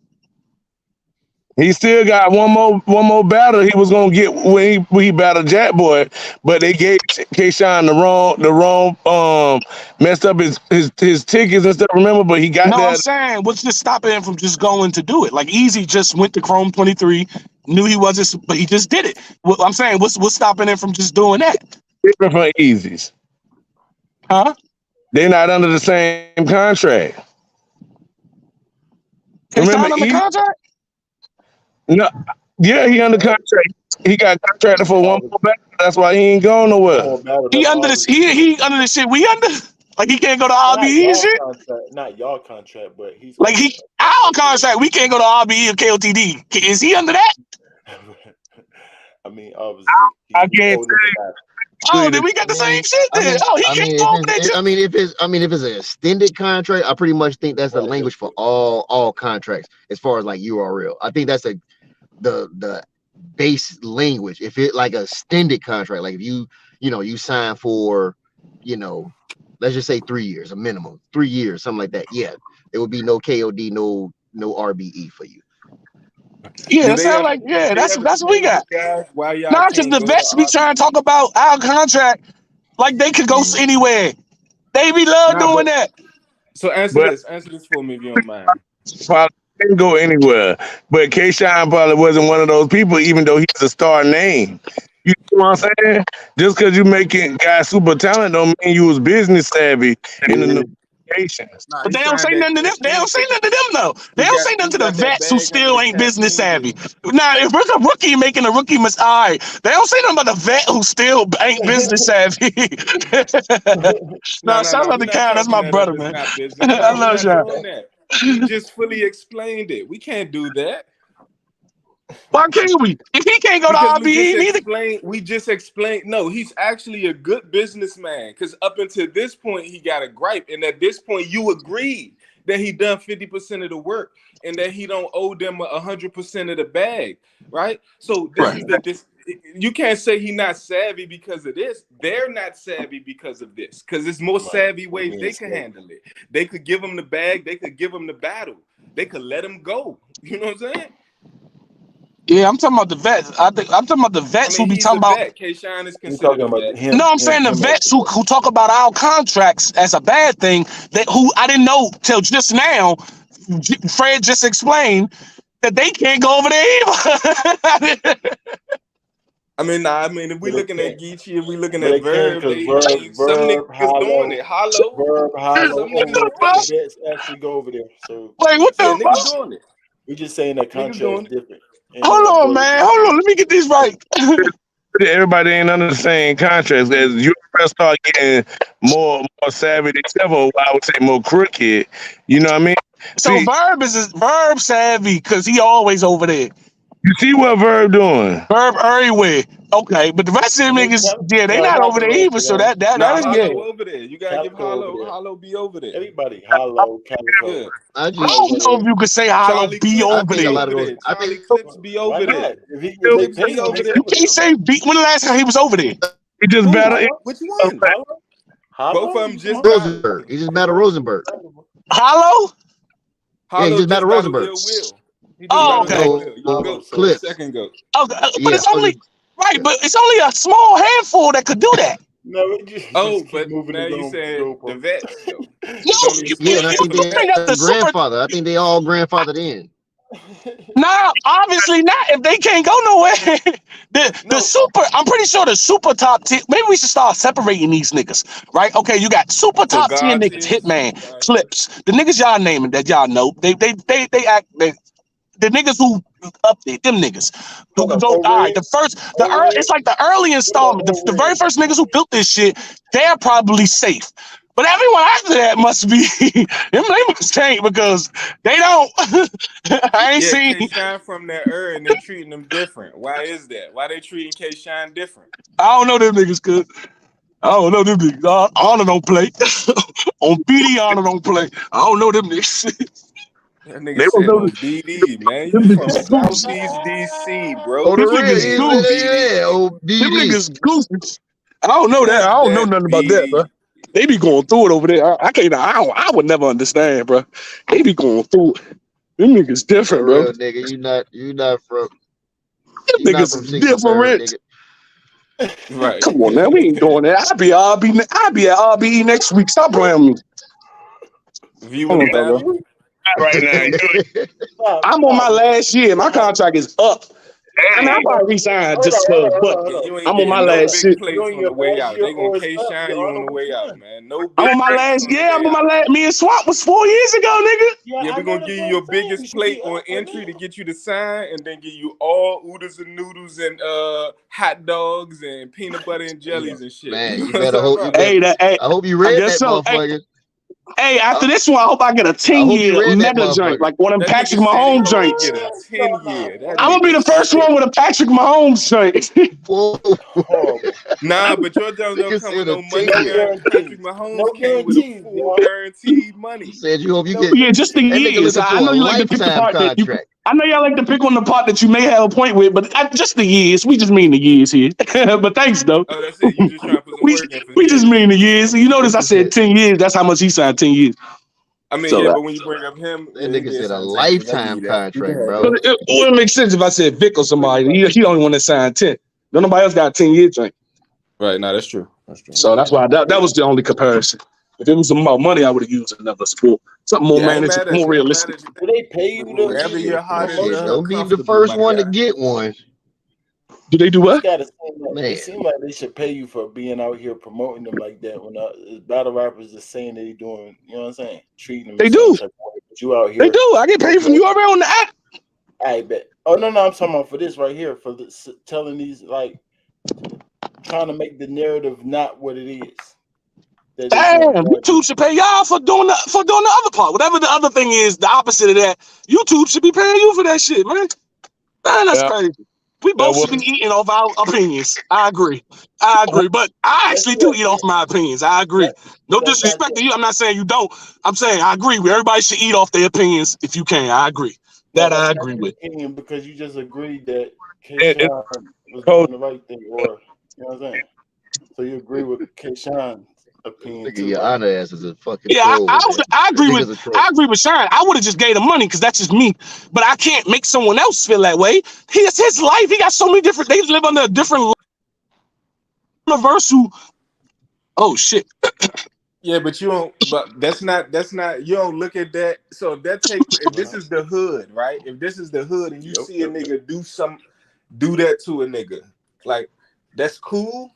He still got one more battle he was gonna get when he battled Jack Boy, but they gave K-Shine the wrong messed up his tickets and stuff. Remember, but he got No, that. I'm saying, what's just stopping him from just going to do it? Like Easy just went to Chrome 23, knew he wasn't, but he just did it. I'm saying, what's stopping him from just doing that? Different from Easy's. Huh? They're not under the same contract. K-Shine under contract? No, yeah, he under contract. He got contracted for one more battle. That's why he ain't going nowhere. More battle, He that's under this. obviously He under the shit. We under. Like he can't go to not RBE and y'all shit. contract, not y'all contract, but he's Like under. he our contract. We can't go to RBE or KOTD. Is he under that? I mean, obviously, I he's can't holding the back. Oh, then we got the same shit. Then he can't go over there. If it's an extended contract, I pretty much think that's the language for all contracts as far as like URL. I think that's the base language. If it like a extended contract, like if you sign for, let's just say 3 years, a minimum 3 years, something like that. Yeah, there would be no KOD, no RBE for you. Yeah, Do that they sound ever, like do they that's ever what we tell got. you guys why y'all Not because can't the go to vets be trying to talk RBE? about our contract like they could go anywhere. They be love Nah, doing but that. so answer But this for me if you don't mind. probably didn't go anywhere. But K-Shine probably wasn't one of those people, even though he's a star name. You know what I'm saying? Just because you making guys super talent don't mean you was business savvy in the negotiations. Nah, But he they don't say signed that nothing to them. They don't say extended. nothing to them though. They don't say nothing He to the got that vets who bag under still the ain't cap. He business ain't savvy. getting it. Now, if it's a rookie making a rookie mistake, all right. They don't say nothing about the vet who still ain't business savvy. No, No, no, shout no. out We're to not Kyle. That's talking my that up. brother, It's man. not business. I No, we're love not Sean. doing that. He just fully explained it. We can't do that. Why can't we? If he can't go to Because RBE, neither. we just explained. No, he's actually a good businessman. Because up until this point, he got a gripe, and at this point, you agreed that he done 50% of the work, and that he don't owe them 100% of the bag, right? So this Right. is this. You can't say he not savvy because of this. They're not savvy because of this. Because there's more savvy ways they can handle it. They could give him the bag. They could give him the battle. They could let him go. You know what I'm saying? Yeah, I'm talking about the vets. I'm talking about the I vets who mean, be he's talking a about. vet. K-Shine is We're considered talking a about vet. No, I'm saying the him vets who talk about our contracts as a bad thing, that who I didn't know till just now. Fred just explained that they can't go over there either. I mean, if we but they looking at can't. Geechee, if we looking But at they can Verb, because some Verb, niggas doing Hollow, it. Hollow, some niggas Omo, doing the it. vets actually go over there. So Wait, we what just Yeah, the niggas fuck? doing it. we just saying that Niggas contract is doing it. different, and Hold on, brothers man. is Hold on. different. Let me get this right. Everybody ain't under the same contracts. As URL start getting more savvy, except for I would say more crooked. You know what I mean? So See, Verb savvy because he always over there. you see what Verb doing? Verb everywhere. Okay, but the rest of them I mean, niggas, yeah, they no, not not over the there rest either. of So them. that Nah, is yeah. Hollow over there. You gotta give Calico over there. Hollow be over there. Everybody, Hollow, Calico. Yeah. I I just, don't know if you could say Hollow Charlie be Clips I over be think a there. lot of over those. there. I Charlie think Clips be Why over there. not? If they Clips pay be him, over they there. You over can't there, say beat. When the last time he was over there? He just Who? better. Which one? Both Hollow. of them You just talking about? battled. Rosenberg. He just battled Rosenberg. Hollow? Yeah, he Hollow just just battled battled Rosenberg. Ill Will. He just Oh, battled okay. Ill No, Will. You Hollow go. said. Clips. Second go. Okay, but Yeah, it's only right. But it's only a small handful that could do that. No, we just Oh, keep but moving now the you said the goalpost. vets though. No, It's only a yeah, small and I you think handful of they bring vets. up the super. grandfather. I think they all grandfathered in. Nah, obviously not. If they can't go nowhere, the No, super. I'm pretty sure the super top 10. Maybe we should start separating these niggas, right? Okay, you got super the top 10 God niggas, tiers. Hitman, Clips, the niggas y'all naming that y'all know. They act. The niggas who update them niggas who Hold can up, go. All right, O-Red, it's O-Red. like the early What about installment. The very O-Red? first niggas who built this shit, they're probably safe. But everyone after that must be they must change because they don't. I ain't Yeah, seen. K Shine from that era and they treating them different. Why is that? Why they treating K Shine different? I don't know them niggas, cuz. I don't know them niggas. Honor don't play. On BD, Honor don't play. I don't know them niggas. That nigga They don't said know on BD, man. You Them from niggas goose. Southeast DC, Oh, bro. the Them You real, niggas ain't yeah, on goose. BD. yeah, Them OBD. niggas goose. I don't know that. I don't know That nothing about that, bro. BD. They be going through it over there. I can't. I would never understand, bro. They be going through it. Them niggas A different, bro. real nigga. Them You not niggas from is 63rd, different. nigga. Right. Come on, man. We ain't doing that. I'll be at RBE next week. Stop playing with me. If you Hold would on, have bro. battled, Right now, I'm on my last year. My Stop. contract is up. I mean, I probably resign just Hold but on. Yeah, you ain't I'm on my getting no last big shit. You plates on on the your way last out. year They gonna or it's up? K-Shine You're you on on the the way way out, done. man. No I'm big on my plates last. on the Yeah, I'm way on my out. last. Me and Swamp was 4 years ago, nigga. Yeah, Yeah, I we're know gonna that's give you what your I'm saying. You biggest should be plate on up right entry to now. get you to sign, and then give you all oodles and noodles and hot dogs and peanut butter and jellies and shit. Man, You know you what I'm better talking hope you about? better. Hey, I hope you I read guess that so. motherfucker. Hey, after this one, I hope I get a I hope you 10-year read that mega joint, motherfucker. like one of them That nigga Patrick said he Mahomes want to joints. get a 10-year. That I'm gonna be nigga the first sick. one with a Patrick Mahomes joint. Whoa, Horrible. Nah, but your Jones don't nigga come with said a no money 10 No year. guarantee. Patrick guarantees. Mahomes No came with a guarantees, full dog. guaranteed He money. said you hope you No get Yeah, just the that nigga years. looking I for a know you like to pick the lifetime part that you. contract. I know y'all like to pick on the part that you may have a point with, but just the years. We just mean the years here. But thanks though. Oh, that's it. You just trying to put some we work in for we just years. mean the years. You notice I Nigga said said 10 years. That's how much he signed 10 years. I mean, So yeah, but when you bring up him, that yeah, he nigga did said a sign 10 years. I give lifetime you that. You can contract, have bro. that. it wouldn't make sense if I said Vic or somebody. He the only one that signed 10. No, nobody else got a 10-year joint. Right, no, that's true. That's true. So that's why that was the only comparison. If it was about money, I would have used another sport. Something more Yeah, I ain't manageable, mad at more you. I ain't mad realistic. at you. Do they pay you to Wherever get your a heart is, Shit, promotion? don't be the comfortable, first my one to guy. get one. Do they do It's what? gotta seem like Man, it seems like they should pay you for being out here promoting them like that. When battle rappers just saying that they doing, you know what I'm saying, treating them They a certain do. type of way. But you out They here, do. I get paid from you already on the app. I bet. Oh no, I'm talking about for this right here for telling these like trying to make the narrative not what it is that they Damn, doing. YouTube should pay y'all for doing the other part. Whatever the other thing is, the opposite of that, YouTube should be paying you for that shit, man. Man, that's Yeah, crazy. We that both was should be eating off our opinions. I agree. But I actually do eat off my opinions. I agree. No That's not disrespect to you. I'm not saying you don't. I'm saying I agree. Everybody should eat off their opinions if you can. I agree. That that's I not agree your with. opinion because you just agreed that it, K-Shine was coach. doing the right thing, or you know what I'm saying. So you agree with K-Shine's opinion nigga, too, your right? honor ass is a fucking Yeah, troll with that. I That agree with nigga's a troll. Sean. I would have just gave him money because that's just me. But I can't make someone else feel that way. It's his life. He got so many different. They live under a different universal. Oh shit. Yeah, but you don't. But that's not. That's not. You don't look at that. So if that take. If this is the hood, right? If this is the hood, and you see a nigga do that to a nigga, like that's cool.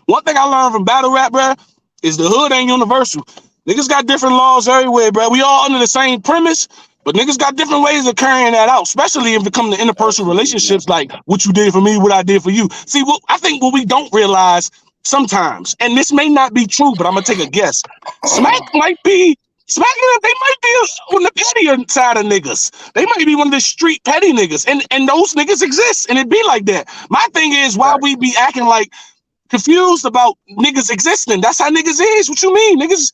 One thing I learned from battle rap, bro, is the hood ain't universal. Niggas got different laws everywhere, bro. We all under the same premise, but niggas got different ways of carrying that out, especially if it comes to interpersonal relationships, like what you did for me, what I did for you. See, I think what we don't realize sometimes, and this may not be true, but I'm gonna take a guess. Smack might be. They might be on the pettier side of niggas. They might be one of the street petty niggas, and those niggas exist, and it be like that. My thing is, why Right. we be acting like confused about niggas existing. That's how niggas is. What you mean? Niggas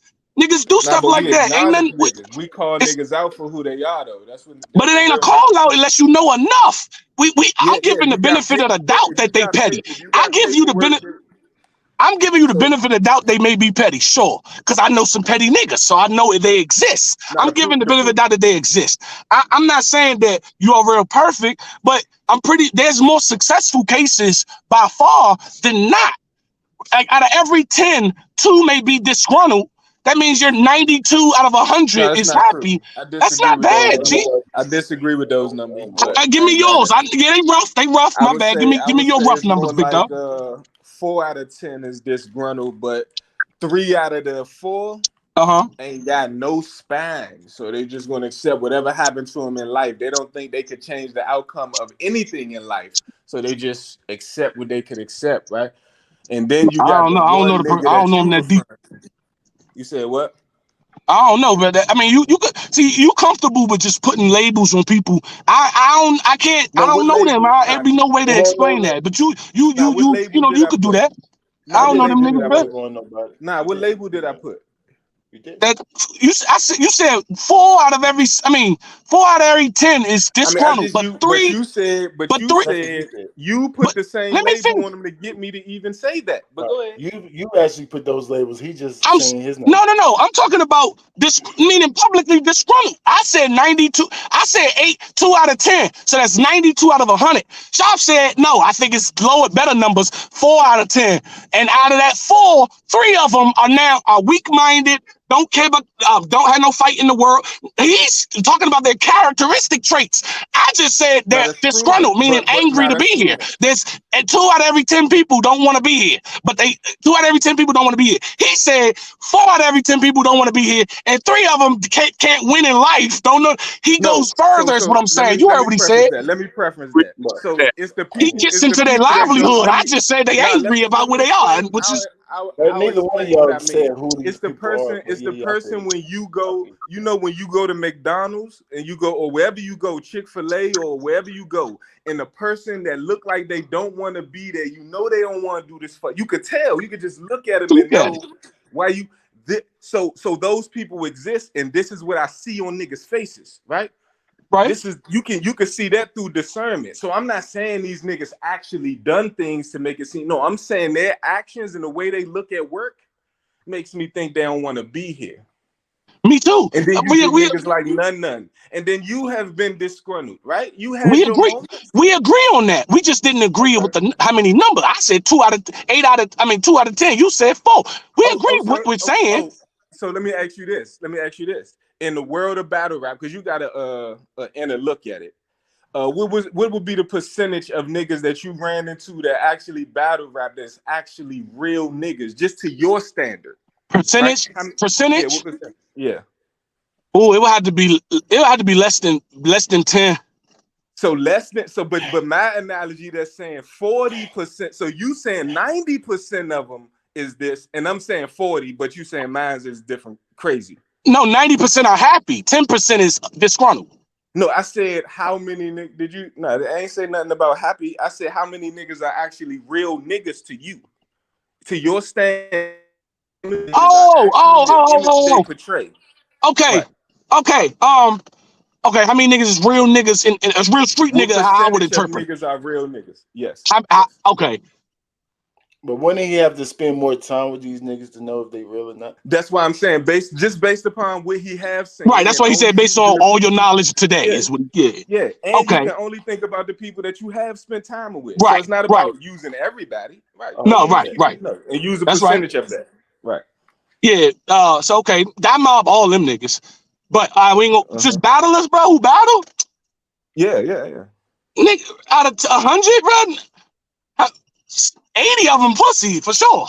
do Nah, stuff but like we that. Ain't acknowledge nothing. niggas. We call niggas out for who they are, though. But That's it what ain't a real call niggas out do. unless you know enough. I'm Yeah. giving If the you got benefit of the paperwork, doubt that they petty. if you I got give you the paperwork, benefit. I'm giving you the so benefit of the doubt they may be petty, sure, because I know some petty niggas, so I know they exist. now I'm giving the benefit of the doubt that they exist. I'm not saying that you are real perfect, but there's more successful cases by far than not. Like out of every 10, 2 may be disgruntled. That means you're 92 out of no, 100 that's is not true. happy. I That's disagree not with those bad, numbers. G. I disagree with those numbers, but Give I me ain't mad yours. at you. They rough. They rough. I My would bad. say Give me your rough it's numbers, more big like dog. 4 out of 10 is disgruntled, but 3 out of the 4 ain't got no spine. So they just gonna accept whatever happened to them in life. They don't think they could change the outcome of anything in life. So they just accept what they could accept, right? And then you I got don't the know. one nigga I don't that know them you that deep. referring to. You said what? I don't know, but I mean, you could see you comfortable with just putting labels on people. I can't. I No, don't what know them. label? There'd be no way to explain that. But What label did you I could do put? that. I Nah, don't what know them label did I niggas, bro. put? On nobody. What label did I put? You did. That you said 4 out of every. I mean, 4 out of every 10 is I mean, I disgruntled, just but you, but 3, you said, but 3. That's what you said. you put But the same let me label finish. on them to get me to even say that. But go ahead. You actually put those labels. He just I'm saying his name. no. I'm talking about this, meaning publicly disgruntled. I said 92. I said 2 out of 10. So that's 92 out of 100. Shop said no. I think it's lower, better numbers. 4 out of 10. And out of that 4, 3 of them are weak-minded. Don't care about don't have no fight in the world. He's talking about their characteristic traits. I just said Now they're that's proven. disgruntled, meaning But angry now to be that's here. proven. There's and 2 out of every 10 people don't want to be here, but 2 out of every 10 people don't want to be here. He said 4 out of every 10 people don't want to be here, and 3 of them can't win in life. Don't know. He No, goes further. Is so what I'm let saying. me You let heard me what he preface said. that. Let me preface Read that. So that. He gets it's the into their people that go. livelihood. Let I me just said they now angry about let where me they are, explain. which is But I'll neither one of explain what y'all I mean. said who these It's the people are. person. But It's yeah, the y'all said person when you go. okay. You know, when you go to McDonald's and you go, or wherever you go, Chick-fil-A or wherever you go, and the person that look like they don't want to be there, you know they don't want to do this. You could tell. You could just look at them and look at know it, why you. So those people exist, and this is what I see on niggas' faces, right? right? This is you can see that through discernment. So I'm not saying these niggas actually done things to make it seem. No, I'm saying their actions and the way they look at work makes me think they don't want to be here. Me too. And then you We get we niggas like none. And then you have been disgruntled, right? You we had your agree. moments. We agree on that. We just didn't agree Okay. with how many number. I said 2 out of 8 out of 2 out of 10. You said 4. We agree with what we're saying. So let me ask you this. In the world of battle rap, because you got a inner look at it. What would be the percentage of niggas that you ran into that actually battle rap that's actually real niggas, just to your standard, right? Yeah, Percentage. what percent? Yeah. Oh, it would have to be less than 10. So less than but my analogy that's saying 40%. So you saying 90% of them is this, and I'm saying 40, but you saying mine's is different, crazy. No, 90% are happy. 10% is disgruntled. No, I said how many did you? No, I ain't say nothing about happy. I said how many niggas are actually real niggas to you, to your stand. Niggas are actually the image they portray. Okay, Right. okay. Okay. How many niggas is real niggas in a real street What nigga? How I would percentage of interpret. niggas are real niggas? Yes. Yes. Okay. But wouldn't he have to spend more time with these niggas to know if they real or not? That's why I'm saying based upon what he have Right. seen That's and why he said only based using on the all your people. knowledge today Yeah. is what. Yeah. Yeah. And you Okay. can only think about the people that you have spent time with. So Right. it's not Right. about using everybody. Right. Oh, No. Only the Right. okay. people Right. you know. And use a That's right. percentage of that. Right. Yeah. So okay, that mob all them niggas, but we ain't gonna Uh-huh. just battle us, bro. Who battle? Yeah. Nigga, out of 100, bro, 80 of them pussy for sure.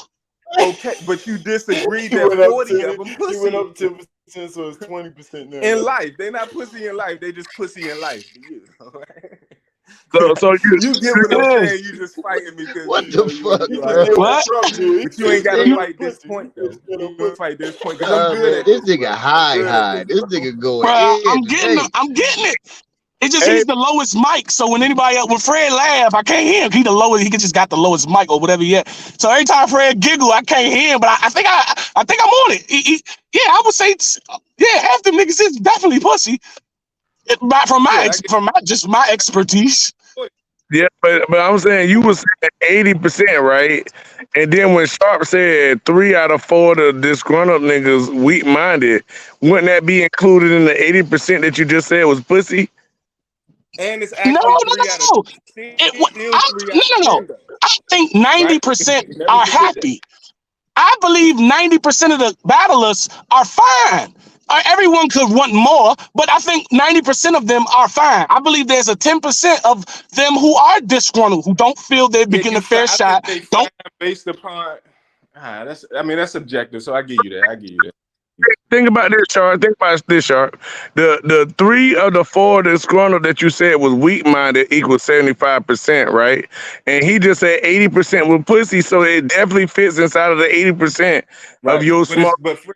Okay, but you disagreed He that went up 40 of to them he went pussy up 10%, so it's 20% now. in Right? life. They not pussy in life. They just pussy in life. So you You get what I'm Yeah. saying? You just fighting me because What the fuck, He you just bro? did already what got. What? Trump did. He But you said ain't got to straight up fight this pussy. point He said though. straight You up gonna pussy. fight this point because I'm good Man, at this this, nigga bro. I'm good at high. this, This bro. nigga going Bruh, in today. I'm getting it. It's just hey, he's the lowest mic. So when anybody else, when Fred laugh, I can't hear him. He the lowest. He just got the lowest mic or whatever yet. So every time Fred giggle, I can't hear him. But I think I'm on it. Yeah, I would say yeah, half them niggas is definitely pussy. From Yeah, I get just my expertise. it. yeah, but I'm saying you was saying 80%, right? And then when Sharp said 3 out of 4 of the disgruntled niggas weak minded, wouldn't that be included in the 80% that you just said was pussy? And it's No, actually no, 3 out of no. 10. It, It's still I, 3 no, out of no, no. 10 though. I think Right? 90% Never are forget that. happy. I believe 90% of the battlers are fine. Everyone could want more, but I think 90% of them are fine. I believe there's a 10% of them who are disgruntled, who don't feel they're Yeah, getting a fair I think shot. they Don't. find based upon that's subjective, so I give you that. Think about this, Sharp. Think about this, Sharp. The 3 of the 4 disgruntled that you said was weak minded equals 75%, right? And he just said 80% was pussy, so it definitely fits inside of the 80% of Right. your But small. it's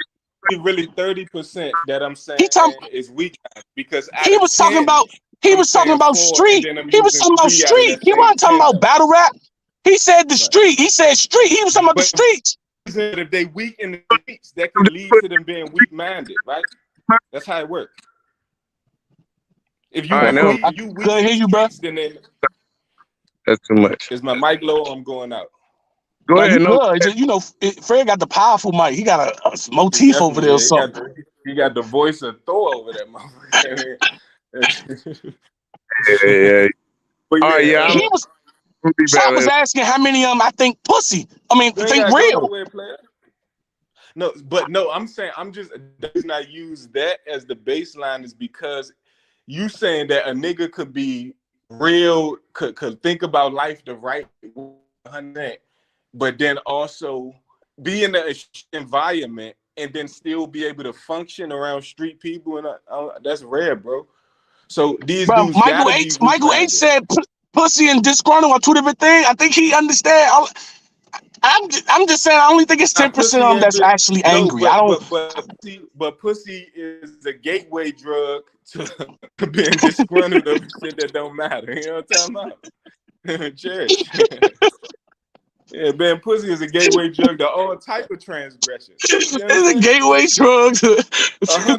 really 30% that I'm He saying talk, is weak because out He of was talking 10, about. He I'm was talking saying about 4, and street. then I'm He was using talking about 3 out of street. that He same wasn't talking 10 about though. battle rap. He said the Right. street. He said street. He was talking about the But streets. if they weak in the streets, that can lead to them being weak minded, right? That's how it works. If All you right, weak, now I if you weak couldn't in hear the you, bro. streets, then that's too much. is my mic low or I'm going out? Go No, you ahead, no. good. Fred got the powerful mic. He got a He motif over definitely, there or yeah, something. he got the voice of Thor over that motherfucker. Yeah. But All right, yeah, yeah, I'm He was. gonna be back Shop was later. asking how many I think pussy. I mean, you ain't think gotta go real. nowhere, player. No, but no, I'm saying the reason I use that as the baseline is because you saying that a nigga could be real, could think about life the right way, 100%, but then also be in the environment and then still be able to function around street people, and that's rare, bro. So these Bro, dudes gotta be weak Michael H minded. said pussy and disgruntled are two different things. I think he understand. I'm just saying. I only think it's 10% of Pussy them and that's actually no, angry. I don't. but pussy is a gateway drug to being disgruntled over shit that don't matter. You know what I'm talking about? Church. Yeah, man, pussy is a gateway drug to all type of transgressions. You It's a understand? gateway drug to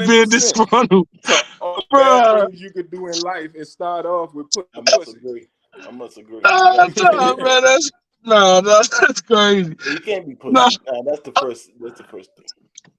being 100%. disgruntled, So all the bad bro. things you could do in life is start off with I must pussy. agree. I must agree. You got to be Nah, pussy. bro, that's crazy. You can't be Nah, pussy. That's the first. That's the first thing.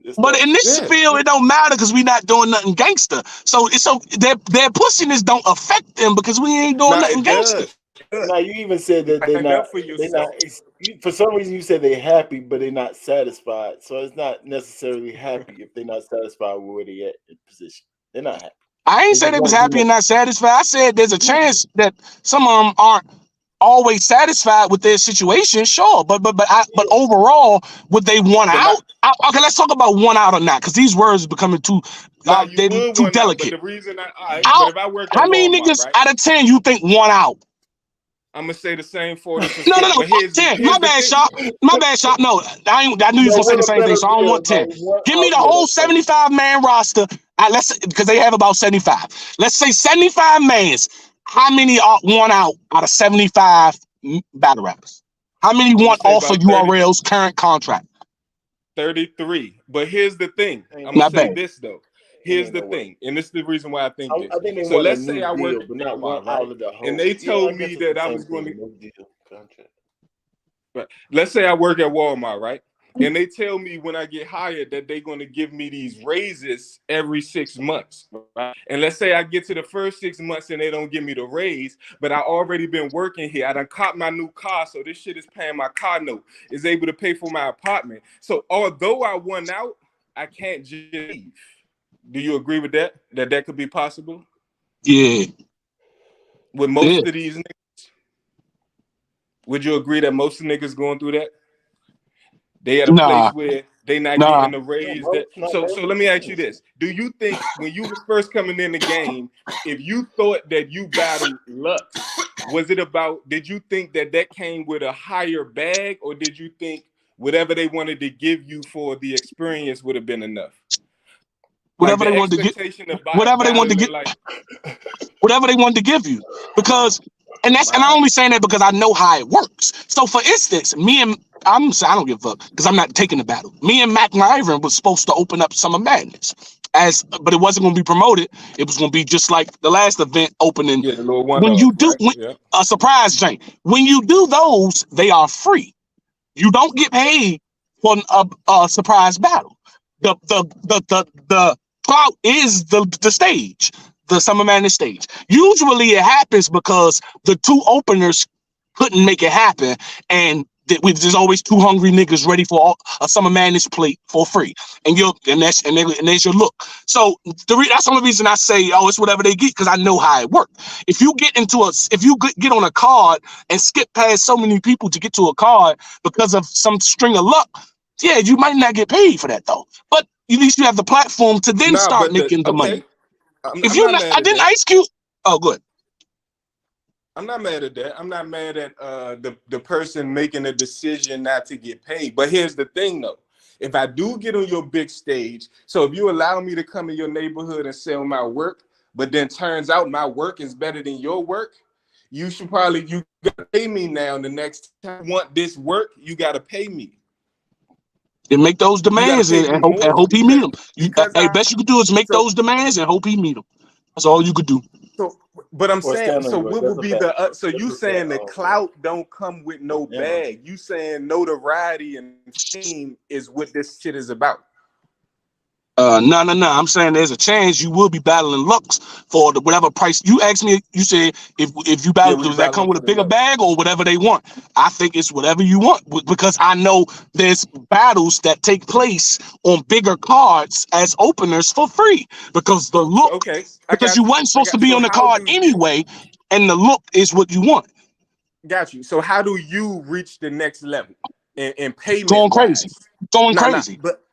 It but starts in with this Yeah, field, it don't matter because we not doing nothing gangster. So their pussiness don't affect them because we ain't doing now nothing it gangster. does. now. You even said that they're Stand not. up for They're not. yourself. For some reason, you said they're happy, but they're not satisfied. So it's not necessarily happy if they're not satisfied with where they at in position. They're not happy. I ain't They say just they was want to do happy and more. not satisfied. I said there's a Yeah. chance that some of them aren't always satisfied with their situation, sure. But overall, would they want But out? not Okay, let's talk about want out or not, because these words are becoming too now you they're would too want out, but delicate. the reason all right, but Out. if I work at How many Walmart, niggas right? out of 10 you think want out? I'm gonna say the same No, 40%. But fuck 10. My here's the bad, thing. shop. My bad, shop. No, I knew you was gonna say the What a same thing, better so I don't yeah, want 10. like one Give me the out. Yeah, whole that's crazy. 75-man roster. Let's because they have about 75. Let's say 75 mans. How many are want out of 75 battle rappers? How many I'm gonna want say off of about 30, URL's current contract? 33. But here's the thing. Ain't I'm no gonna Not say bad. way. this though. It Here's ain't the no way. thing, and this is the reason why I think this. I think they So want a let's say new I work deal, but at not one Walmart, right? out of the And whole. they Yeah, I told guess me it's the that I same was going thing. to. No deal contract. Right. Let's say I work at Walmart, right? And they tell me when I get hired that they're going to give me these raises every 6 months, right? And let's say I get to the first 6 months and they don't give me the raise, but I already been working here. I done caught my new car, so this shit is paying my car note, is able to pay for my apartment. So although I won out, I can't just leave. Do you agree with that? That could be possible Yeah. with Yeah. most of these niggas? Would you agree that most of the niggas going through that? They at a Nah. place where they not Nah. getting the raise that. Not So most. let me ask you this: do you think when you was first coming in the game, if you thought that you battled Lux, was it about? Did you think that came with a higher bag, or did you think whatever they wanted to give you for the experience would have been enough? Like Whatever the they wanted to get. expectation of Whatever they wanted to battling, get. like Whatever they wanted to give you, because and I'm wow, only saying that because I know how it works. So for instance, I don't give a fuck because I'm not taking the battle. Me and Mac Myron was supposed to open up Summer Madness, but it wasn't going to be promoted. It was going to be just like the last event opening. yeah, the little one When off, you do right? Yeah. a surprise jank, when you do those, they are free. You don't get paid for a surprise battle. The clout is the stage, the Summer Madness stage. Usually it happens because the two openers couldn't make it happen, and there's always two hungry niggas ready for a Summer Madness plate for free, and there's your look. So that's the only reason I say, oh, it's whatever they get, because I know how it works. If you get get on a card and skip past so many people to get to a card because of some string of luck, yeah, you might not get paid for that though. But at least you have the platform to then Nah, start but making the money. If I'm you not not, mad I at didn't that. Ice Cube. Oh, good. I'm not mad at that. I'm not mad at the person making a decision not to get paid. But here's the thing, though. If I do get on your big stage, so if you allow me to come in your neighborhood and sell my work, but then turns out my work is better than your work, you gotta pay me now. The next time you want this work, you gotta pay me. Then make those You gotta demands pay and me hope more he meet them. because I Best you could do is make so those demands and hope he meet them. That's all you could do. So, but I'm Or saying, standing so with. what That's would a be fact. so That's you a fact. saying the Yeah. clout don't come with no Yeah. bag. You saying notoriety and fame is what this shit is about. No. I'm saying there's a chance you will be battling Lux for whatever price you asked me. You said if you Yeah, battle, we does that come battling with for a the bigger looks. bag or whatever they want? I think it's whatever you want because I know there's battles that take place on bigger cards as openers for free because the So look okay, I because got you you. wasn't supposed to be So on the how card do you anyway, and the look is what you want. got you? So how do you reach the next level in payment Going crazy, wise? going Nah, crazy. but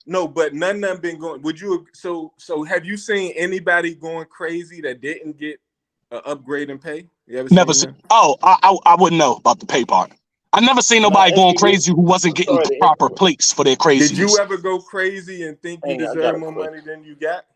no, but none of them been going. Would you? So have you seen anybody going crazy that didn't get an upgrade in pay? You ever Never seen seen. that? Oh, I wouldn't know about the pay part. I never seen Now, nobody going hey, crazy who wasn't I'm getting sorry to proper interrupt. plates for their Did you craziness. ever go crazy and think you Hey, I got deserve a more question. money than you got?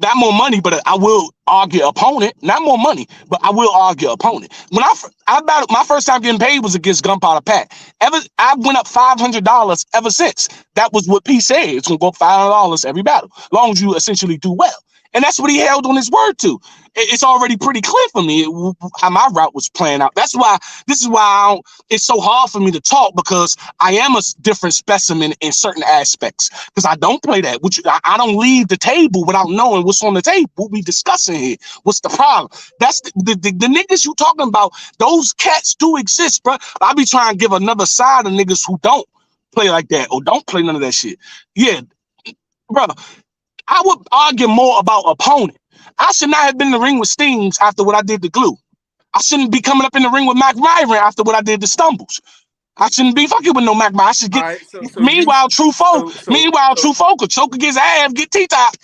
Not more money, but I will argue opponent. Not more money, but I will argue opponent. When I battled, my first time getting paid was against Gunpowder Pat. I went up $500 ever since. That was what P said. It's gonna go up $500 every battle, as long as you essentially do well. And that's what he held on his word to. It's already pretty clear for me how my route was playing out. That's why this is why it's so hard for me to talk because I am a different specimen in certain aspects. Because I don't play that. I don't leave the table without knowing what's on the table. What we discussing here? What's the problem? That's the niggas you talking about. Those cats do exist, bro. I be trying to give another side of niggas who don't play like that or don't play none of that shit. Yeah, bro. I would argue more about opponent. I should not have been in the ring with Stings after what I did to Glue. I shouldn't be coming up in the ring with Mac Myron after what I did to Stumbles. I shouldn't be fucking with no Mac Myron. I should All get. right. So you Meanwhile, True Folk. so True Folk could choke against ass, get T-top,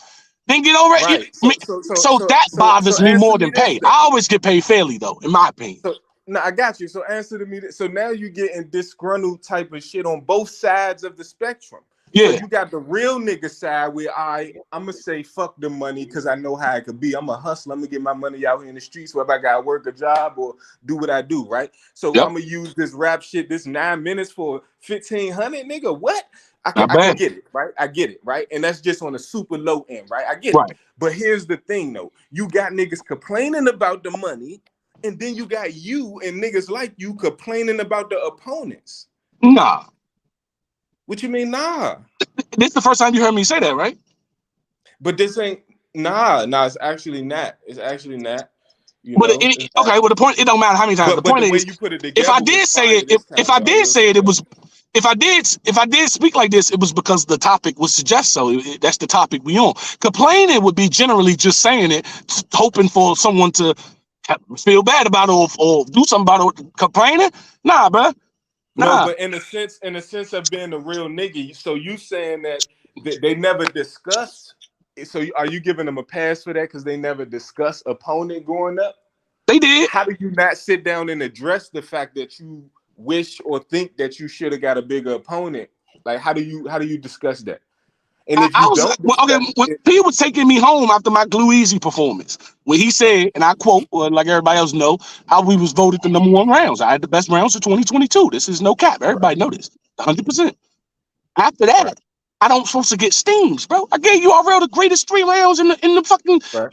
then get over right. it. So that So bothers me answer more me than this pay. then. I always get paid fairly though, in my opinion. So no, I got you. So answer to me. So now you're getting disgruntled type of shit on both sides of the spectrum. So Yeah, you got the real nigga side where I'm gonna say fuck the money because I know how it could be. I'm a hustler. I'm gonna get my money out here in the streets, whether I gotta work a job or do what I do, right? So yep, I'm gonna use this rap shit, this 9 minutes for 1,500, nigga. What? not I can bad. get it, right? I get it, right? And that's just on a super low end, right? I get it. Right. But here's the thing though. You got niggas complaining about the money. And then you got you and niggas like you complaining about the opponents. Nah. What you mean, nah? This is the first time you heard me say that, right? But this ain't nah. It's actually not. It's actually not. You But know, it's not. okay, well the point it don't matter how many times. The But point the way is, you put it if I together was did say fire it, this if time, I though. I did will say say it, it that. was if I did speak like this, it was because the topic would suggest so. That's the topic we on. Complaining would be generally just saying it, hoping for someone to feel bad about it or do something about it. Complaining, nah, bro, No, nah. but in a sense of being a real nigga, so you saying that they never discussed. So are you giving them a pass for that because they never discussed opponent going up? They did. How do you not sit down and address the fact that you wish or think that you should have got a bigger opponent? Like, how do you discuss that? And if I you was don't well, okay discuss when it, he was taking me home after my Glue Easy performance. When he said, and I quote, like everybody else know, how we was voted the #1 rounds. I had the best rounds of 2022. This is no cap. right, Everybody know this. 100%. After right, that, I don't supposed to get steams, bro. I gave you RL the greatest 3 rounds in the fucking right.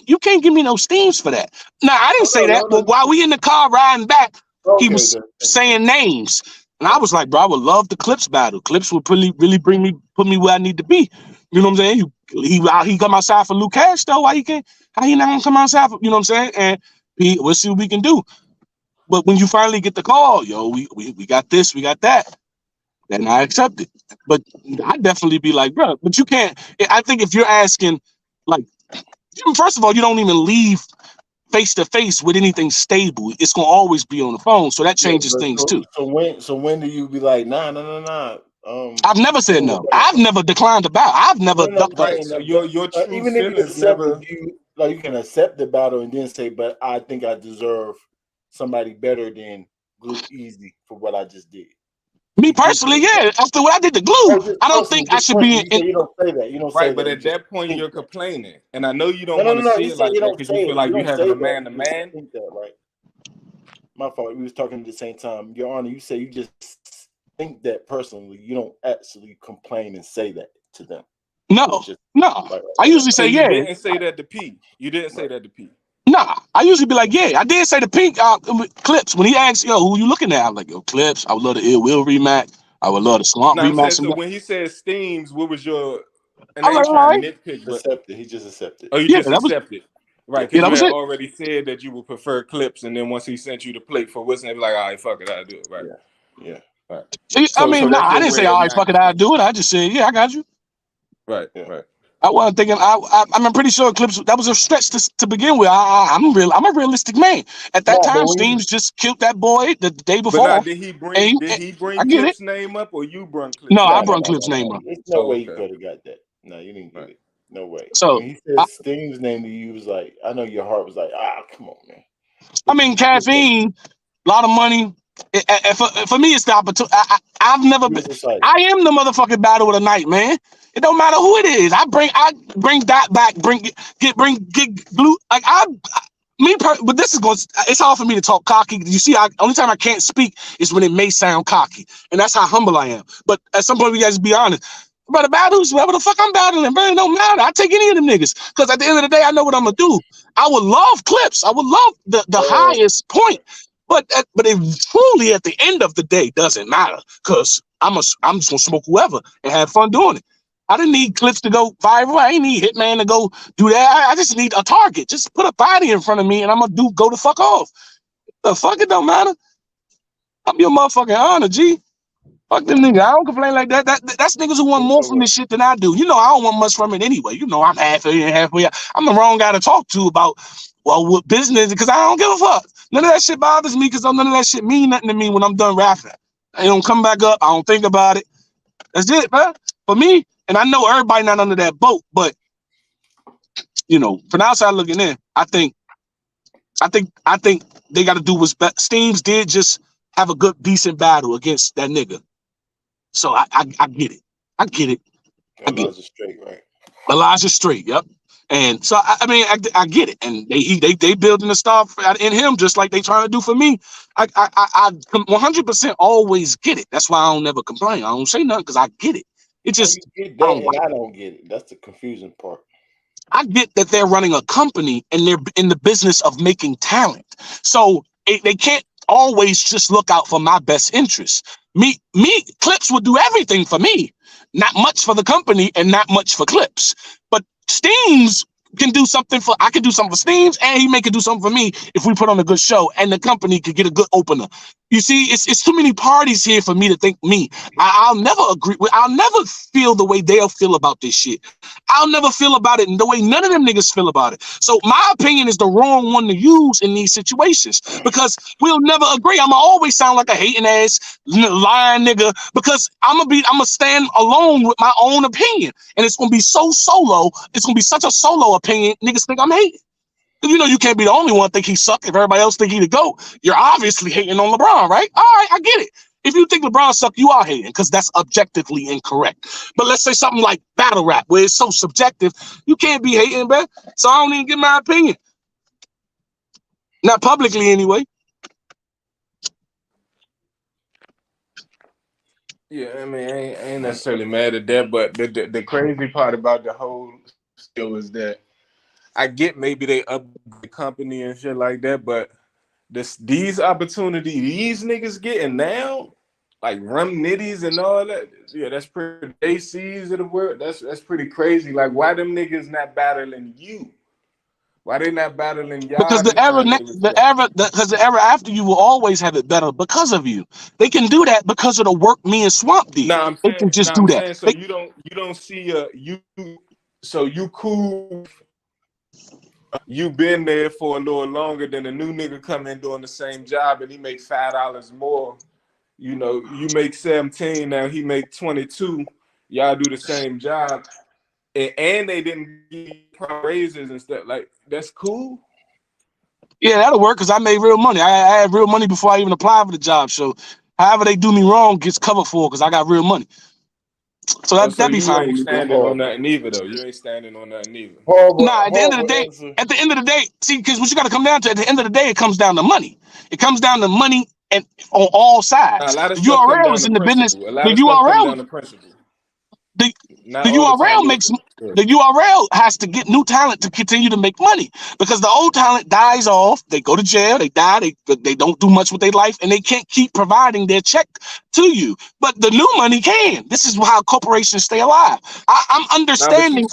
you can't give me no steams for that. Now I didn't Oh say no, that, no, but no. while we in the car riding back, he Okay, was good. saying names, and I was like, bro, I would love the Clips battle. Clips would really put me where I need to be. You know what I'm saying? He come outside for Luke Cash though. How he not gonna come outside for, you know what I'm saying? And we'll see what we can do. But when you finally get the call, yo, we got this, we got that. Then I accept it. But I'd definitely be like, bro, but you can't. I think if you're asking, like, first of all, you don't even leave face to face with anything stable. It's gonna always be on the phone, so that Yeah, changes but things too. so when do you be like, nah? I've never said Cool, no. I've never declined a bout. I've never no, ducked Right. it. So saying that, your but true even if you feelings accept never. it, you can accept the battle and then say, but I think I deserve somebody better than Glue Easy for what I just did. Me You do personally, say that. yeah. After what I did to Glue, Or just I don't personally, think I should be You in. say you don't say that. You don't say Right, but that. You at just that point think you're that. complaining, and I know you No, don't no, want no, to no. say You it say like you that don't because say you feel it. You like you don't having say a that. man to You just man. think that, right? My fault. We was talking at the same time. Your Honor, you say you just think that personally. You don't actually complain and say that to them. No, Just no. right, I usually So say you yeah. didn't say that to P. You didn't say right. that to P. Nah, I usually be like, yeah. I did say the Pink Clips when he asked, yo, who you looking at? I'm like, yo, Clips. I would love the Ill Will rematch. I would love the Swamp No, I'm saying rematch. so when he said steams, what was your And I I ain't was like, all trying right. to nitpick, but Accepted. He just accepted. oh, you Yeah, just that was accepted, right? Yeah. Because yeah, that you was had it. already said that you would prefer clips, and then once he sent you the plate for whistling, it was like, all right, fuck it, I'll do it, right? Yeah. Right. See, I So mean, no, that's I your didn't say way all of right, not fuck it, I'll complaining, do it. I just said, yeah, I got you. right? Yeah. Right. I wasn't thinking. I'm pretty sure Clips. That was a stretch to begin with. I'm real. I'm a realistic man. At that No, but time, when Steams just killed that boy the day But now, before, and did he bring I get it. Clip's name up, or you bring No, Clip's I no, name no, brought up? no, Clips' no, name no. up. There's no Oh, way you okay. could have got that. No, you didn't get Right. it. No way. So, When he said I, Sting's name to you, was like, I know your heart was like, come on, man. I But mean, you just like, caffeine, a lot of money. For me, it's the opportunity. I've never you been. was just like, I am the motherfucking battle of the night, man. It don't matter who it is. I bring that back. Get glue. Like but this is going. It's hard for me to talk cocky. You see, only time I can't speak is when it may sound cocky, and that's how humble I am. But at some point, we guys be honest. But the battles, whatever the fuck I'm battling, bro, it don't matter. I take any of them niggas because at the end of the day, I know what I'm gonna do. I would love clips. I would love the highest point, but it truly at the end of the day doesn't matter because I'm just gonna smoke whoever and have fun doing it. I didn't need clips to go viral. I ain't need Hitman to go do that. I just need a target. Just put a body in front of me and I'm gonna go the fuck off. The fuck it don't matter. I'm your motherfucking honor, G. Fuck them niggas. I don't complain like that. That's niggas who want more from this shit than I do. You know, I don't want much from it anyway. You know, I'm halfway in, halfway out. I'm the wrong guy to talk to about, well, what business, because I don't give a fuck. None of that shit bothers me because none of that shit mean nothing to me when I'm done rapping. I don't come back up. I don't think about it. That's it, man. For me, and I know everybody not under that boat, but, you know, from the outside looking in, I think they got to do what's best. Steams did just have a good, decent battle against that nigga. So I get it. I get it. I get it. Elijah Straight, right? Elijah Straight, yep. And so I mean I get it. And they building a star in him just like they trying to do for me. I 100% always get it. That's why I don't never complain. I don't say nothing because I get it. It No, just you get I that, don't and I don't get it. That's the confusing part. I get that they're running a company and they're in the business of making talent. So they can't always just look out for my best interests. Clips would do everything for me, not much for the company and not much for Clips. But Steams can do something for, I can do something for Steams and he may can do something for me if we put on a good show and the company could get a good opener. You see, it's too many parties here for me to think me. I'll never agree with, I'll never feel the way they'll feel about this shit. I'll never feel about it in the way none of them niggas feel about it. So my opinion is the wrong one to use in these situations because we'll never agree. I'm gonna always sound like a hating ass lying nigga because I'm gonna stand alone with my own opinion, and it's gonna be so solo. It's gonna be such a solo opinion. Niggas think I'm hating. You know, you can't be the only one think he suck. If everybody else think he the GOAT, you're obviously hating on LeBron, right? All right, I get it. If you think LeBron suck, you are hating because that's objectively incorrect. But let's say something like battle rap, where it's so subjective, you can't be hating, man. So I don't even give my opinion. Not publicly, anyway. Yeah, I mean, I ain't necessarily mad at that, but the crazy part about the whole still is that I get maybe they up the company and shit like that, but these opportunities these niggas getting now, like Rum Nitties and all that, yeah, that's pretty ACs of the world. That's pretty crazy. Like, why them niggas not battling you? Why they not battling Because y'all to earn their respect? because the era after you will always have it better because of you. They can do that because of the work me and Swamp did. They can just do that. So you don't see so you cool. You been there for a little longer than a new nigga come in doing the same job and he make $5 more. You know, you make 17 now, he make 22. Y'all do the same job, and they didn't give raises and stuff. Like, that's cool. Yeah, that'll work because I made real money. I had real money before I even applied for the job. So however they do me wrong gets covered for because I got real money. So Oh, so that'd be you fine ain't with me, bro. standing on nothing either, though. You ain't standing on nothing either. Nah, Horrible answer. at the end of the day, see, because what you got to come down to, at the end of the day, it comes down to money. It comes down to money and on all A sides. lot of The stuff come URL down is to in the business. principle. A lot The of stuff come down URL, to principle. the, Not the all the time, URL though. makes The URL has to get new talent to continue to make money because the old talent dies off. They go to jail, they die, they don't do much with their life, and they can't keep providing their check to you. But the new money can. This is how corporations stay alive. I'm understanding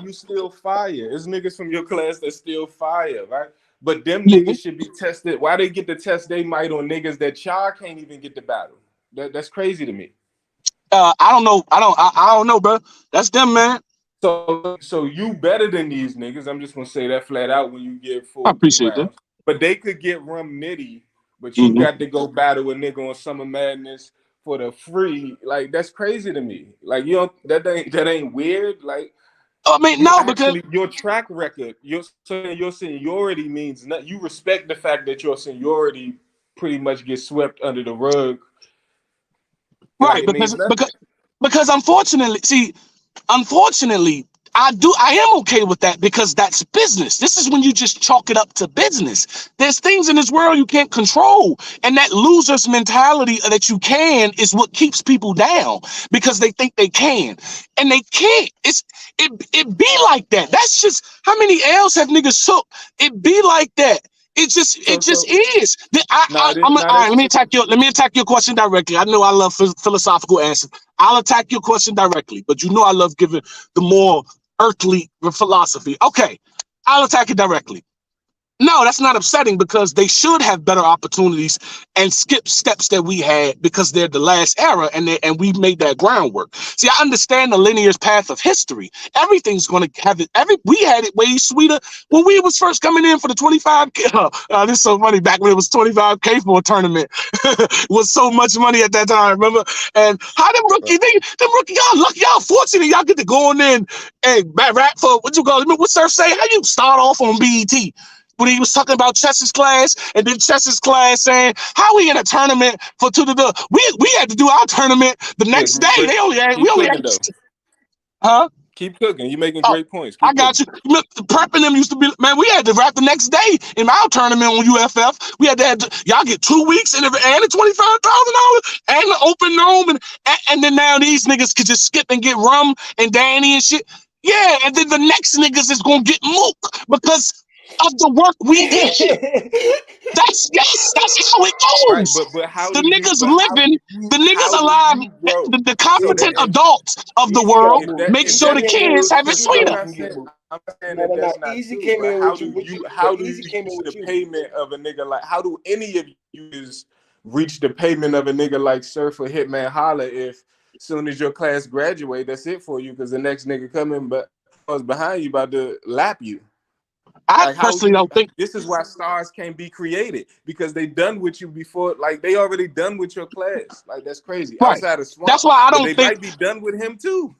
you still fire. It's niggas from your class that still fire, right? But them Yeah. niggas should be tested. Why they get to test they might on niggas that y'all can't even get to battle? That's crazy to me. I don't know. I don't know, bro. That's them, man. So you better than these niggas. I'm just gonna say that flat out when you get 4 I 3 appreciate rounds. that. But they could get rum nitty, but you got to go battle a nigga on Summer Madness for the free. Like that's crazy to me. Like you don't that ain't weird. Like I mean, no, because your track record, your seniority means nothing. You respect the fact that your seniority pretty much gets swept under the rug. right, because unfortunately, I am okay with that because that's business. This is when you just chalk it up to business. There's things in this world you can't control, and that loser's mentality that you can is what keeps people down because they think they can, and they can't. It be like that. That's just how many L's have niggas took. It be like that. It just is. All right, let me attack your question directly. I know I love philosophical answers. I'll attack your question directly, but you know I love giving the more earthly philosophy. Okay, I'll attack it directly. No, that's not upsetting because they should have better opportunities and skip steps that we had because they're the last era and we made that groundwork. See, I understand the linear path of history. Everything's going to have it. We had it way sweeter when we was first coming in for the 25K. This is so funny. Back when it was 25K for a tournament, was so much money at that time. Remember? And how them rookie, y'all lucky, y'all fortunate, y'all get to go on in and rap for what you call it. What Surf say? How you start off on BET? When he was talking about Chess's class, and then Chess's class saying, "How we in a tournament for we had to do our tournament the next day. We only had, huh? Keep cooking. You're making great points. I got you. Prepping them used to be, man, we had to rap the next day in our tournament on UFF. We had to y'all get 2 weeks and the $25,000 and the open dome, and then now these niggas could just skip and get Rum and Danny and shit. Yeah, and then the next niggas is gonna get Mook because of the work we did. That's how it goes. Right, but how the niggas living, the niggas alive, the competent adults of the world make sure the kids have it sweeter. I'm saying that's not Easy true, came in how with you. How do you reach the payment of a nigga like? How do any of you reach the payment of a nigga like Surf or Hitman Holla if soon as your class graduate, that's it for you because the next nigga coming but was behind you about to lap you? I personally don't think this is why stars can't be created because they done with you before. Like they already done with your class. Like that's crazy. Right. Outside of Swamp, that's why I don't they think might be done with him too.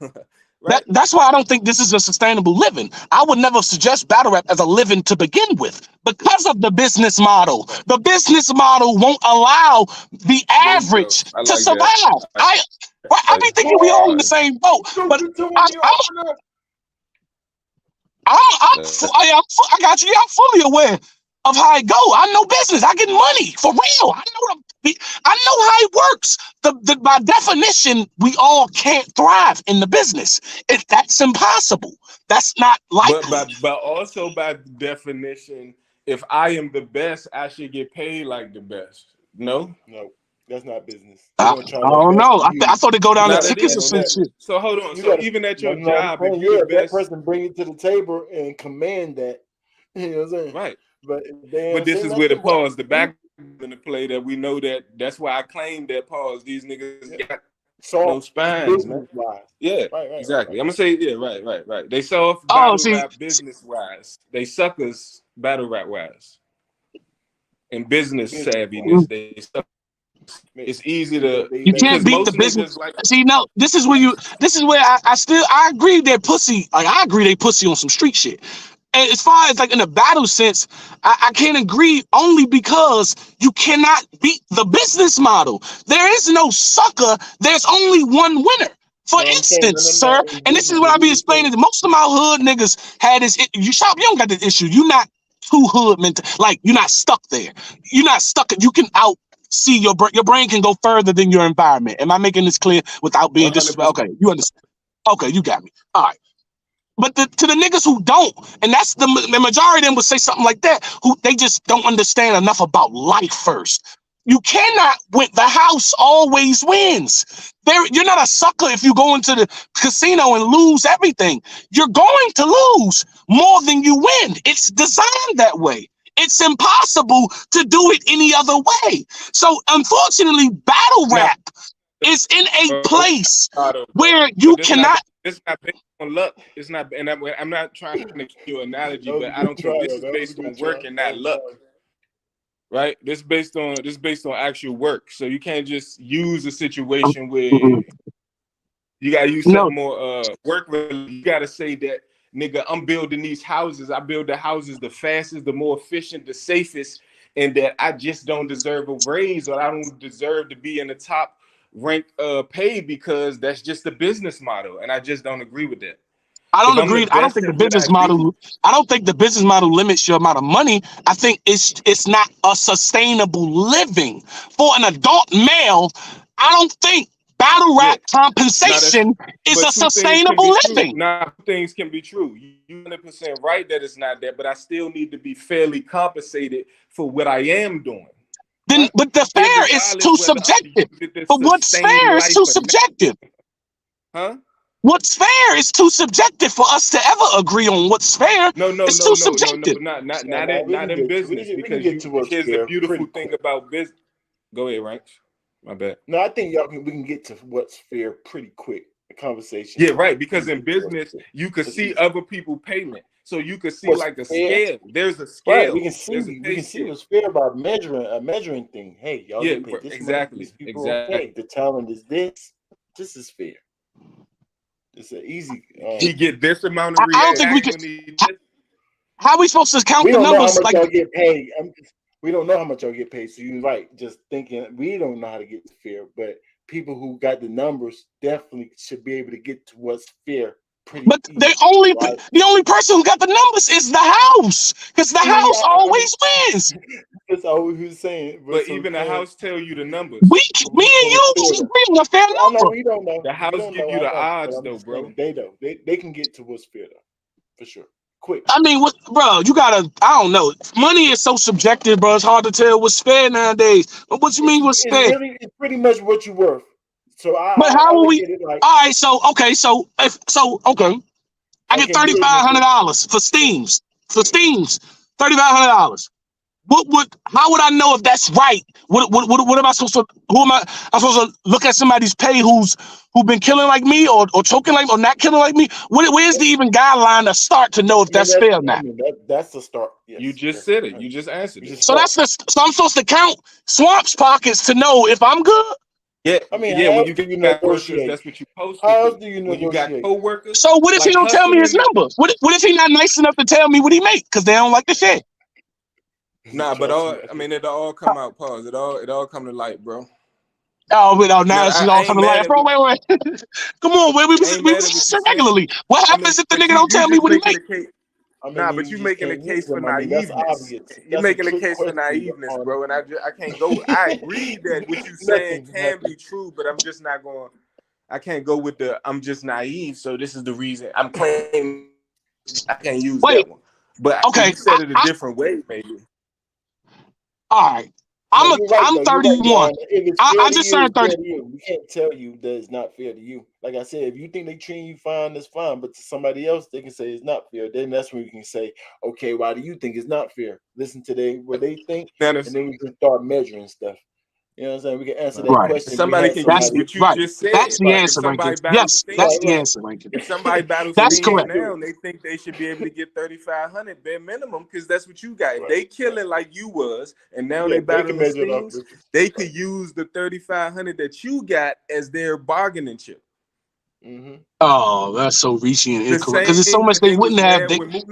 Right? That's why I don't think this is a sustainable living. I would never suggest battle rap as a living to begin with because of the business model. The business model won't allow the average to survive. I be thinking we all in the same boat, but I got you. I'm fully aware of how it go. I know business. I get money for real. I know how it works. By definition, we all can't thrive in the business. That's impossible. That's not likely. But also by definition, if I am the best, I should get paid like the best. No. That's not business. I don't know. I thought it go down to tickets or some shit. So hold on. So even at your job, if you're the best, that person bring it to the table and command that. You know what I'm saying? Right. But this is where the pause, the back in the play that we know that's why I claim that pause. These niggas got no spines, man. Yeah, right, exactly. I'm gonna say right. They soft battle rap business wise. They suckers battle rap wise. And business savviness, they suck. It's easy to you can't beat the business. See, no, this is where I agree they're pussy. Like I agree they pussy on some street shit. And as far as like in a battle sense, I can't agree only because you cannot beat the business model. There is no sucker. There's only one winner. For instance, sir, and this is what I be explaining. Most of my hood niggas had this. You don't got this issue. You're not too hood mental. Like you're not stuck there. You're not stuck. You can see your brain can go further than your environment. Am I making this clear without being disrespectful? Okay, you understand. Okay, you got me. All right. But to the niggas who don't, and that's the majority of them would say something like that, who they just don't understand enough about life first. You cannot win. The house always wins. You're not a sucker if you go into the casino and lose everything. You're going to lose more than you win. It's designed that way. It's impossible to do it any other way. So unfortunately, battle rap is in a place where you cannot. It's not based on luck. It's not, and I'm not trying to give you an analogy, but I don't think this is based on work and not luck. Right? This is based on actual work. So you can't just use a situation where you gotta use something more work. You gotta say that, nigga, I'm building these houses. I build the houses the fastest, the more efficient, the safest, and that I just don't deserve a raise, or I don't deserve to be in the top rank pay, because that's just the business model, and I just don't agree with that. I don't agree. I don't think the business model. I don't think the business model limits your amount of money. I think it's not a sustainable living for an adult male. I don't think battle rap compensation is a sustainable living. Now, things can be true. You're 100% right that it's not that, but I still need to be fairly compensated for what I am doing. Then, but the fair is too subjective. But what's fair is too subjective. Huh? What's fair is too subjective for us to ever agree on what's fair. No, it's too subjective. Not in business, because here's the beautiful thing about business. Go ahead, Ranks. My bad. No, I think we can get to what's fair pretty quick. The conversation. Yeah, right. Because in business, you could see other people payment, so you could see like a scale. There's a scale. Right. We can see what's fair by measuring thing. Hey, y'all get paid this exactly. These people okay. The talent is this. This is fair. It's an easy. He get this amount of. I don't think we can. How are we supposed to count the numbers? We don't know how much y'all get paid. We don't know how much y'all get paid. So you're right. Just thinking, we don't know how to get to fair, but people who got the numbers definitely should be able to get to what's fair. But the only person who got the numbers is the house, because the house always wins. That's all we were saying. But even the house tell you the numbers. Me and you just agree on a fair number. No, we don't know. The house give you the odds, though, bro. They can get to what's fair, though, for sure. Quick. I mean, bro, you gotta. I don't know. Money is so subjective, bro. It's hard to tell what's fair nowadays. But what you mean what's fair? It's pretty much what you're worth. So but how will we? All right, so okay, I get $3,500 for Steams. $3,500. How would I know if that's right? What am I supposed to? I'm supposed to look at somebody's pay who been killing like me or choking like or not killing like me? Where's the even guideline to start to know if that's fair or not? That's the start. Yes, you just said it. You just answered it. So so I'm supposed to count Swamp's pockets to know if I'm good. Yeah, I mean, when you got workers, that's what you post. How else do you know when you got co-workers? So what if he don't tell me his number? What if he not nice enough to tell me what he make? Because they don't like the shit. Nah, but it all come out. Pause. It all come to light, bro. Oh, now it's all come to light, bro. Wait. Come on, we regularly. What happens if the nigga don't tell me what he make? But you making a case for naiveness. You're making a case for naiveness, bro. And I can't go. I agree that what you saying can be true, but I'm just not going. I can't go with I'm just naive. So this is the reason I'm claiming I can't use that one. But you said it a different way, maybe. All right. I'm 31. I just turned 30. We can't tell you that it's not fair to you. Like I said, if you think they treat you fine, that's fine. But to somebody else, they can say it's not fair. Then that's when we can say, okay, why do you think it's not fair? Listen to what they think, and then we can start measuring stuff. You know what I'm saying? We can answer that question. Somebody can use what you just said. That's the answer, Rankin. Yes, that's the answer, Rankin. If somebody battles that's correct now, they think they should be able to get $3,500 bare minimum because that's what you got. If they killing like you was, and now they battling Steams, they could use the $3,500 that you got as their bargaining chip. Mm-hmm. Oh, that's so reaching and incorrect because there's so much they wouldn't have. I get it.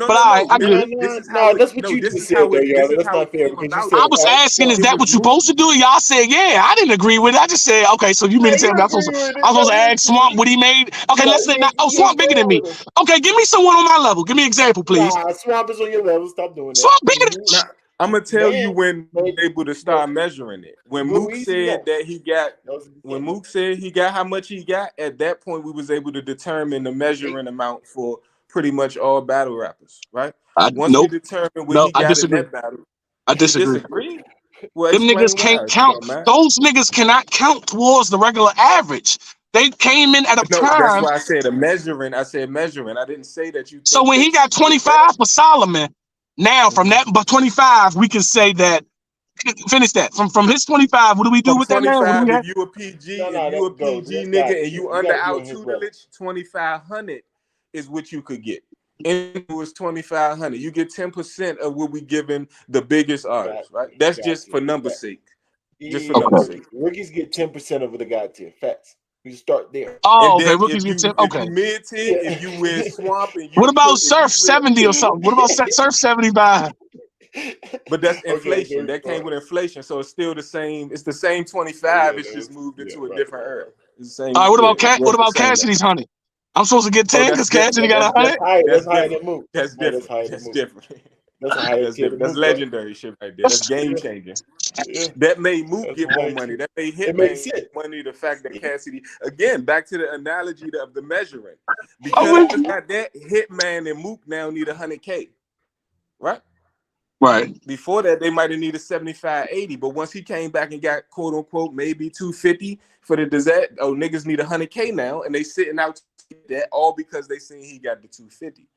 That's what you just said, y'all. That's not fair. I was asking, is that what you're supposed to do? Y'all said, yeah. I didn't agree with it. I just said, okay. So you mean to tell me I'm supposed to ask Swamp what he made? Okay, let's say that. Oh, Swamp bigger than me. Okay, give me someone on my level. Give me an example, please. Swamp is on your level. Stop doing that. Swamp bigger than me. I'm gonna tell you when we're able to start measuring it. When Mook said that he got, when Mook said he got how much he got, at that point we was able to determine the measuring amount for pretty much all battle rappers, right? Once Nope. we determine what No, he I got in disagree. that battle, I you disagree. disagree? Well, Them niggas explain why, can't if you count. don't mind. Those niggas cannot count towards the regular average. They came in at a No, that's time. why I said measuring. I said measuring. I didn't say that you. So when he got 25 for Solomon, now from that but 25, we can say that. Finish that. From his 25, what do we do From with that now? What do 25, we have? if you a PG, No, if you a that goes. PG That's nigga God. and you You under gotta be our on his level. tutelage, 2,500 is what you could get. And it was 2,500. You get 10% of what we giving the biggest artists, right? That's just for numbers' sake. Just for numbers' sake. Rookies get 10% of the God tier. Facts. We start there. Oh, And okay. then Rookies get 10. if Okay. you mid tier, if you wear swamp and you What about if you Surf 70 or something? What about Surf 75? But that's inflation. Okay, That came with inflation, so it's still the same. It's the same 25. Yeah, It's just moved into a right, different era. It's the same. All right. What about It's What worth the about same. Cassidy's 100? I'm supposed to get 10 because Cassidy got 100. That's higher than Mook. That's different. higher than That's Mook. different. That's a higher That's tier different. than That's Mook, legendary shit right there. That's game changing. Yeah. That made Mook That's get more higher money. tier. That made It makes Hitman sense. get money. The fact that Cassidy, again, back to the analogy of the measuring, Oh, because it's got that Hitman and Mook now need 100K, right? Right. Before that, they might have needed 75, 80. But once he came back and got quote unquote maybe 250 for the desert, oh, niggas need 100K now, and they sitting out that all because they seen he got the 250.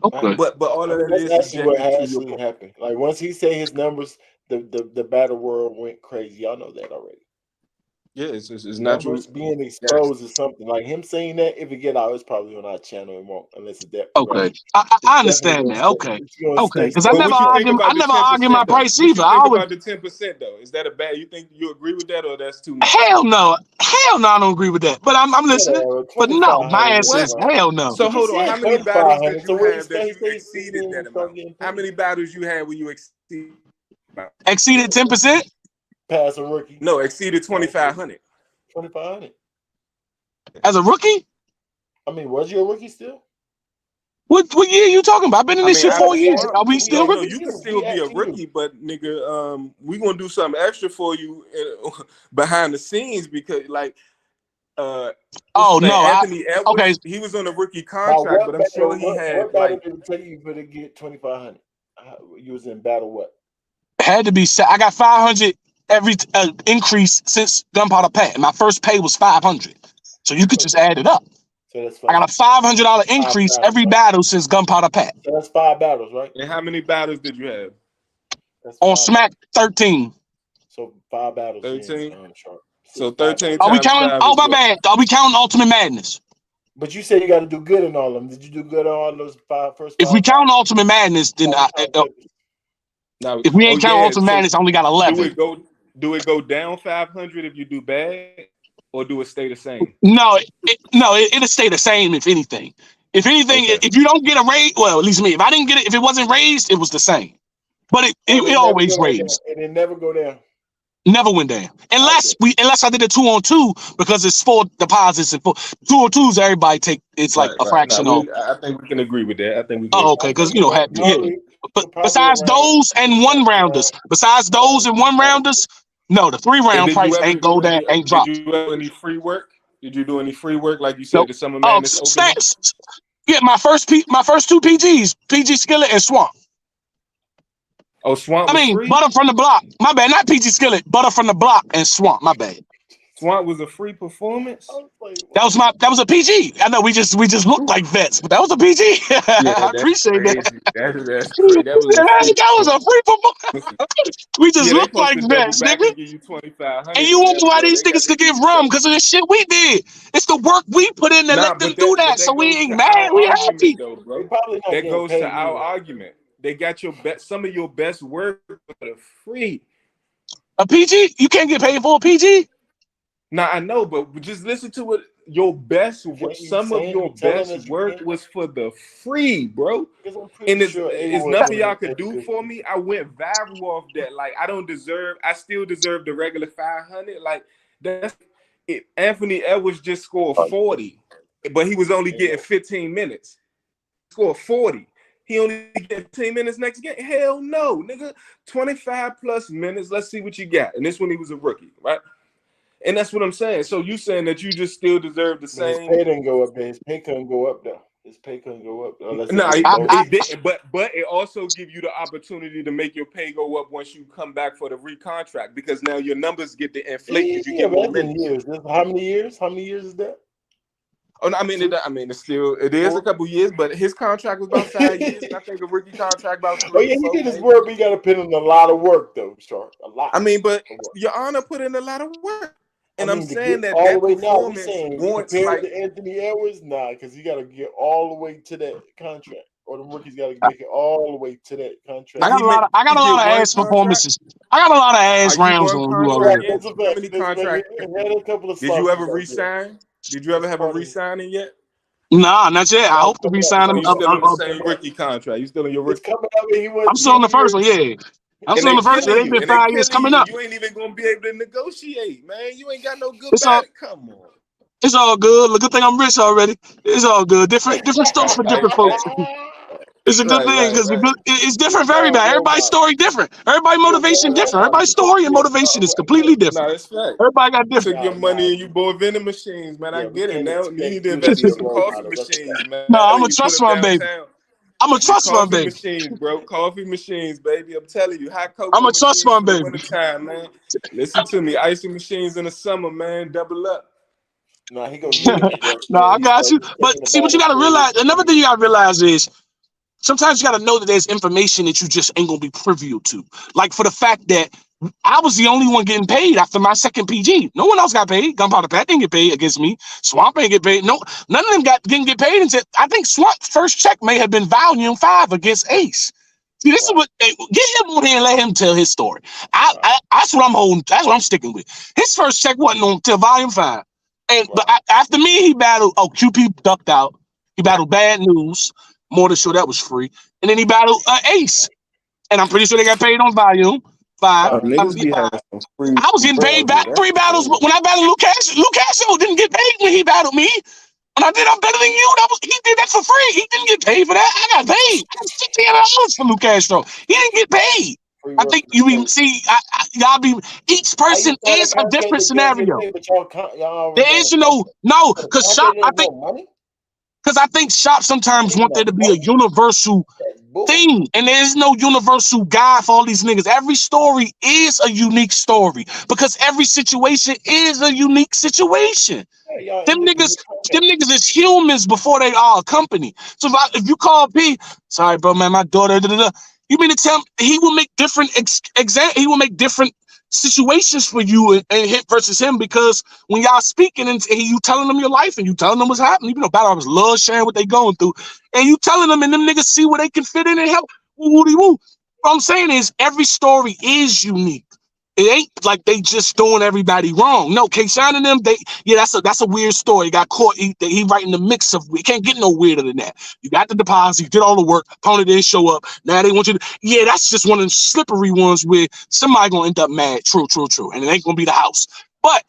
Okay. But all of that That's is actually what subjective to your actually point. happened. Like once he said his numbers, the battle world went crazy. Y'all know that already. Yeah, it's natural. Numbers being exposed is something. Like him saying that, if it get out, it's probably on our channel. It won't unless it's that. Okay. I understand that. Okay. Okay. Because I But never what you think argue. about I the never 10%, argue my though? price What either. you I think always. about the 10% though? Is that a bad? You think you agree with that, or that's too much? Hell no. Hell no, I don't agree with that. But I'm listening. But no, my answer is hell no. So hold on. How many battles did you have that you say exceeded that amount? How many battles you had where you exceeded? Exceeded 10%? Pass a rookie. No, exceeded 2,500. 2,500. As a rookie? I mean, was you a rookie still? What year you talking about? I've been in this shit 4 years. Are we still no, rookies? you can still be a rookie, but nigga, we gonna do something extra for you behind the scenes because like oh no, Anthony Edwards, okay. He was on a rookie contract, but I'm sure he had what battle did it take you for to get 2,500? You was in battle what? Had to be set. I got 500 every increase since Gunpowder Pat. My first pay was 500, so you could just add it up. So that's I got a $500 increase every battle since Gunpowder Pat. So that's 5 battles, right? And how many battles did you have? On Smack, 13. So 5 battles. 13. Sharp. So 13. Are we counting? Oh my bad. Are we counting Ultimate Madness? But you said you got to do good in all of them. Did you do good on all those first 5? If we count Ultimate Madness, then if we ain't count Ultimate Madness, I only got 11. Do it go down 500 if you do bad, or do it stay the same? No, it'll stay the same. If anything, if you don't get a raise, well, at least me. If I didn't get it, if it wasn't raised, it was the same. But it always raised. It didn't never go down. Never went down unless I did a 2-on-2 because it's 4 deposits and 4 2-on-2s. Everybody take it's like a fraction off. I think we can agree with that. I think we. Oh, okay, because But besides those and 1-rounders, no, the 3-round price ain't go down, ain't dropped. Did you do any free work? Did you do any free work like you said? Nope. The Summer Madness opening? Yeah, my first 2 PGs, PG Skillet and Swamp. Oh, Swamp was free? Butter from the Block. My bad, not PG Skillet. Butter from the Block and Swamp. My bad. Swamp was a free performance. That was a PG. I know we just looked like vets, but that was a PG. Yeah, I appreciate that. That's crazy. That was a free performance. We just looked like vets, nigga. And you wonder why these niggas could give rum because of the shit we did. It's the work we put in to let them do that. So we ain't mad. We happy. That goes to our argument. They got some of your best work for free. A PG? You can't get paid for a PG? Now I know, but just listen to what your best. Some of your best work was for the free, bro. And it's nothing y'all could do for me. I went viral off that. Like I still deserve the regular 500. Like that's it. Anthony Edwards just scored 40, but he was only getting 15 minutes. He scored 40. He only get 10 minutes next game. Hell no, nigga. 25 plus minutes. Let's see what you got. And this when he was a rookie, right? And that's what I'm saying. So you saying that you just still deserve the But his same? pay didn't go up there. His pay couldn't go up though. His pay couldn't go up unless they No, get I, bonus. it didn't. But it also give you the opportunity to make your pay go up once you come back for the recontract, because now your numbers get to inflate because you Yeah, get but more that's in minutes. years. How many years? How many years is that? Oh, no, it is a couple years, but his contract was about 5 years, and I think a rookie contract about Oh 3, yeah, he 4 did his maybe. work, but he got to put in a lot of work though, Shark. A lot. But Of work. Your Honor put in a lot of work, I and I'm mean, to saying get that all the that way now, we performance saying warrants compared like. to Anthony Edwards, nah, because you got to get all the way to that contract, or the rookies got to make it all the way to that contract. He make I got he a lot get of one ass contract. performances. I got a lot of Are ass you rounds one on you contract already. in? That's a How fact. many He contracts? had a couple of Did you ever sauces out there. resign? Did you ever That's have a part of his. resigning yet? Nah, not yet. I Nah, hope to coming up. re-sign So him. you still on the same rookie contract? You still on your It's rookie? coming up, and he I'm went still 2 on the first one. years. Yeah, I'm And still on they the first one. killing They've you, been and they 5 years killing coming you, and up. you ain't even gonna be able to negotiate, man. You ain't got no good It's all back. Come on. it's all good. Look, good thing I'm rich already. It's all good. Different strokes for different folks. It's a good thing because Right. it's different for No, everybody. no, Everybody's no. story different. Everybody's Yeah, motivation that's different. how Everybody's people story and feel. motivation is completely different. That's fact. Everybody got You different. took your Nah. money and you bought vending machines, man. I Yeah, we get it. can't Now you expect need to you to invest be in a some role coffee model. That's a machines, fact. man. No, I I'm need a to put trust them fund baby. downtown. I'm a Your trust fund coffee baby. machines, bro. Coffee machines, baby. I'm telling you, hot I'm cocoa a trust machines fund for the baby. wintertime, man. Listen to me. Icy machines in the summer, man. Double up. Nah, he gonna get it. But No, yeah, I got you. he's But thinking see, what about you it got to for realize, another thing you got to realize is sometimes you got to know that there's information that you just ain't gonna be privy to. Like for the fact that I was the only one getting paid after my second PG. No one else got paid. Gunpowder Pat didn't get paid against me. Swamp ain't get paid. No, none of them didn't get paid until I think Swamp's first check may have been Volume 5 against Ace. See, this is what get him on here and let him tell his story. That's what I'm holding. That's what I'm sticking with. His first check wasn't on until Volume 5. But after me, he battled. Oh, QP ducked out. He battled Bad News. More than sure that was free. And then he battled Ace. And I'm pretty sure they got paid on Volume 5. Niggas be having some free I was getting paid battles here. back 3 battles, but when I battled Luke Castle didn't get paid when he battled me. When I did I'm better than you, he did that for free. He didn't get paid for that. I got paid. I got $1,600 for Luke Castro. He didn't get paid. I think you even see y'all be each person is a different scenario. There is no because shop I think shop sometimes want there to be a universal thing, and there is no universal guide for all these niggas. Every story is a unique story because every situation is a unique situation. Them niggas is humans before they are a company. So if you call P, sorry, bro, man, my daughter, you mean to tell him he will make different he will make different situations for you and hit versus him because when y'all speaking and you telling them your life and you telling them what's happening, even though battle rappers love sharing what they going through, and you telling them and them niggas see where they can fit in and help. Woo. What I'm saying is every story is unique. It ain't like they just doing everybody wrong. No, K-Shine and them, that's a weird story. He got caught. He right in the mix of. We can't get no weirder than that. You got the deposit, you did all the work. Opponent didn't show up. Now they want you to. Yeah, that's just one of the slippery ones where somebody gonna end up mad. True, and it ain't gonna be the house. But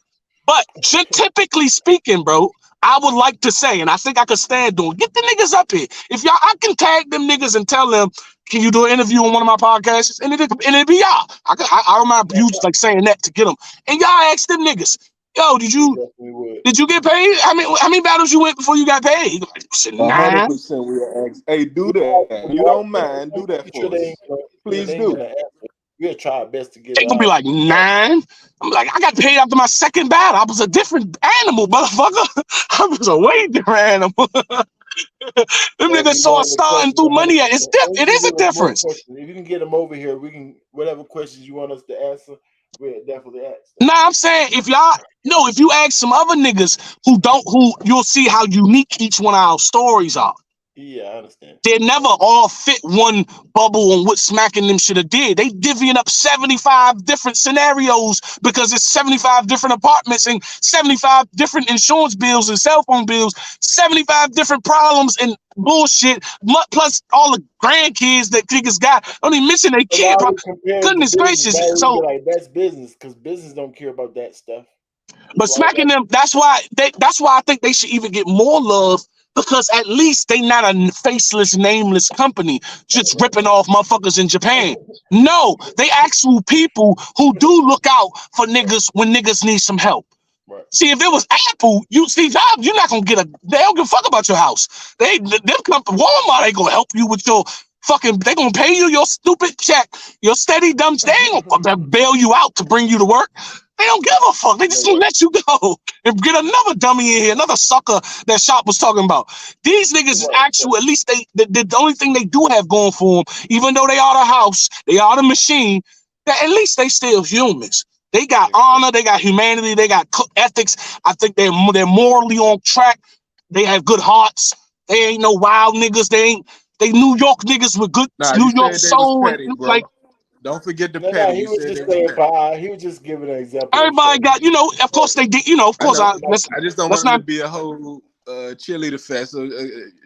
typically speaking, bro, I would like to say, and I think I could stand doing. Get the niggas up here. If y'all, I can tag them niggas and tell them, can you do an interview on one of my podcasts? And it'd be y'all. I don't mind you like saying that to get them. And y'all ask them niggas, yo, did you get paid? How many battles you went before you got paid? Like, 9. 100% we'll ask. Hey, do that. You don't mind? Do that for us. Please do. We'll try our best to get They it gonna be out. like 9. I'm like, I got paid after my second battle. I was a different animal, motherfucker. I was a way different animal. Them niggas saw starting through money. It is a difference. If you can get them over here, we can whatever questions you want us to answer, we'll definitely ask them. Nah, I'm saying if you ask some other niggas who you'll see how unique each one of our stories are. Yeah, I understand. They never all fit one bubble on what smacking them should have did. They divvying up 75 different scenarios because it's 75 different apartments and 75 different insurance bills and cell phone bills, 75 different problems and bullshit, plus all the grandkids that niggas got. Don't even mention they kid. Goodness gracious. So like that's business because business don't care about that stuff. But smacking them, that's why I think they should even get more love because at least they not a faceless, nameless company just ripping off motherfuckers in Japan. No, they actual people who do look out for niggas when niggas need some help. Right. See, if it was Apple, Steve Jobs, you're not gonna get they don't give a fuck about your house. Them come from Walmart ain't gonna help you with your fucking. They gonna pay you your stupid check, your steady dumb. They ain't gonna bail you out to bring you to work. They don't give a fuck. They just gonna let you go and get another dummy in here, another sucker that Shop was talking about. These niggas is actual. At least the only thing they do have going for them, even though they are the house, they are the machine. That at least they still humans. They got honor, they got humanity, they got ethics. I think they're morally on track. They have good hearts. They ain't no wild niggas. They New York niggas with good Nah, you New York said they was soul. petty, And bro. like Don't forget the No, petty. he You was said just they was petty. clarifying. He was just giving an example. everybody got, of course they did, of I course know. let's I just don't let's want it to not. be a whole cheerleader fest. So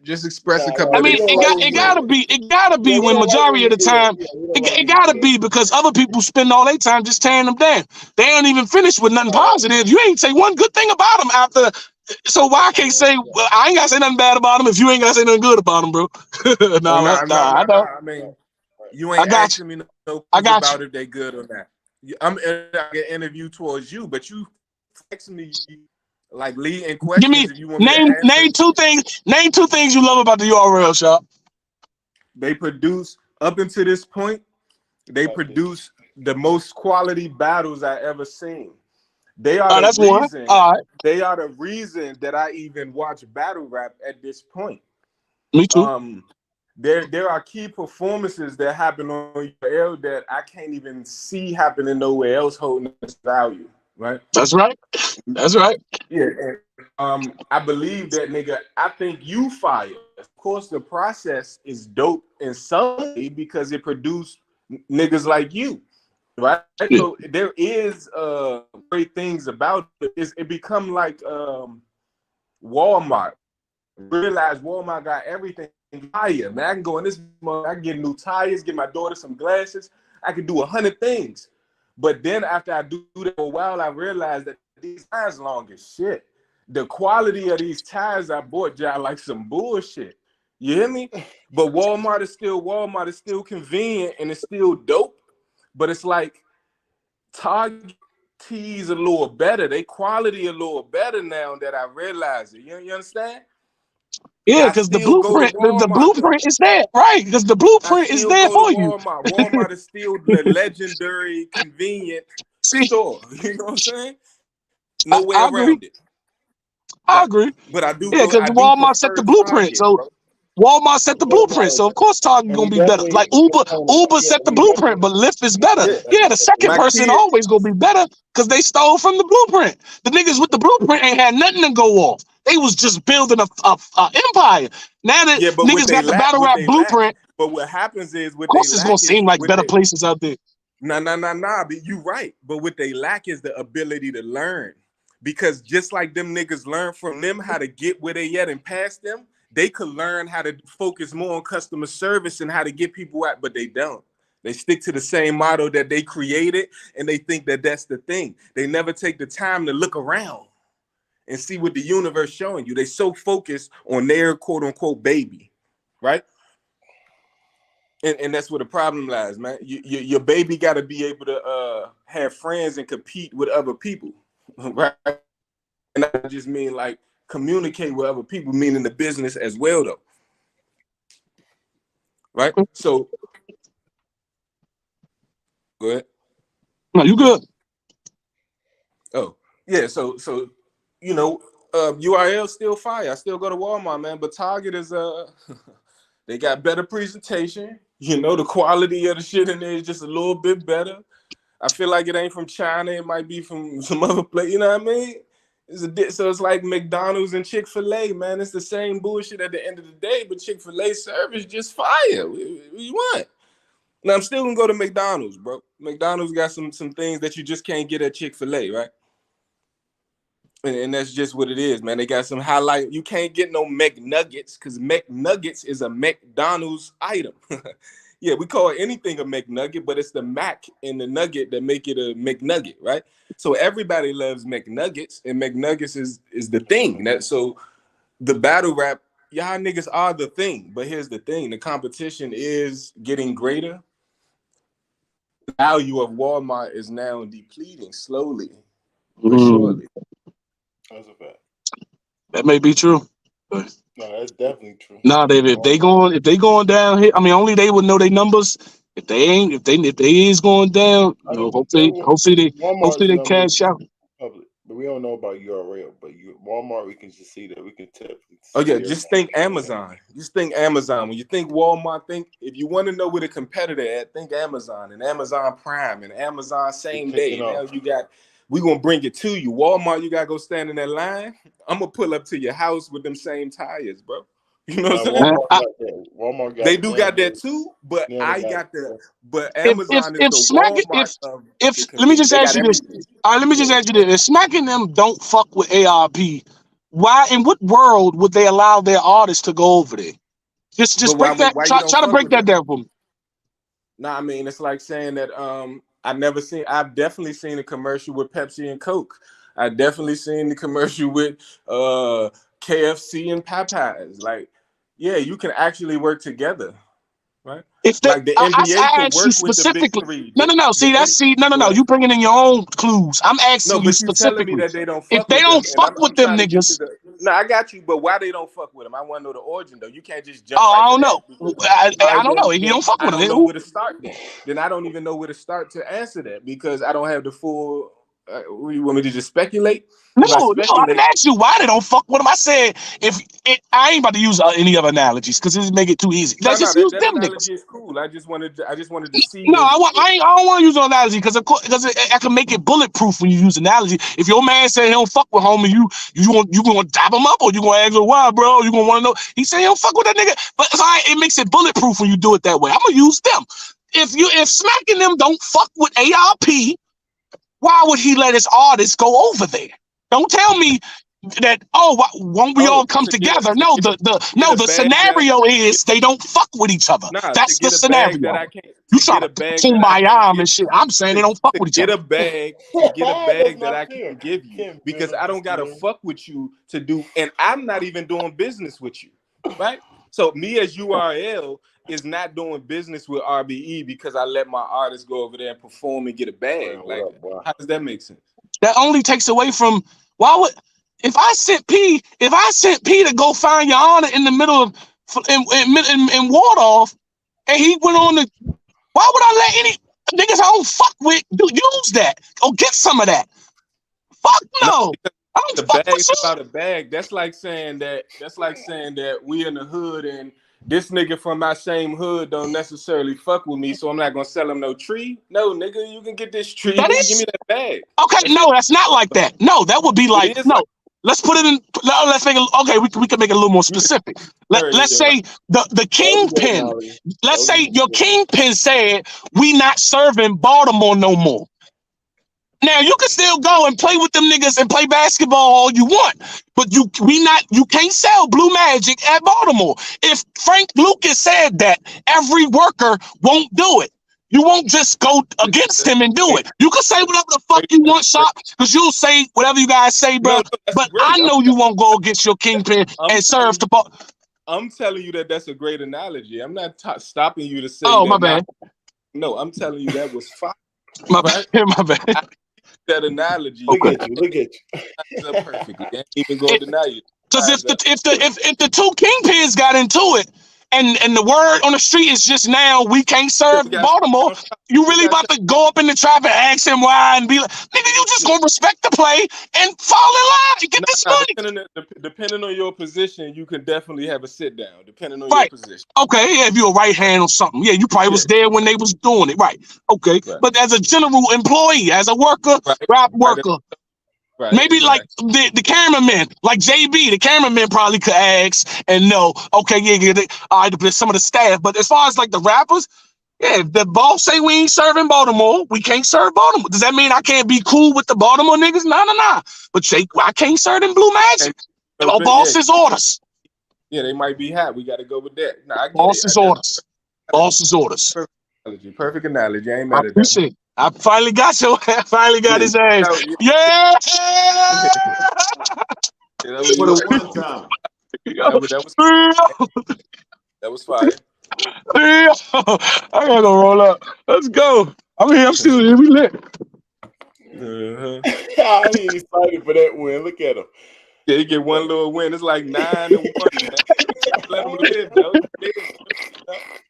just express a Nah, couple I of mean, their points. it gotta be Yeah, we when don't like when majority you of the do that. time Yeah, we don't like it when you do gotta that. be because other people spend all their time just tearing them down. They don't even finish with nothing positive. You ain't say one good thing about them after. So why I can't say, well, I ain't gotta say nothing bad about them if you ain't gotta say nothing good about them, bro. Nah. I know. I mean, you I ain't got you. asking me no I questions got you. about if they good or not. I'm I get interview towards you, but you text me like leading Give me questions if you want me to answer. name two things. Name two things you love about the URL shop. They produce up until this point. They produce the most quality battles I ever seen. They are Oh, the that's one. reason. All right. They are the reason that I even watch battle rap at this point. Me too. There are key performances that happen on URL that I can't even see happening nowhere else holding this value, right? That's right. That's right. Yeah, and I believe that, nigga. I think you fire. Of course, the process is dope in some way because it produced niggas like you, right? Yeah. So there is great things about it. It become like Walmart. Realize Walmart got everything fire, man. I can go in this month, I can get new tires, get my daughter some glasses. I can do 100 things. But then after I do that for a while, I realized that these tires long as shit. The quality of these tires I bought, y'all, like some bullshit. You hear me? But Walmart is still convenient and it's still dope. But it's like Target tees a little better. They quality a little better now that I realize it. You understand? Yeah, I because the still go to blueprint, the Walmart though. blueprint is there, right? Because the I blueprint is still there go to for you. Walmart. Walmart is still the legendary, convenient See, store. You know what I'm saying? No way I agree. around it. I Right. agree. But I do Yeah, go. because I do Walmart set prefer the blueprint. Target, So bro. Walmart set the blueprint. So of course Target And gonna we be better. definitely, Like Uber set the blueprint, but Lyft is better. Yeah. Yeah, the second My person kid. always gonna be better because they stole from the blueprint. The niggas with the blueprint ain't had nothing to go off. They was just building a empire. Now that Yeah, but niggas got the battle what rap they lack. blueprint, But what happens is of what they course it's gonna lack is seem like what better they. places out there. Nah. But you right. But what they lack is the ability to learn. Because just like them niggas learn from them how to get where they at and past them, they could learn how to focus more on customer service and how to get people out, but they don't. They stick to the same model that they created, and they think that that's the thing. They never take the time to look around and see what the universe showing you. They so focused on their quote unquote baby, right? And that's where the problem lies, man. Your baby got to be able to have friends and compete with other people, right? And I just mean like communicate with other people, meaning the business as well, though, right? So go ahead. No, you good. Oh yeah, so URL still fire. I still go to Walmart, man, but Target is they got better presentation. The quality of the shit in there is just a little bit better. I feel like it ain't from China. It might be from some other place. You know what I mean? So it's like McDonald's and Chick-fil-A, man. It's the same bullshit at the end of the day, but Chick-fil-A service just fire. What you want? Now I'm still gonna go to McDonald's, bro. McDonald's got some things that you just can't get at Chick-fil-A, right? And that's just what it is, man. They got some highlight. You can't get no McNuggets because McNuggets is a McDonald's item. Yeah, we call anything a McNugget, but it's the Mac and the nugget that make it a McNugget, right? So everybody loves McNuggets, and McNuggets is the thing. So the battle rap, y'all niggas are the thing. But here's the thing: the competition is getting greater. The value of Walmart is now depleting slowly but surely. That's a fact. That may be true. But No, that's definitely true. nah, David, if they going down here, I mean, only they would know their numbers. If they ain't, if they is going down, I you know, mean, Walmart's hopefully they numbers cash out. public, but we don't know about URL. But Walmart, we can just see that. We can Oh see yeah, everything. just think Amazon. Just think Amazon. When you think Walmart, think if you want to know where the competitor at, think Amazon and Amazon Prime and Amazon same day. Now we gonna bring it to you. Walmart, you gotta go stand in that line. I'm gonna pull up to your house with them same tires, bro. You know what I'm saying? Walmart got that. Walmart got They it. do They got ain't that got too, but it. I got the but If Amazon is if the smacking Walmart of if the let me just they ask got you this. everything. All right, let me just ask you this. If smacking them don't fuck with ARP, why in what world would they allow their artists to go over there? Just But break that. why you Try don't to fuck break with that them? down for me. Nah, I mean it's like saying that I've definitely seen a commercial with Pepsi and Coke. I definitely seen the commercial with KFC and Popeyes. Like, yeah, you can actually work together, right? If they, Like the NBA I can asked you work with the big specifically. three. No. See, no. But You bringing in your own clues. I'm no, asking you but you telling me specifically. that they don't If fuck they with don't them, and fuck with I'm them trying to get to niggas, the. No, I got you, but why they don't fuck with them? I want to know the origin though. You can't just jump oh, right I to don't that. know. Because, all I right, don't know. If you then don't fuck I with them, don't know who? where to start. Then I don't even know where to start to answer that because I don't have the full. You want me to just speculate? If I No. I didn't speculate, ask you why they don't fuck with them. I said I ain't about to use any other analogies because this make it too easy. no, Let's just use that them niggas. analogy is cool. I just wanted to see No, if I don't want to use an analogy because I can make it bulletproof when you use analogy. If your man say he don't fuck with homie, you gonna dap him up or you gonna ask him why, bro? You gonna want to know? He say he don't fuck with that nigga, but it's all right, it makes it bulletproof when you do it that way. I'm gonna use them. If smacking them don't fuck with ARP, why would he let his artists go over there? Don't tell me that won't we all come together? No, get a the bag that scenario is they don't fuck with each other. to That's the get a bag that scenario. I can't You try to kumbaya 'em give and shit. I'm saying they don't fuck to with each get other. a bag That's that not I fair. can't give you Can't because build up I the don't gotta story. fuck with you to do, and I'm not even doing business with you, right? So me as URL is not doing business with RBE because I let my artists go over there and perform and get a bag. Man, what Like, up, boy? how does that make sense? That only takes away from why would if I sent P to go find your honor in the middle of in Wardolph and he went on the why would I let any niggas I don't fuck with use that or get some of that? Fuck No, no. I don't the fuck bag with is you. about a bag. That's like saying that we in the hood and this nigga from my same hood don't necessarily fuck with me, so I'm not gonna sell him no tree. No, nigga, you can get this tree, That but give is me that bag. okay. That's No, it. that's not like that. No, that would be like It is no. like Let's put it in. No, let's make it. Okay, we can make it a little more specific. Let's yeah, say the That was a good kingpin. analogy. Let's That was say a your good kingpin said we not serving Baltimore no more. Now you can still go and play with them niggas and play basketball all you want, but you can't sell Blue Magic at Baltimore. If Frank Lucas said that, every worker won't do it. You won't just go against him and do it. You can say whatever the fuck you want, shop, because you'll say whatever you guys say, bro. no, that's But great. I know you won't go against your kingpin I'm and serve telling the ball. I'm telling you that that's a great analogy. I'm not stopping you to say Oh, my that. bad. No, I'm telling you that was fine, My right? bad. My bad. I that analogy. Look Okay. at you. Look at you. Lines up perfectly. I ain't even gonna deny you. Because Lines up. if the two kingpins got into it, and the word on the street is just now we can't Yeah, serve we got Baltimore, you we really got about to go up in the trap and ask him why and be like, nigga, you just gonna respect the play and fall in line and get this money. depending on your position, you can definitely have a sit down. Depending on your Right. position. Okay, yeah, if you're a right hand or something. Yeah, you probably Yeah. was there when they was doing it. Right. Okay. Right. But as a general employee, as a worker, Right. rap worker, Right. maybe Exactly. like the cameraman, like JB, the cameraman probably could ask and know. Okay, yeah, all right, but some of the staff. But as far as like the rappers, yeah, if the boss say we ain't serving Baltimore, we can't serve Baltimore. Does that mean I can't be cool with the Baltimore niggas? No. But Jake, I can't serve them Blue Magic. No, Boss's orders. Yeah, they might be hot. We got to go with that. Nah, I get it. Boss's orders. Boss's orders. Perfect analogy. I ain't I mad at that. appreciate it. I finally got your. I finally got his ass. Yeah. Yeah. For the one time. That was fire. Yeah. I gotta go roll up. Let's go. I'm here. I'm still here. We lit. Oh, he excited for that win. Look at him. Yeah, he get one little win. It's like 9-1, man. Let him live, though.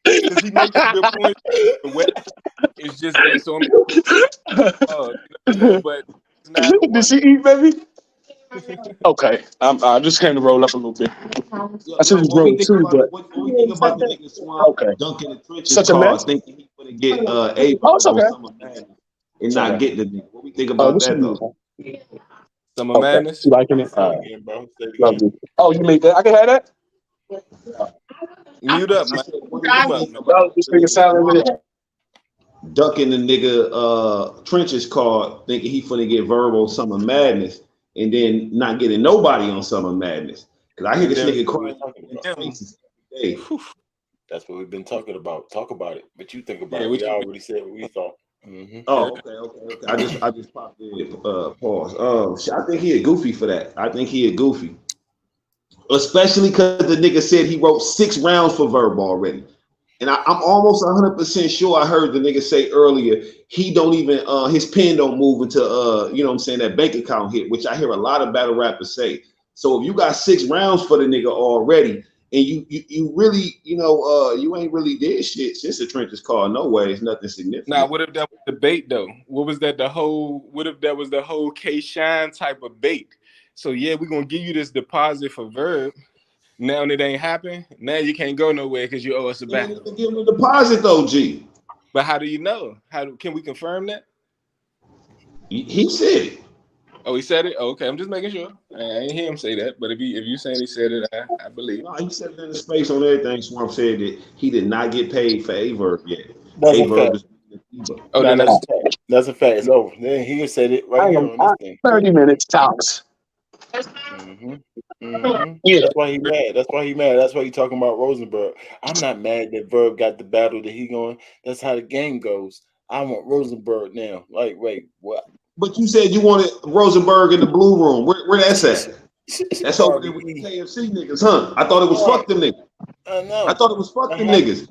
Because he makes a good point. The way it's just that so many. But it's 9-1. Did she eat, baby? Okay, I just came to roll up a little bit. I should just roll too, but what we think about the nigga Swamp okay. dunking the trenches Such a card, mess. thinking he gonna get a Oh, it's on okay. Summer Madness and not get the nigga. What we think Oh, about what's that your though? Summer okay. Madness. You liking it? Say it again, bro. Say it Love again. you. Oh, you made that? I can have that. Mute up, man. What do we think Y'all about just the take a nigga salad with Swamp it. ducking the nigga trenches card, thinking he finna get verbal Summer Madness, and then not getting nobody on Summer Madness? Because I hear this Then- nigga That's what we're crying talking in about. faces every day. That's what we've been talking about. Talk about it. But you think about Yeah, it. what We you- already said what we thought. Mm-hmm. Oh, okay. I just popped in. Pause. Shit, I think he a goofy for that. I think he a goofy, especially because the nigga said he wrote 6 rounds for Verb already, and I'm almost 100% sure I heard the nigga say earlier he don't even his pen don't move until you know what I'm saying, that bank account hit, which I hear a lot of battle rappers say. So if you got 6 rounds for the nigga already, and you really, you know, you ain't really did shit since the trenches call. No way, it's nothing significant. Now, what if that was the bait though? What was that what if that was the whole K-Shine type of bait? So yeah, we're gonna give you this deposit for Verb. Now it ain't happened. Now you can't go nowhere because you owe us a They didn't battle. even give him the deposit though, G. But how do you know? Can we confirm that? He said it. Oh, he said it? Oh, okay, I'm just making sure. I ain't hear him say that, but if you saying he said it, I believe. No, he said it in the space on everything. Swamp said that he did not get paid for Averb yet. That's a Averb fact. is Oh, No, then that's a that's fact. That's a fact. It's over. Then he said it right here on this thing. 30 minutes tops. Mm-hmm. Mm-hmm. Yeah. That's why he mad. That's why he mad. That's why he talking about Rosenberg. I'm not mad that Verb got the battle that he going. That's how the game goes. I want Rosenberg now. Like, wait, what? But you said you wanted Rosenberg in the blue room. Where that's at? That's over there with the RBE. KFC niggas, huh? I thought it was fuck them niggas. I know. I thought it was fuck them Uh-huh. niggas.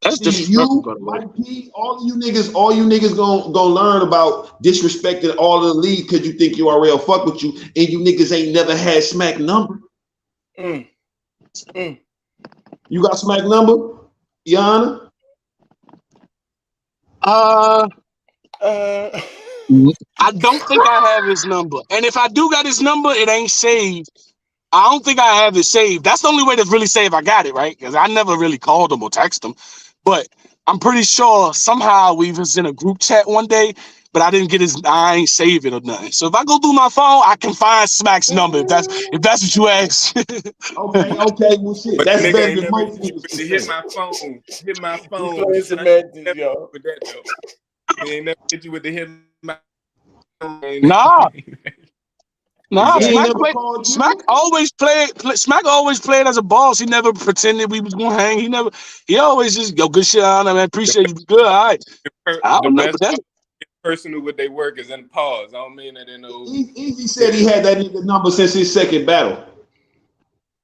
That's See, disrespectful, by you, the way. Mike P, all you niggas gonna learn about disrespecting all of the league because you think URL fuck with you, and you niggas ain't never had smack number. Mm. Mm. You got smack number, Yana? I don't think I have his number. And if I do got his number, it ain't saved. I don't think I have it saved. That's the only way to really say if I got it, right? Because I never really called him or texted him. But I'm pretty sure somehow we was in a group chat one day, but I didn't get I ain't save it or nothing. So if I go through my phone, I can find Smack's number if that's what you ask. Okay, well shit. but That's nigga better ain't than never most niggas can hit say. my phone. Hit my We phone. playing Son. semantics, y'all. With that though. He ain't never hit you with the hit my phone. Nah. Nah, He ain't Exactly. never called you. Smack always played as a boss. He never pretended we was gonna hang. He always just go good shit on him. I appreciate you. Good, all right. I The don't know, best but that's personal with their work is in pause. I don't mean that in no. Easy said he had that nigga number since his second battle.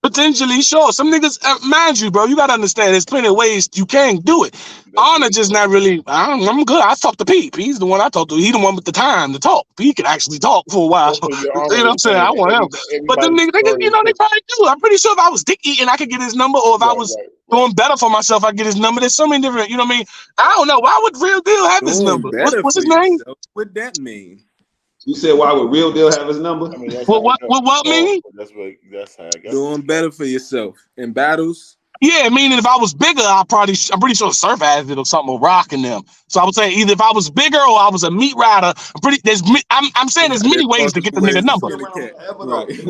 potentially sure. Some niggas, mind you, bro, you gotta understand. There's plenty of ways you can do it. Honor just not really. I'm good. I talk to Pete. He's the one I talk to. He the one with the time to talk. He can actually talk for a while. So your You honor know what I'm is saying? I saying want him. But them everybody's niggas, story you is know, they different. probably do. I'm pretty sure if I was dick eating, I could get his number. Or if I was doing better for myself, I get his number. There's so many different. You know what I mean? I don't know. Why would Real Deal have his Doing number? better What's for his name? yourself. What that mean? You said why would Real Deal have his number? I mean, that's how What mean? That's how I got Doing better for yourself in battles. Yeah, meaning if I was bigger, I'm pretty sure Surf has it or something, or rocking them. So I would say either if I was bigger or I was a meat rider. I'm saying there's many ways to get the nigga Ways to number. skin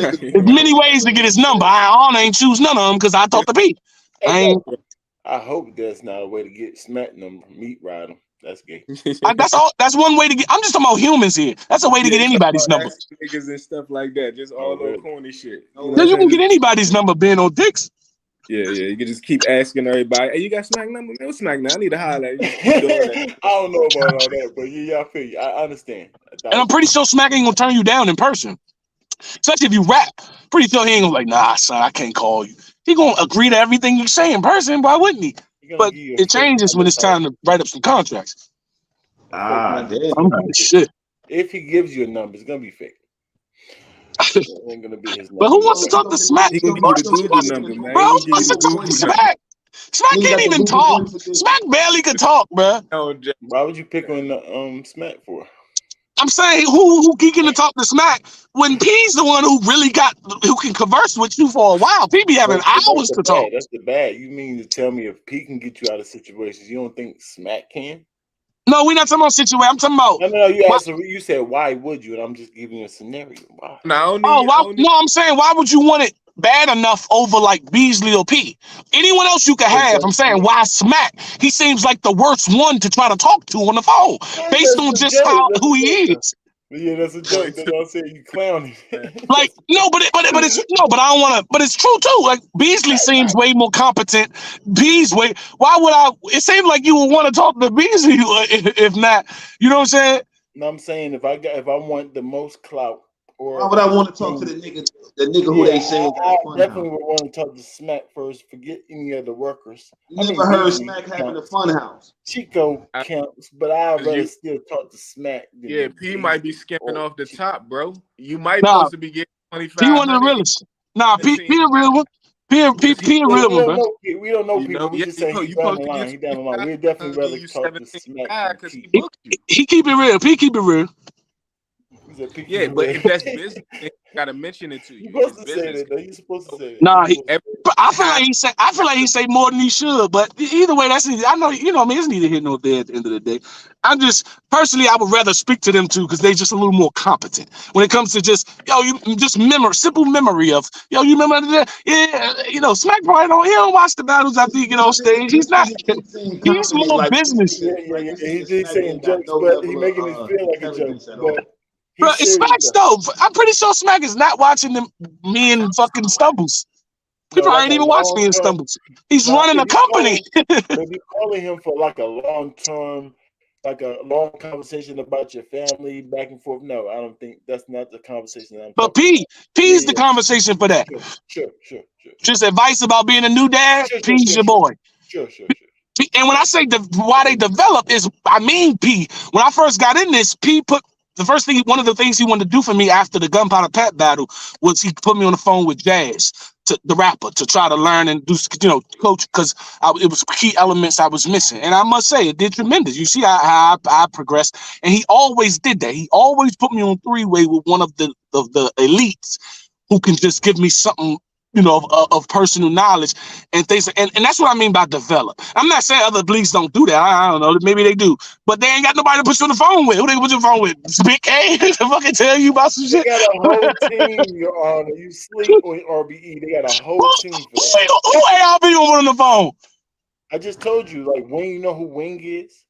a cat. There's many ways to get his number. I ain't choose none of them because I talk to Pete. I hope that's not a way to get Smack number. Meat rider. That's gay. That's all. That's one way to get. I'm just talking about humans here. That's a way to get anybody's number. Niggas and stuff like that. Just all little corny shit. You Yeah, you can get anybody's number being on dicks. Yeah. You can just keep asking everybody, hey, you got Smack number? No Smack now. I need to holler. You just keep doing that. I don't know about all that, but yeah, I feel you. I understand. And I'm pretty sure Smack ain't gonna turn you down in person. Especially if you rap. Pretty sure he ain't gonna like, nah, son, I can't call you. He gonna agree to everything you say in person. Why wouldn't he? But it changes when it's time to write up some contracts. Damn. I'm like, shit. If he gives you a number, it's gonna be fake. It ain't gonna be his number. But who wants to no. talk to Smack? He gonna give you the Google number, man. Bro, He who gonna give wants you to the talk Google to number. Smack? Smack Nigga can't got the even Google talk. one for this. Smack barely could talk, bro. No, Jay. Why would you pick on the Smack for? I'm saying who geeking to talk to Smack when P's the one who can converse with you for a while. P be having That's hours the to talk. bad. That's the bad. You mean to tell me if P can get you out of situations, you don't think Smack can? No, we're not talking about situation. I'm talking about. No. You asked. You said why would you, and I'm just giving you a scenario. Why? No, I'm saying why would you want it bad enough over like Beasley or P? Anyone else you could have. I'm saying why Smack? He seems like the worst one to try to talk to on the phone, based on just who he is. Yeah, that's a joke. That's what I'm saying. You clowning. Like no, but it's no, but I don't want to. But it's true too. Like Beasley seems way more competent. Why would I? It seems like you would want to talk to Beasley if not. You know what I'm saying? No, I'm saying if I want the most clout, or why would I want to talk to the nigga who they say I definitely would want to talk to Smack first. Forget any of the workers. You never heard Smack having a fun house. Chico counts, but I'd rather still talk to Smack. Yeah, P might be skimming off the top, bro. You might supposed to be getting 25. P one of the realest. Nah, P a real one. P a real one, bro. We don't know people. We just saying he's down the line. He's down the line. We'd definitely rather talk to Smack. He keep it real. P keep it real. Yeah, but if that's business, they gotta mention it to you. You're supposed to say that, though. You're supposed to say that. Nah, I feel like he say more than he should. But either way, that's I know I mean it's neither here nor there at the end of the day. I'm just personally, I would rather speak to them too because they just a little more competent when it comes to just simple memory of you remember that? Yeah, Smack probably don't watch the battles after he get on stage. He's not. He's more business. Yeah. He's saying jokes, but he making it feel like a joke. But bro, it's Smack's though. I'm pretty sure Smack is not watching me and fucking Stumbles. He probably ain't even watch me and Stumbles. He's running a company. If you calling him for like a long term, like a long conversation about your family back and forth, no, I don't think that's not the conversation that I'm but talking P is the conversation for that. Sure. Just advice about being a new dad. P's your boy. Sure. And when I say why they develop is, I mean P. When I first got in this, P put one of the things he wanted to do for me after the Gunpowder Pat battle was he put me on the phone with Jazz, the rapper, to try to learn and do, coach, because it was key elements I was missing. And I must say, it did tremendous. You see how I progressed. And he always did that. He always put me on three-way with one of the elites who can just give me something, of personal knowledge and things. And that's what I mean by develop. I'm not saying other leagues don't do that. I don't know. Maybe they do. But they ain't got nobody to put you on the phone with. Who they put you on the phone with? Big K to fucking tell you about some shit. They got a whole team, Your Honor. You sleep on RBE. They got a whole team for that. Who ARB on the phone? I just told you, like, Wing, you know who Wing is?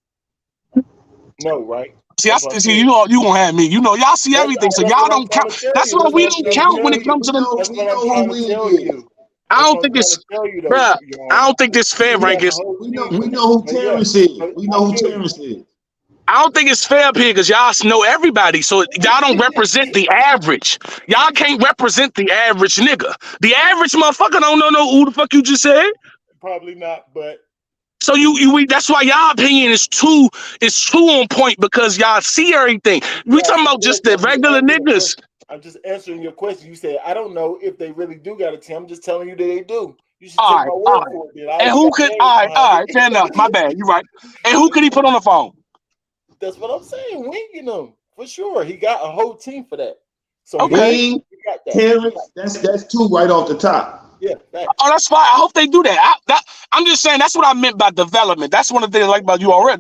No, right? See, you gonna have me. Y'all see everything, so y'all don't count. That's why we don't count when it comes to the. That's what I'm trying to tell you. I don't think it's, bruh. I don't think this fair, Rankins. We know who Terrence is. We know who Terrence is. I don't think it's fair up here because y'all know everybody, so y'all don't represent the average. Y'all can't represent the average nigga. The average motherfucker don't know who the fuck you just said. Probably not, but. So that's why y'all opinion is too on point because y'all see everything. We talking about just the regular niggas. I'm just answering your question. You said I don't know if they really do got a team. I'm just telling you that they do. You should take my word for it. And who could? All right, fair enough. My bad. You're right. And who could he put on the phone? That's what I'm saying. Winging them for sure. He got a whole team for that. So Wing, Terrence, that's two right off the top. Yeah. Oh, that's fine. I hope they do that. I'm just saying that's what I meant by development. That's one of the things I like about URL.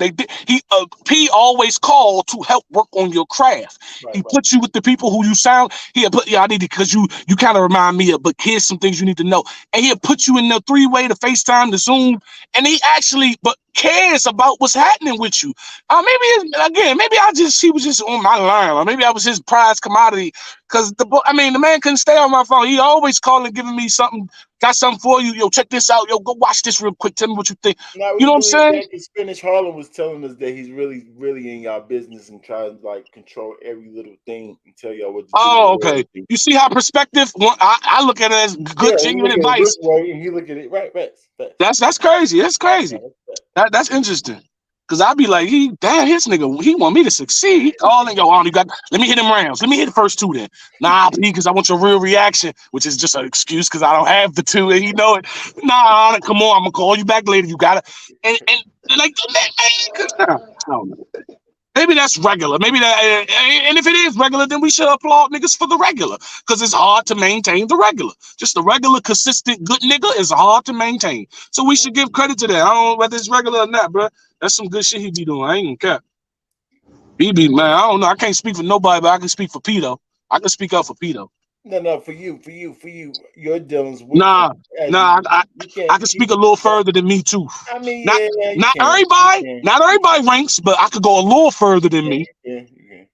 P always called to help work on your craft. He puts you with the people who you sound. I need to because you kind of remind me of. But here's some things you need to know. And he'll put you in the three-way, the FaceTime, the Zoom, and he actually cares about what's happening with you. Maybe he was just on my line, or maybe I was his prize commodity. Because the man couldn't stay on my phone. He always calling, giving me something. Got something for you. Yo, check this out. Yo, go watch this real quick. Tell me what you think. You know what I'm saying? Spanish Harlem was telling us that he's really, really in y'all business and trying to control every little thing and tell y'all what to do. Oh, okay. You see how perspective? I look at it as good, genuine advice. And he look at it right. That's crazy. That's crazy. That's interesting. Cause I'd be like, damn, his nigga, he want me to succeed. He calling, yo, on, let me hit them rounds. Let me hit the first 2 then. Nah, P, because I want your real reaction, which is just an excuse because I don't have the 2 and he know it. Nah, come on, I'm gonna call you back later. You gotta and like I don't know. Maybe that's regular. Maybe that, and if it is regular, then we should applaud niggas for the regular, because it's hard to maintain the regular. Just the regular, consistent, good nigga is hard to maintain. So we should give credit to that. I don't know whether it's regular or not, bro. That's some good shit he be doing. I ain't gonna care. He be, man, I don't know. I can't speak for nobody, but I can speak for P though. I can speak up for P though. No, for you, your dealings with Nah, you I can't. can speak a little further than me too. I mean, Not yeah, you not can. everybody, not everybody ranks, but I could go a little further than me. Yeah.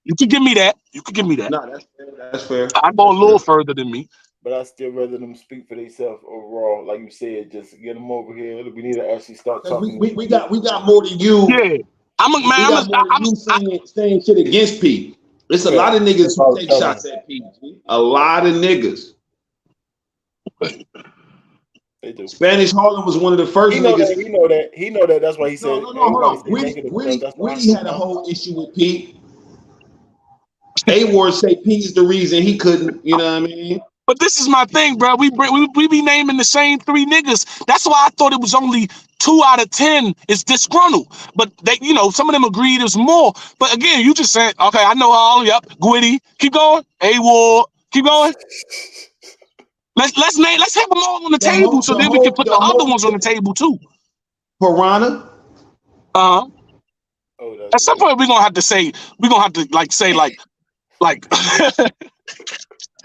You can give me that. You can give me that. No, that's fair. That's fair. I go a little further than me. But I still rather them speak for themselves overall. Like you said, just get them over here. We need to actually start talking. We got more than you. Yeah, saying shit against P. It's a lot of niggas who take shots at P. A lot of niggas. They do. Spanish Harlem was one of the first niggas. He know that. That's why he said. No, hold on. Whitney had a whole issue with P. A-Ward say P is the reason he couldn't. You know what I mean? But this is my thing, bro. We be naming the same 3 niggas. That's why I thought it was only 2 out of 10 is disgruntled. But they, some of them agreed there's more. But again, you just said, okay, I know all. Yep, Gwitty, keep going. A-Ward, keep going. Let's have them all on the table, so then we can put the other ones on the table too. Piranha. At some point we're gonna have to say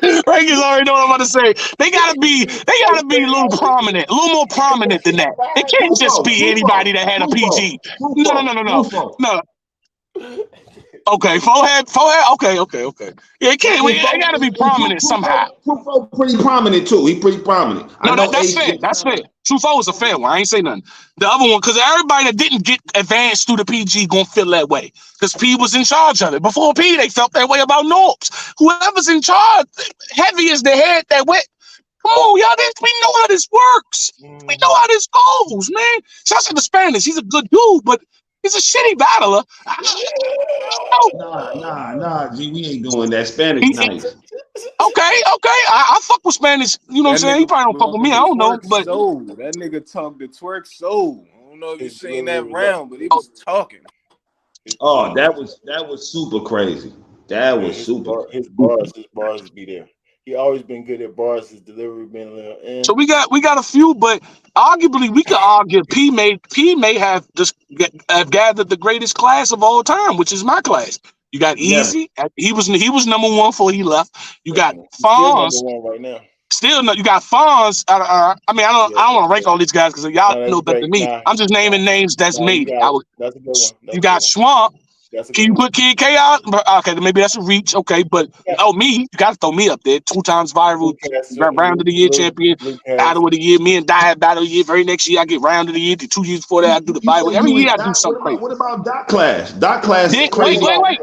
Reagan's already know what I'm about to say. They gotta be a little prominent, a little more prominent than that. It can't just be anybody that had a PG. No. Okay, forehead. Okay. Yeah, it can't. They gotta be prominent somehow. Truffaut pretty prominent too. He pretty prominent. No, that's fair. That's fair. Truffaut is a fair one. I ain't say nothing. The other one, because everybody that didn't get advanced through the PG gonna feel that way. Because P was in charge of it. Before P, they felt that way about Norbs. Whoever's in charge, heavy as the head that went. Come on, y'all. We know how this works. We know how this goes, man. Shout out to the Spanish. He's a good dude, but he's a shitty battler. Nah, G, we ain't doing that. Spanish nice. Okay. I fuck with Spanish. You know what I'm saying? He probably don't fuck with me. I don't know, but that nigga talked the twerk soul. I don't know if you seen that round, but he was talking. Oh, that was super crazy. That was super. His bars be there. He always been good at bars. His delivery been a little. So we got a few, but arguably we could argue P may have gathered the greatest class of all time, which is my class. You got Easy. Yeah. He was number 1 before he left. You got Fonz. Still number 1 right now. Still no. You got Fonz. I don't want to rank all these guys because y'all know better than me. I'm just naming names that's made. That's a good one. You got Swamp. Can you put Kid K out? Okay, maybe that's a reach. Okay, but me, you got to throw me up there. 2 times viral, round of the year champion, battle of the year. Me and Die had battle of the year. Very next year, I get round of the year. The 2 years before that, I do the Bible. Every year, I do something crazy. What about Dot Class? Dot Class is crazy. Wait.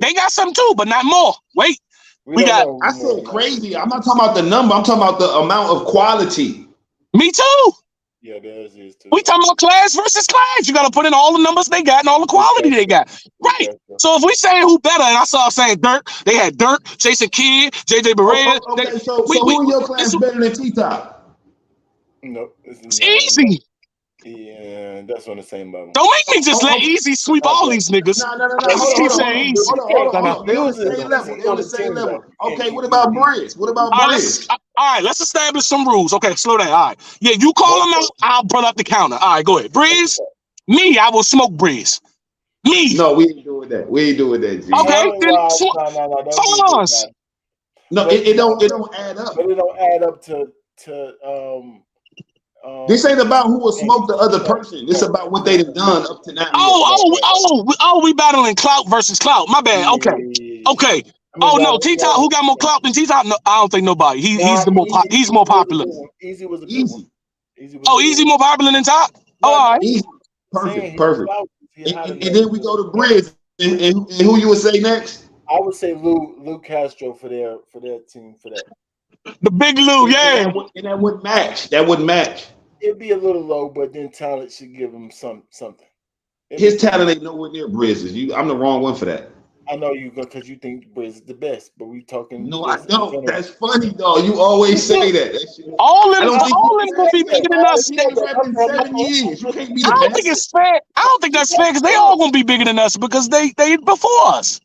They got something too, but not more. Wait. I said crazy. I'm not talking about the number. I'm talking about the amount of quality. Me too. Yeah, theirs is too. We talking about class versus class. You got to put in all the numbers they got and all the quality they got. Right. So if we saying who better, and I saw saying Dirk, they had Dirk, Jason Kidd, JJ Barea. Okay, so who in your class better than T-Top? No, it's easy. Yeah, that's on the same level. Don't make me just let Easy sweep all these niggas. No. Hold on. They on the same level. Okay, what about Briz? All right, let's establish some rules. Okay, slow down. All right. Yeah, you call them out, I'll put up the counter. All right, go ahead. Briz, me, I will smoke Briz. Me. No, we ain't doing that. G. Okay, then Fonz. No, it don't add up. But it don't add up to this ain't about who will smoke the other person. It's about what they've done up to now. We battling clout versus clout. My bad. Okay. No, T-Top. Who got more clout than T-Top? No, I don't think nobody. He's more popular. Easy was a good one. Easy more popular than Top. All right. Easy. Perfect. And then we go to Briz. And who you would say next? I would say Lou Castro for their team for that. The big Lou, yeah. And that wouldn't match. It'd be a little low, but then talent should give him something. His talent ain't nowhere near Brizz's. I'm the wrong one for that. I know you go because you think Briz is the best, but we talking. No, I just in don't. general. That's funny, though. You always say that. All I them, don't think all them you gonna be can say bigger than that us. because he ain't rapping 7 years. You can't be I the don't think best. it's fair. I don't think that's fair because they all gonna be bigger than us because they before us.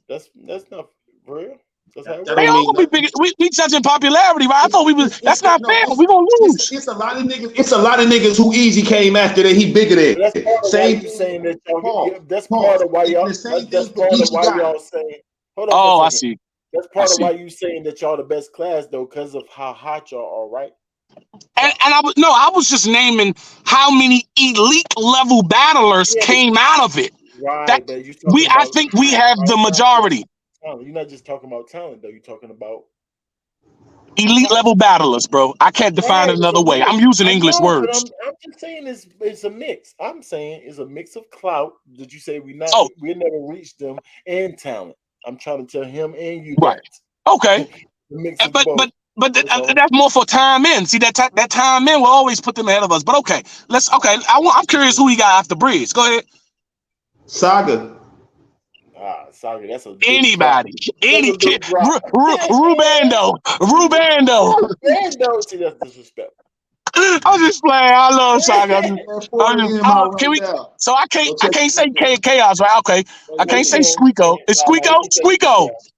That's not real. That's how it That They works. don't all mean gonna be nothing. bigger. We judging popularity, right? I thought we was. That's not No, fair. We gonna lose. it's a lot of niggas. It's a lot of niggas who Easy came after that he bigger But that's than. part of why Same you thing. saying that y'all. Yeah, Pause. that's part Pause. of why And y'all. the same That's thing for part of Easy why got. y'all saying. Hold on for a Oh, I second. see. That's I part of see. why you saying that y'all the best class though, because of how hot y'all are, right? And I was just naming how many elite level battlers Yeah, came out of it. That right. But you talking I about think we hot, have the right? majority. Talent. You're not just talking about talent though. You're talking about Elite clout. level battlers, bro. I can't define Right. it It's a another way. mix. I'm using I English know, but words. I'm just saying it's a mix. I'm saying it's a mix of clout. Did you say we Oh, never reached them and talent? I'm trying to tell him and you right. that. Okay. The mix of But both. That's all. that's more for time in. See that time in will always put them ahead of us. But okay, I'm curious who he got after Breeze. Go ahead. Saga. Sorry, that's a big drop. Anybody, That's any a big kid, drop. Rubando. Man, don't see that's disrespectful. I'm just playing. I love Saga. That's 4 a.m. out Can right we? now. So I Go I check can't say the chaos, right? Okay, I No, can't you say can't. Squeako. It's No, you Squeako. can say Squeako. chaos.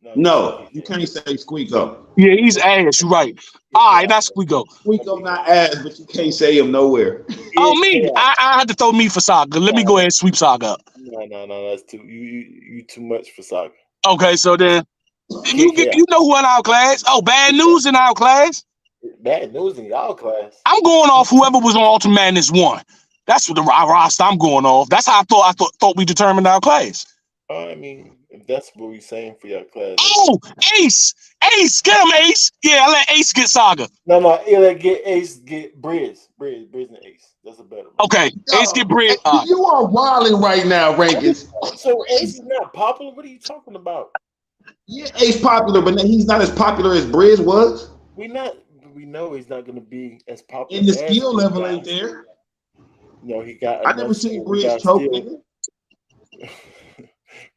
No, you can't No, say you chaos. can't say Squeako. Yeah, he's ass. You're right. All right, that's Squeako. Squeako not ass, but you can't say him nowhere. Oh, It's me. chaos. I had to throw me for Saga. Let me go ahead and sweep Saga up. No, that's too you too much for soccer. Okay, so then Kid chaos. you know who in our class? Oh, bad news in our class. Bad news in y'all class. I'm going off whoever was on Ultimate Madness 1. That's what the roster I'm going off. That's how I thought we determined our class. I mean, if that's what we saying for your class, that's Oh, Ace, get him, Ace. Yeah, I let Ace get Saga. no. Either get Ace, get Briz, and Ace. That's a better one. Okay, Ace get Brid. You are wilding right now, Rankins. So Ace is not popular. What are you talking about? Yeah, Ace popular, but he's not as popular as Briz was. We know he's not going to be as popular And the as skill those level ain't guys. there. You know, he got I enough never seen skill. We Briz got choke, still. nigga.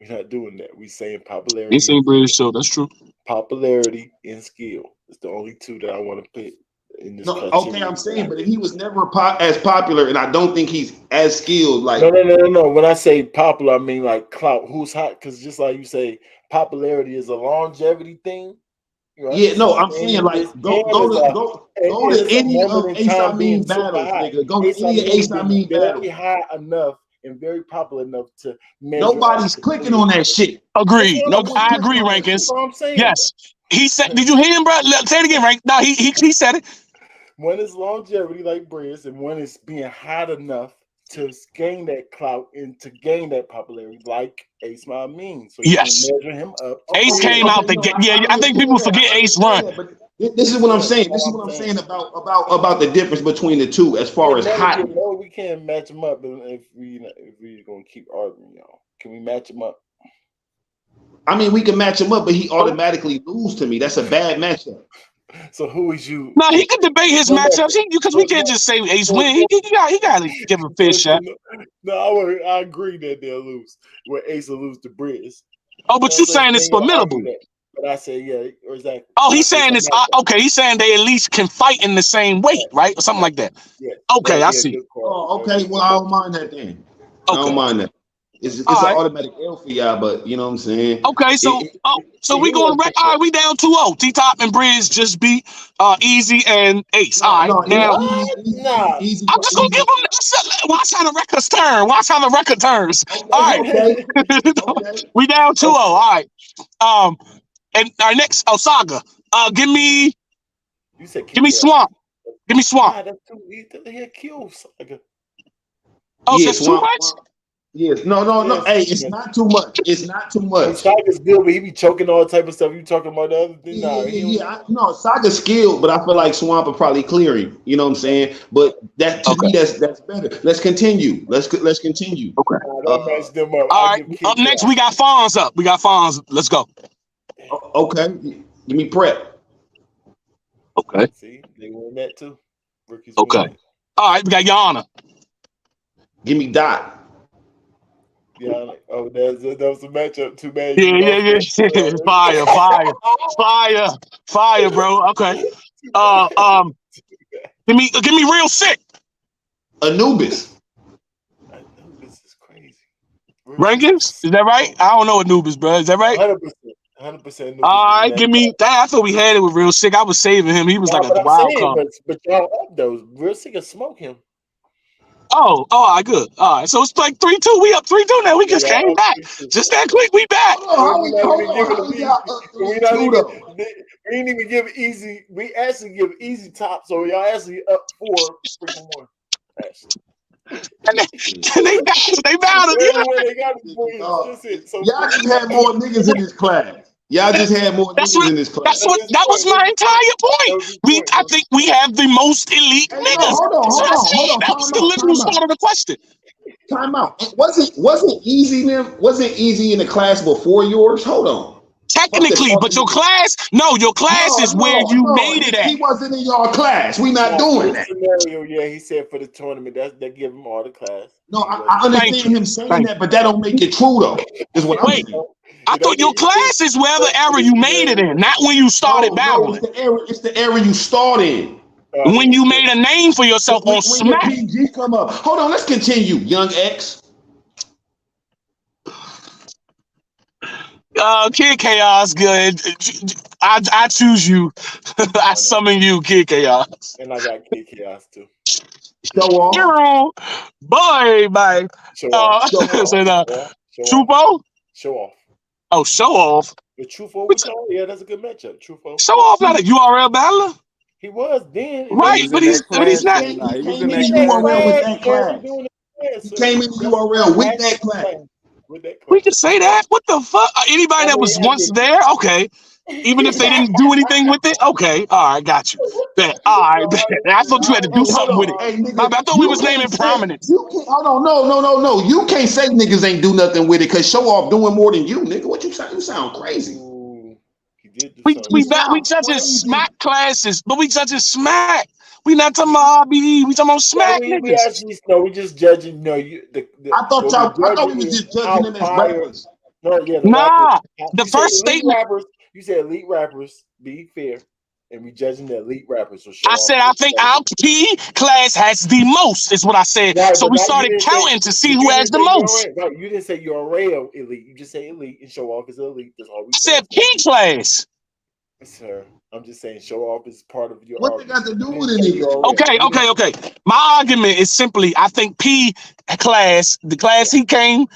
We're not doing that. We saying Ace popularity ain't Brid, so that's true. and skill. It's the only two that I want to put in this No, okay, criteria. I'm saying, but he was never as popular, and I don't think he's as skilled. Like, No. When I say popular, I mean like clout. Who's hot? Because just like you say, popularity is a longevity thing. Right? yeah, no, I'm saying like go to It's a any moment of in Ace I time being Mean super battles, hot. nigga. Go to Ace I any Mean Ace I been Mean very battles. high enough and very popular enough to measure up Nobody's to clicking Briz. on that shit. Agreed. No, Nobody's I clicking agree, on that That's Rankins. shit. all I'm saying, Yes. He said, did you hear him, bro? Say it again, Rank. No, he said it. one is longevity like Briz, and one is being hot enough to gain that clout and to gain that popularity like Ace I Mean. So you can Yes. measure him up to Ace Briz. came out the No, gate. Yeah, I I think people understand that. forget I Ace understand run. that. But this is what I'm Yeah, that's saying. This is all what I'm I'm saying. saying about the difference between the two as far as hot. We can't match them up if we gonna keep arguing, y'all. Can we match them up? I mean, we can match him up, but he automatically lose to me. That's a bad matchup. So who is you? No, he could debate his matchups because we can't just say Ace win. He got to give a fair shot. I agree that they'll lose. Where Ace will lose to Briz. Oh, but you saying it's formidable. But I say, yeah, exactly. Oh, he's saying it's okay. He's saying they at least can fight in the same weight, right? Or something like that. Yeah. Okay, I see. Oh, okay. Well, I don't mind that then. I don't mind that. It's an automatic L for y'all, but you know what I'm saying? Okay, so we going to all right, we down 2-0. T-Top and Briz just beat Easy and Ace. All right, now easy. I'm just gonna give them. Watch how the records turn. Watch how the record turns. Okay, all right, okay. We down 2-0. All right. And our next Saga. Give me Swamp. Give me Swamp. Nah, that's too he'll kill Saga. Oh, so that's too much? Yes. No. Hey, it's not too much. It's not too much. Saga's good, but he be choking all type of stuff. You talking about the other thing? No, Saga's skilled, but I feel like Swamp will probably clear him. You know what I'm saying? But that to me, that's better. Let's continue. Let's continue. Okay. Don't match them up. All right. Up next, we got Fonz up. Let's go. Okay. Give me Prep. Okay. See, they win that too. Rookies okay. All right, we got Yana. Give me Dot. Yeah, like, oh, that was a matchup. Too bad you lost Yeah. that. Fire, bro. Okay. Give me real sick. Anubis. I know this is crazy. Rankings? Is that right? I don't know Anubis, bro. Is that right? 100%. 100% Anubis All was in right, that give me top. that. I thought we had it with real sick. I was saving him. He was Nah, like a but I'm wild saying, card. but y'all up though. Real sick can smoke him. Oh, all right, good. All right, so it's like 3-2. We up 3-2 now. We Yeah, just y'all came up back. 3-2. Just that quick, we back. And we're not even giving How them we easy. got up We're not 3-2 even. though? We didn't even give easy. We actually give easy top. So y'all actually up 4-1. Actually, And they battled. They battled. Yeah. everyone they got is wins. That's it. So Y'all just had more niggas in this class. Y'all just had more That's niggas what. in this class. That was my entire point. I think we have the most elite Hey, no, niggas. hold on, That's what I said. That was the literal time part of the question. out. It wasn't easy in the class before yours. Hold on. Technically, but your class is where you made it He at. wasn't in your class. We not for doing this that. scenario, yeah, he said for the tournament that give him all the class. No, He I wasn't. Thank understand you. him saying Thank that, but that don't make it true though. Is what I'm Wait, saying. I thought your class is wherever era you made it in, not when you started No, battling. it's the era you start in. When you made a name for yourself on When your Smack. PG come up. Hold on, let's continue, Young X. Kid Chaos, good. I choose you. I summon you, Kid Chaos. And I got Kid Chaos too. Show off. Boy, bye. Show off. Show off. So Show off. Trufo? Show off. Oh, show off. The Trufo was on. Yeah, that's a good matchup. Trufo. Show off, not a URL battler. He was then. He Right, was but in that he's class. not. Nah, he was Came in in that the class URL with early. that class. He came in the URL with that class. With that We class. can say that. What the fuck? Anybody that was once there, okay. Even if they didn't do anything with it, okay. All right, got you. Bet. All right, bet. I thought you had to do something with it. Hey, I nigga, thought we was naming prominence. Hold on, no. You can't say niggas ain't do nothing with it because show off doing more than you, nigga. What you sound? You sound crazy. Ooh, he did do We something. judging Smack classes, but we judging Smack. We not talking about RBE. We talking about Smack we niggas. actually we just judging. No, I thought we was just judging them as rappers. No, yeah, the Nah, rappers. the You first said elite statement. rappers. You said elite rappers. Be fair, and we judging the elite rappers. So I said I think our P class has the most. Is what I said. Right, So but we now started counting to see who has the most. Right, you didn't say URL elite. You just say elite and show off is elite. That's all we I said P class. Sir, I'm just saying show off is part of your What argument. they got to do with it? Okay. My argument is simply I think P class, the class he came,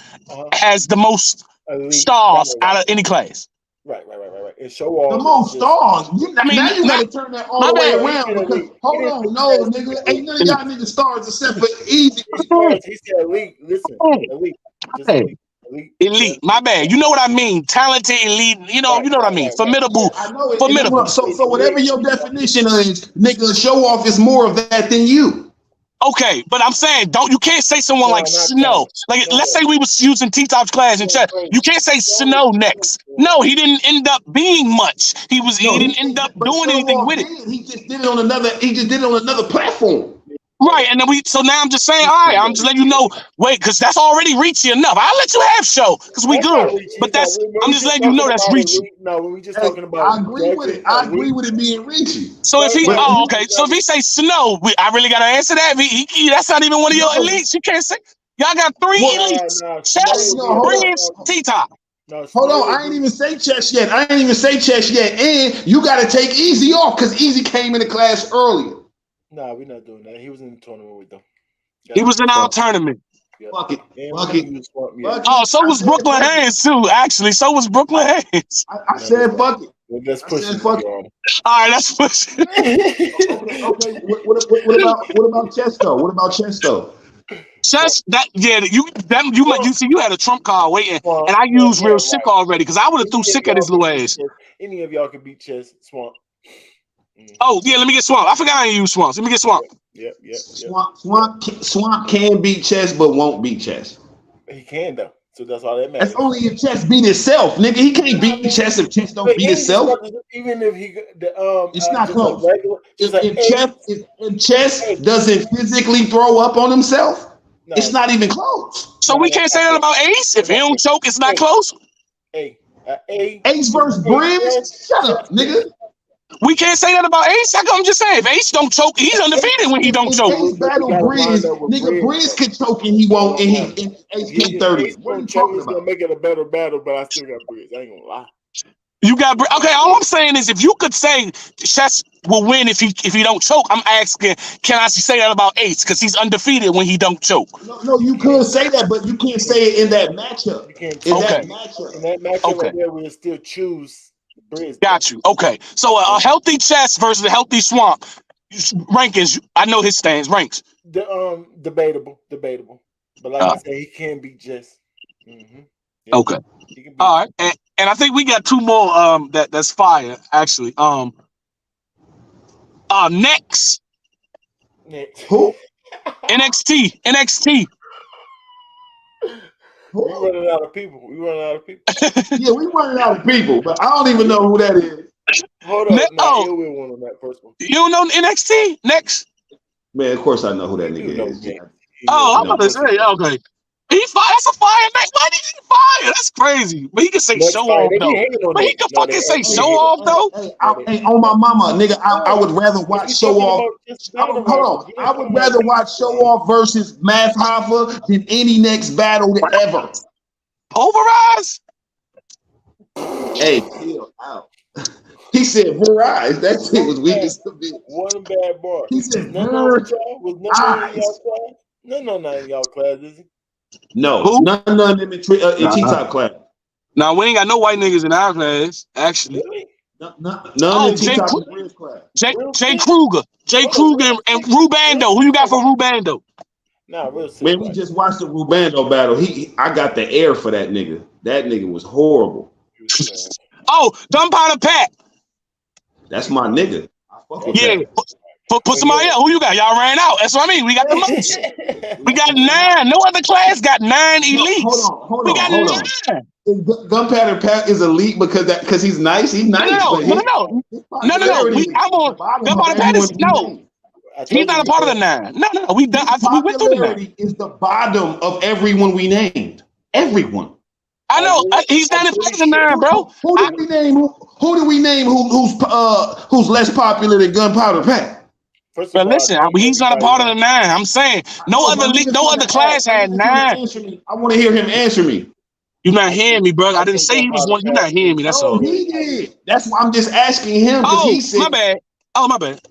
has the most elite stars out of any class. Right. And show off the most stars. Now you got to turn that all the way around. Because hold on, no, nigga, ain't none of y'all niggas stars except for Easy. He said elite. Listen, elite. Just elite. Elite. My bad. You know what I mean. Talented, elite. You know what I mean. Formidable. I know it. Formidable. So whatever your definition is, nigga, show off is more of that than you. Okay, but I'm saying, you can't say someone like Snow. Like, let's say we was using T-Top's class in chat. You can't say Snow next. No, he didn't end up being much. He didn't end up doing anything with it. He just did it on another platform. Right, and then so now I'm just saying, all right, I'm just letting you know, wait, because that's already reachy enough. I'll let you have show, because we good. But I'm just letting you know that's reachy. No, we just talking about. I agree with it. I agree with it being reachy. So if he, so if he say Snow, I really gotta answer that. That's not even one of your elites. You can't say y'all got three elites. Chess, Breeze, T-Top. Hold on, I ain't even say chess yet. And you got to take Easy off because Easy came in the class earlier. Nah, we're not doing that. He was in the tournament with them. He was in our tournament. Fuck it. Oh, so was Brooklyn Hayes too. Actually, so was Brooklyn Hayes. I said fuck it. Let's push it. All right, let's push it. Okay. What about Chesto? What about Chesto? Chess, you had a trump card waiting, and I used real sick already because I would have threw sick at his little ass. Any of y'all can beat Chess Swamp. Oh yeah, let me get Swamp. I forgot I didn't use Swamp. Let me get Swamp. Yep. Swamp can beat Chess, but won't beat Chess. He can though, so that's all that matters. That's only if Chess beat itself, nigga. He can't beat Chess if Chess don't beat itself. Even if he, it's not close. If Chess doesn't physically throw up on himself, it's not even close. So we can't say that about Ace. If he don't choke, it's not close. Ace versus Brims? Shut up, nigga. We can't say that about Ace. I'm just saying, if Ace don't choke, he's undefeated when he don't choke. Ace battle Briz, nigga, Briz can choke and he won't, and Ace can't 30. What are you talking about? It's gonna make it a better battle, but I still got Briz. I ain't gonna lie. You got okay. All I'm saying is, if you could say Chess will win if he don't choke, I'm asking, can I say that about Ace because he's undefeated when he don't choke? No, you could say that, but you can't say it in that matchup. You can't. In that matchup right there, we'll still choose Briz. Got you. Okay, so a healthy Chess versus a healthy Swamp rankings. I know his stands ranks. Debatable. But like I said, he can beat Jess. Mm-hmm. Yeah. Okay. All right, and I think we got two more that's fire actually. Next. Who? NXT. We running out of people. Yeah, we running out of people, but I don't even know who that is. Hold on. Ill Will won on that first one. You don't know NXT next? Man, of course I know who that nigga is. I'm about to say, okay. He fire. That's a fire next. Why did he fire? That's crazy. But he can say show off though. But he can fucking say show off though. Hey, on my mama, nigga, I would rather watch show off. Hold on. I would rather watch show off versus Math Hoffa than any next battle ever. Pulverize? Hey, chill out. He said Verized. That shit was weak as a bitch. One bad bar. He said Verized. None in y'all class, is he? No, none of them in T-Top class. Now we ain't got no white niggas in our class, actually. Really? None in T-Top class. Jay Kruger and Rubando. Who you got for Rubando? Nah, real simple. Man, we just watched the Rubando battle. I got the air for that nigga. That nigga was horrible. Oh, Gunpowder Pat. That's my nigga. Yeah. Put somebody else. Who you got? Y'all ran out. That's what I mean. We got the most. We got 9. No other class got 9 elites. Hold on. 9. Gunpowder Pat is elite because he's nice. He's nice. No. I'm on Gunpowder Pat is no. He's not a part of the 9. No. We went through the 9. Is the bottom of everyone we named. Everyone. I know. He's not in part of the 9, bro. Who do we name? Who's less popular than Gunpowder Pat? But listen, he's not a part of the 9. I'm saying no other class had 9. I want to hear him answer me. You're not hearing me, bro. I didn't say he was one. You're not hearing me. That's all. He did. That's why I'm just asking him. He said, my bad. Oh, my bad.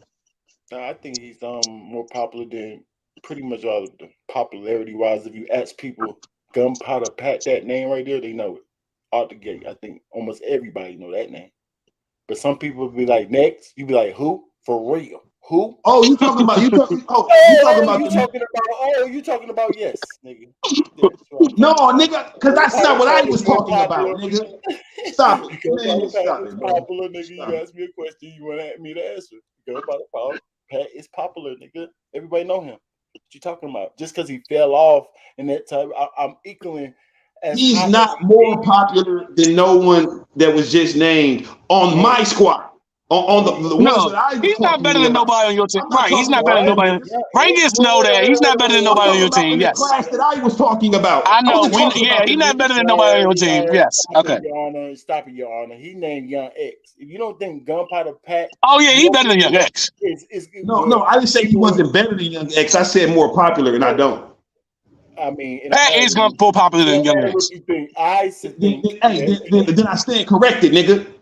I think he's more popular than pretty much all of them. Popularity wise, if you ask people Gunpowder Pat, that name right there, they know it out the gate. I think almost everybody know that name. But some people be like, next, you be like, who? For real. Who? Oh, you talking about yes, nigga. No, nigga, because that's not what I was talking about, nigga. Stop it. Man, stop it, bro. Popular, nigga. You ask me a question, you want me to answer. Pat is popular, nigga. Everybody know him. What you talking about? Just because he fell off in that time, I'm equaling. He's not more popular than no one that was just named on my squad. On the ones that I was he's not better than nobody on your team. Right, he's not better than nobody. Rangers know that. He's not better than nobody on your team. Yes. The class that I was talking about. I know. He's not better than nobody on your team. Yes. Okay. Your Honor, stop it, Your Honor. He named Young X. If you don't think Gunpowder Pat. Oh, yeah, he's better than Young X. No, I didn't say he wasn't better than Young X. I said more popular, and I don't. I mean, Pat is more popular than Young X. Then I stand corrected, nigga.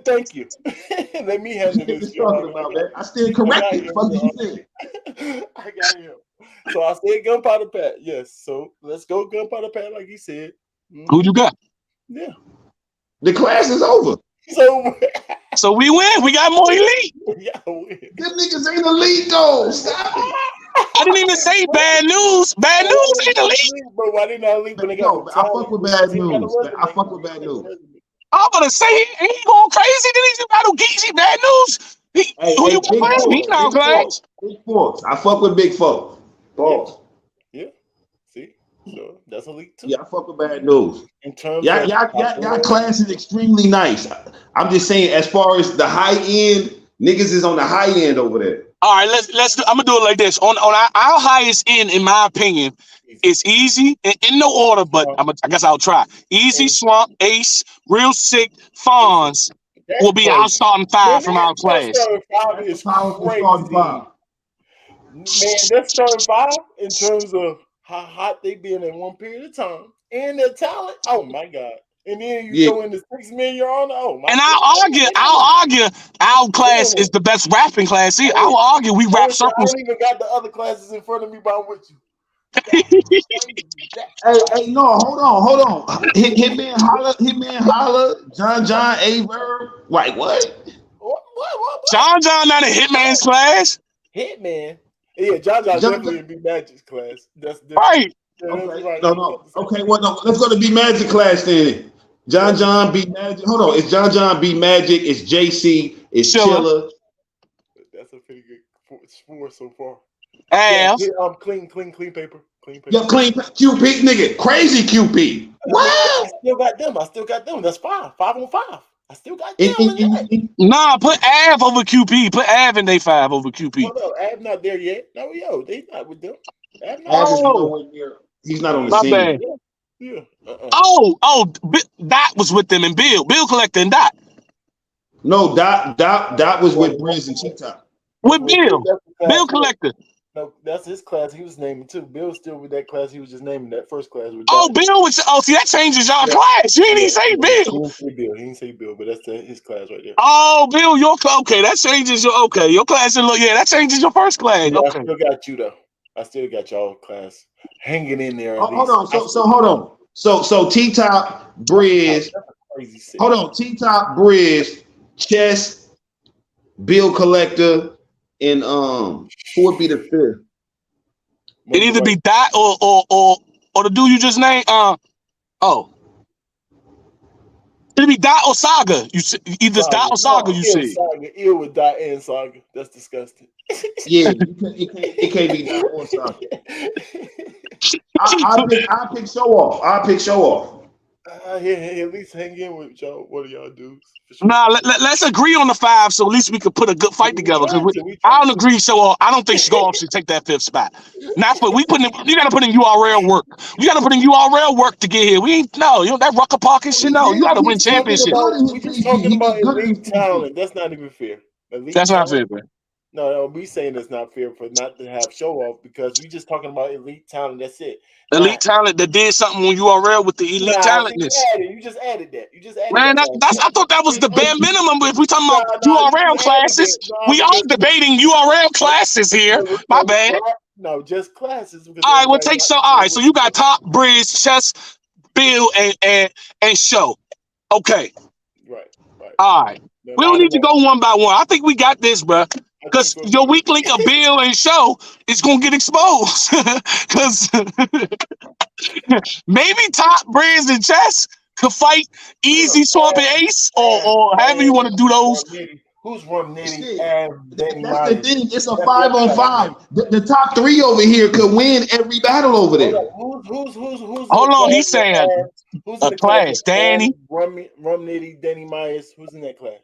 Thank you. Let me handle this. About that. I stand corrected. Fuck you said. I got him. So I said Gunpowder Pat. Yes. So let's go Gunpowder Pat, like he said. Who you got? Yeah. The class is over. So we win. We got more elite. Them niggas ain't elite though. Stop it. I didn't even say bad news. Bad news ain't elite. But why didn't I elite when they got? I fuck with bad news. I fuck with bad news. I'm gonna say he ain't going crazy. Then he's battle Geezy. Bad news. Who you playing? He's not class. Big folks. I fuck with big folks. Balls. Yeah. See, so that's elite too. Yeah, I fuck with bad news. In terms, y'all class is extremely nice. I'm just saying, as far as the high end, niggas is on the high end over there. All right, let's do. I'm gonna do it like this. On our highest end, in my opinion, it's easy in no order, but I guess I'll try. Easy, Swamp, Ace, Real Sick, Fonz will That's be our crazy. starting Man, five from our that class. starting five That's a is powerful starting crazy. five. Man, that starting five in terms of how hot they been in one period of time and their talent. Oh my God. And then you Yeah. throw in the 6 million on. Oh my And goodness. I'll argue our class Damn. is the best rapping class here. Hey, I'll argue we I rap wish I circles. don't even got the other classes in front of me, but I'm with you. That's crazy. Hey, no, hold on. Hitman Holla, John Aver. Like what? What? John not in Hitman's class. Hitman. Yeah, John John definitely in B Magic's class. That's different. Right. Yeah, that's Okay. right. No. Okay, well, no, let's go to B Magic class then. John B Magic. Hold on. It's John B Magic. It's JC. It's Chilla. Chilla. That's a pretty good four so far. Av. Yeah, clean paper. Clean paper. Yo, clean QP, nigga. Crazy QP. What? I still got them. That's 5 on 5. I still got them in that. Nah, put Av over QP. Put Av in day 5 over QP. Oh no, Ab not there yet. No, they not with them. Ab not Av is Oh. nowhere near. He's not on the My scene. bad. Yeah. Dot was with them and Bill Collector and Dot. No, Dot was with Briz and T-Top. With Bill Collector. No, that's his class. He was naming too. Bill's still with that class. He was just naming that first class with Oh, Dot. Bill was. Oh, see, that changes y'all class. You didn't even say Bill. He didn't say Bill, but that's his class right there. Oh, Bill, okay. That changes your your class. That changes your first class. Yeah, Okay. I still got you though. I still got y'all class hanging in there. Hold on. So hold on. So T-Top, Briz. Hold on. T-Top, Briz, Chess, Bill Collector, and who would be the fifth? It either be Dot or the dude you just named. It'd be Dot or Saga. You either Dot or Saga. You see. Ill with Dot and Saga. That's disgusting. Yeah, it can't be Dot or Saga. I pick show off. At least hang in with y'all. One of y'all dudes. Sure. Nah, let's agree on the 5, so at least we could put a good fight together. I don't agree. So I don't think Show Off should take that 5th spot. Not for you got to put in URL work. You got to put in URL work to get here. That Rucker Park and shit. No, you got to win championships. We just talking about elite talent. That's not even fair. That's not fair, man. No, we saying it's not fair for not to have Show Off because we just talking about elite talent. That's it. Elite talent that did something on URL with the elite talentness. You just added that. Man, I thought that was the bare minimum. If we talking about URL classes, we are debating URL classes here. My bad. No, just classes. All right, well take so. All right, so you got Top, Briz, Chess, Bill, and Show. Okay. Right. All right. We don't need to go one by one. I think we got this, bro. Because your weak link of Bill and Show is gonna get exposed. Because maybe Top, Briz, and Chess could fight Easy, Swamp, and Ace, or however you want to do those. Who's Rum Nitty? That's the thing. It's a 5 on 5. The top 3 over here could win every battle over there. Who's Hold on, he's saying who's in the class? Danny, Rum Nitty, Danny Myers. Who's in that class?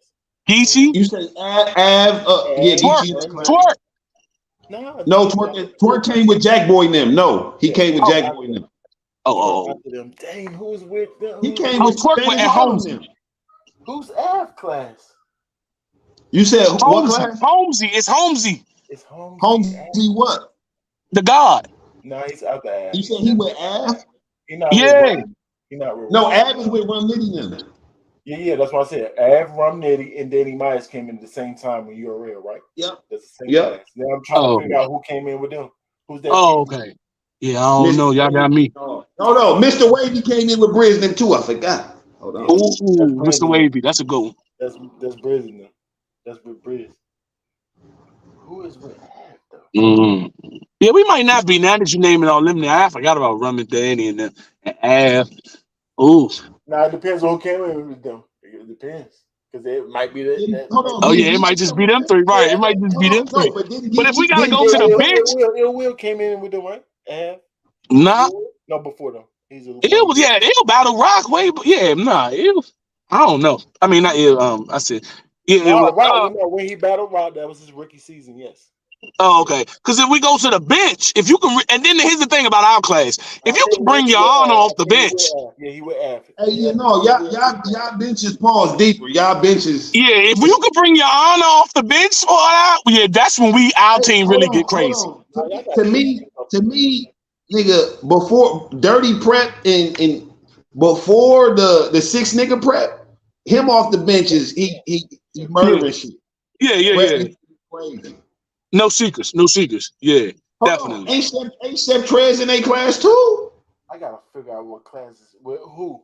Geechee? You say Geechee. Twerk. No, Twerk came with Jack Boy and them. No, he came with Jack Boy and them. Dang, who's with them? He came with Twerk with Holmesy. Who's Av class? You said what class? Holmesy. It's Holmesy. It's Holmesy. Holmesy what? The God. No, he's out there. You said he with Av? He not with No, Av is with Rum Nitty then. Yeah, that's what I said. Av, Rum Nitty, and Danny Myers came in at the same time when URL, right? Yep. That's the same class. Now I'm trying to figure out who came in with them. Who's that? Oh, okay. Yeah, I don't know. Y'all got me. No. Mr. Wavy came in with Briz them too. I forgot. Hold on. Ooh, Mr. Wavy. That's a good one. That's Briz in them. That's with Briz. Who is with Av, though? Yeah, we might not be. Now that you name it all them there, I forgot about Rum and Danny and Av. Ooh. Now it depends on who came in with them. It depends. Because it might be that. Oh, yeah, it might just be them 3. Right. It might just be them 3. But if we got to go to the bench. Ill Will came in with them, right? Nah. No, before them. Ill Battle Rock way. Yeah, nah. Ill. I don't know. I mean, not Ill. I said. Yeah, when he battled Rock, that was his rookie season, yes. Oh, okay. Because if we go to the bench, if you can, and then here's the thing about our class: if you can bring your honor off the bench, Yeah, he would have. Hey, you know, y'all benches pause deeper. Y'all benches. yeah, if you can bring your honor off the bench for that, yeah, that's when our team really get crazy. Hold on. To me, nigga, before dirty prep and before the six nigga prep, him off the benches, he murdering shit. Yeah. Crazy. No secrets. Yeah, definitely. Ain't Chef Trez in a class too? I gotta figure out what classes with who.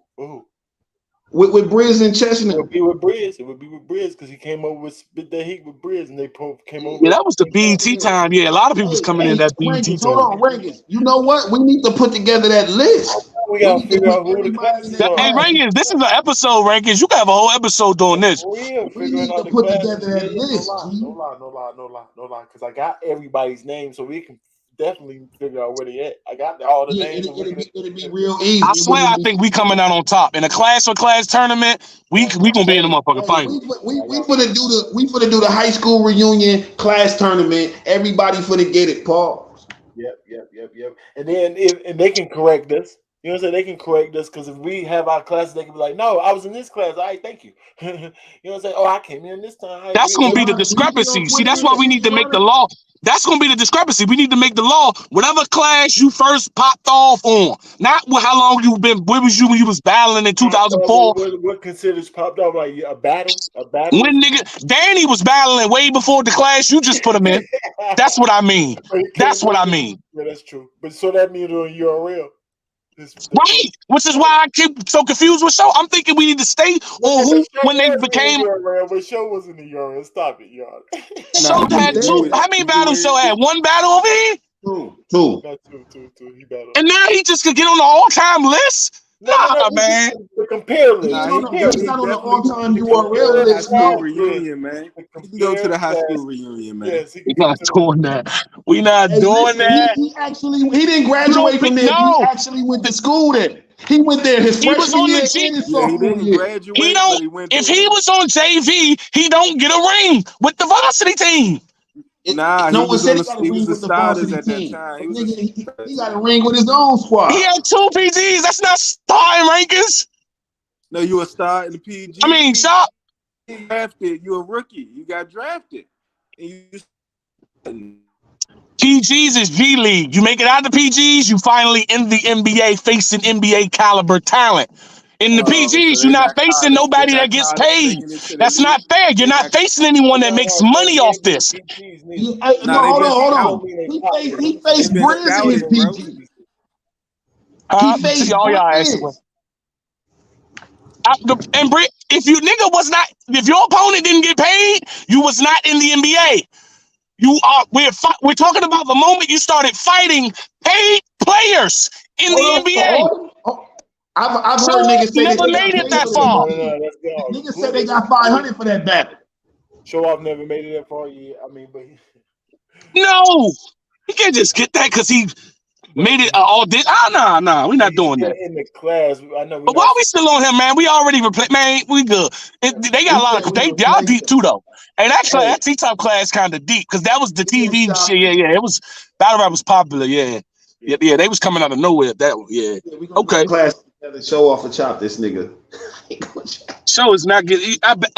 With Briz and Chestnut. It would be with Briz. It would be with Briz because he came over with Spit That Heat with Briz, and they came over. Yeah, that was the BT time. Yeah, a lot of people was coming in that BT time. Hold on, Rankins. You know what? We need to put together that list. We gotta figure out who the classes are. Hey, Rankins, this is an episode, Rankins. You can have a whole episode doing this. We need to put together that list. No lie. Because I got everybody's name, so we can definitely figure out where they at. I got all the names. It'd be real easy. I swear, I think we coming out on top in a class for class tournament. We gonna be in the motherfucking final. We finna do the high school reunion class tournament. Everybody finna get it, Paul. Yep. And then if they can correct us. You know what I'm saying? They can correct us because if we have our classes, they can be like, "No, I was in this class. All right, thank you." You know what I'm saying? Oh, I came in this time. That's gonna be the discrepancy. See, that's why we need to make the law. That's gonna be the discrepancy. We need to make the law. Whatever class you first popped off on, not how long you been. Where was you when you was battling in 2004? What considers popped off like a battle? A battle? When nigga Danny was battling way before the class you just put him in. That's what I mean. That's what I mean. Yeah, that's true. But so that means on URL. Right, which is why I keep so confused with Show. I'm thinking we need to stay on who when they became. But Show wasn't the URL. Stop it, y'all. Show had two. How many battles Show had? One battle over here. Two. He battled. And now he just could get on the all-time list. No, man. The compare list. He's not on the all-time URL list. High school reunion, man. You can go to the high school reunion, man. Yes, We're not doing that. We're not doing that. He didn't graduate from there. No. He actually went to school there. He went there his freshman year and his sophomore year. Graduate, He don't. If he was on JV, he don't get a ring with the varsity team. Nah, no one said he was the starters at that time. He got a ring with his own squad. He had 2 PGs. That's not starting rankings. No, you a star in the PG. I mean, Shop. You drafted. You a rookie. You got drafted. And PGs is G League. You make it out of the PGs, you finally in the NBA facing NBA caliber talent. In the PGs, so you're not facing nobody that gets paid. That's not fair. You're not facing anyone that makes money off this. Hold on. He faced Briz in his PG. He faced all y'all asking. And Britt, if your opponent didn't get paid, you was not in the NBA. We're talking about the moment you started fighting paid players in the NBA. I've heard niggas say never made it that far. Niggas said they got 500 for that battle. Show Off never made it that far. Yeah, I mean, but no, he can't just get that because he made it all this. Nah, we're not doing that. In the class, I know. But why are we still on him, man? We already replaced. Man, we good. They got a lot of. Y'all deep too though. And actually, that T-Top class kind of deep because that was the TV shit. Yeah. It was battle rap was popular. Yeah. They was coming out of nowhere. That one. Yeah. Okay. Class Show Off a chop this nigga. Show is not good.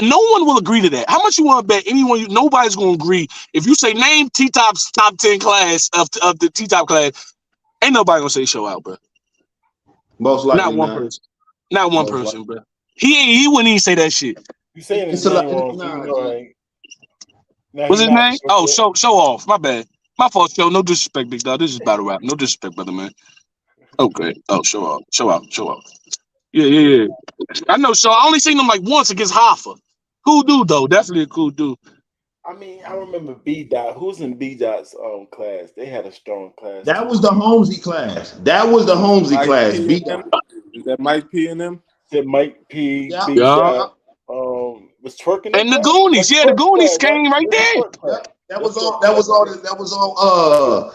No one will agree to that. How much you want to bet? Nobody's going to agree. If you say name T-Top's top 10 class of the T-Top class, ain't nobody going to say Show Out, bro. Most likely not one person. Not one person, bro. He wouldn't even say that shit. You saying his name wrong? What's his name? Oh, Show Off. My bad. My fault, Show. No disrespect, big dog. This is battle rap. No disrespect, brother, man. Okay. Oh, Show Out. Yeah. I know. So I only seen him like once against Hoffa. Cool dude, though. Definitely a cool dude. I mean, I remember B Dot. Who's in B Dot's class? They had a strong class. That was the Holmesy class. B Dot. Is that Mike P and them? Said Mike P. Yeah. B Dot. Was twerking. And the Goonies. Yeah, the Goonies came right there. That was all.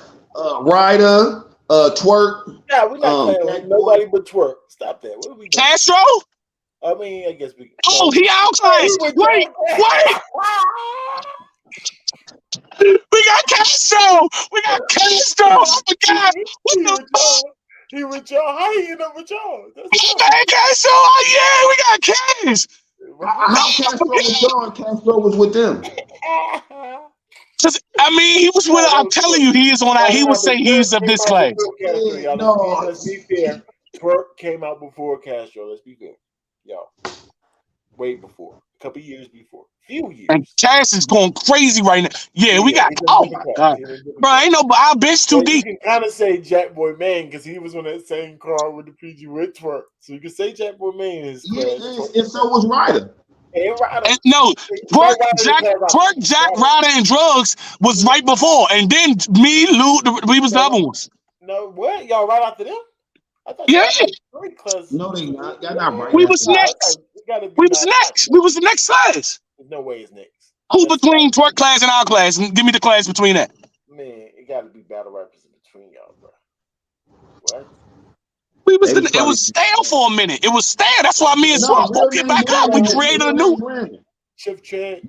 Ryder. Twerk. Yeah, we're not playing like nobody but Twerk. Stop that. What are we doing? Castro? I mean, I guess we. Oh, he outclassed. Wait. We got Castro. We got Castro. Oh my God. What He the with y'all. He with y'all. How he end up with y'all? That's fuck? tough. Man, Castro. Oh yeah, we got Cash. How Castro was gone, Castro was with them. I mean, he was with. No, that I'm was telling Twerk. you, he is on. He would say But Twerk he's of came this out class. before Castro, Yeah, y'all. no, Let's be fair. Twerk came out before Castro. Let's be fair, y'all. Way before, a couple years before, few And years. Cash is going crazy right now. Yeah, we Yeah, got. he's in a Oh different my class. God, He's in a different bro, class. ain't no. Our bench too But you deep. can kind of say Jack Boy Man because he was on that same car with the PG with Twerk. So you can say Jack Boy Man in his class. and so was Ryder. And Ryder. And no, No, Twerk, Ryder in the Jack, class after. Twerk, Jack, Ryder. Ryder, and Drugs was right before, and then me, Lou, we was the other ones. No, what? Y'all right after them? I thought Yeah, y'all like 3 classes. No, they not. Y'all not right we after was them. next. It gotta be We was not. next. We was the next class. There's no way it's next. Who That's between gotta Twerk class and our class? And give me the class between that. Man, it gotta be battle rappers in between y'all, bro. What? We was They the, was it probably was stale for a minute. It was stale. That's why me and no Swamp real woke it name back up. We Brandon. created Real a new name Brandon. Chip Chad.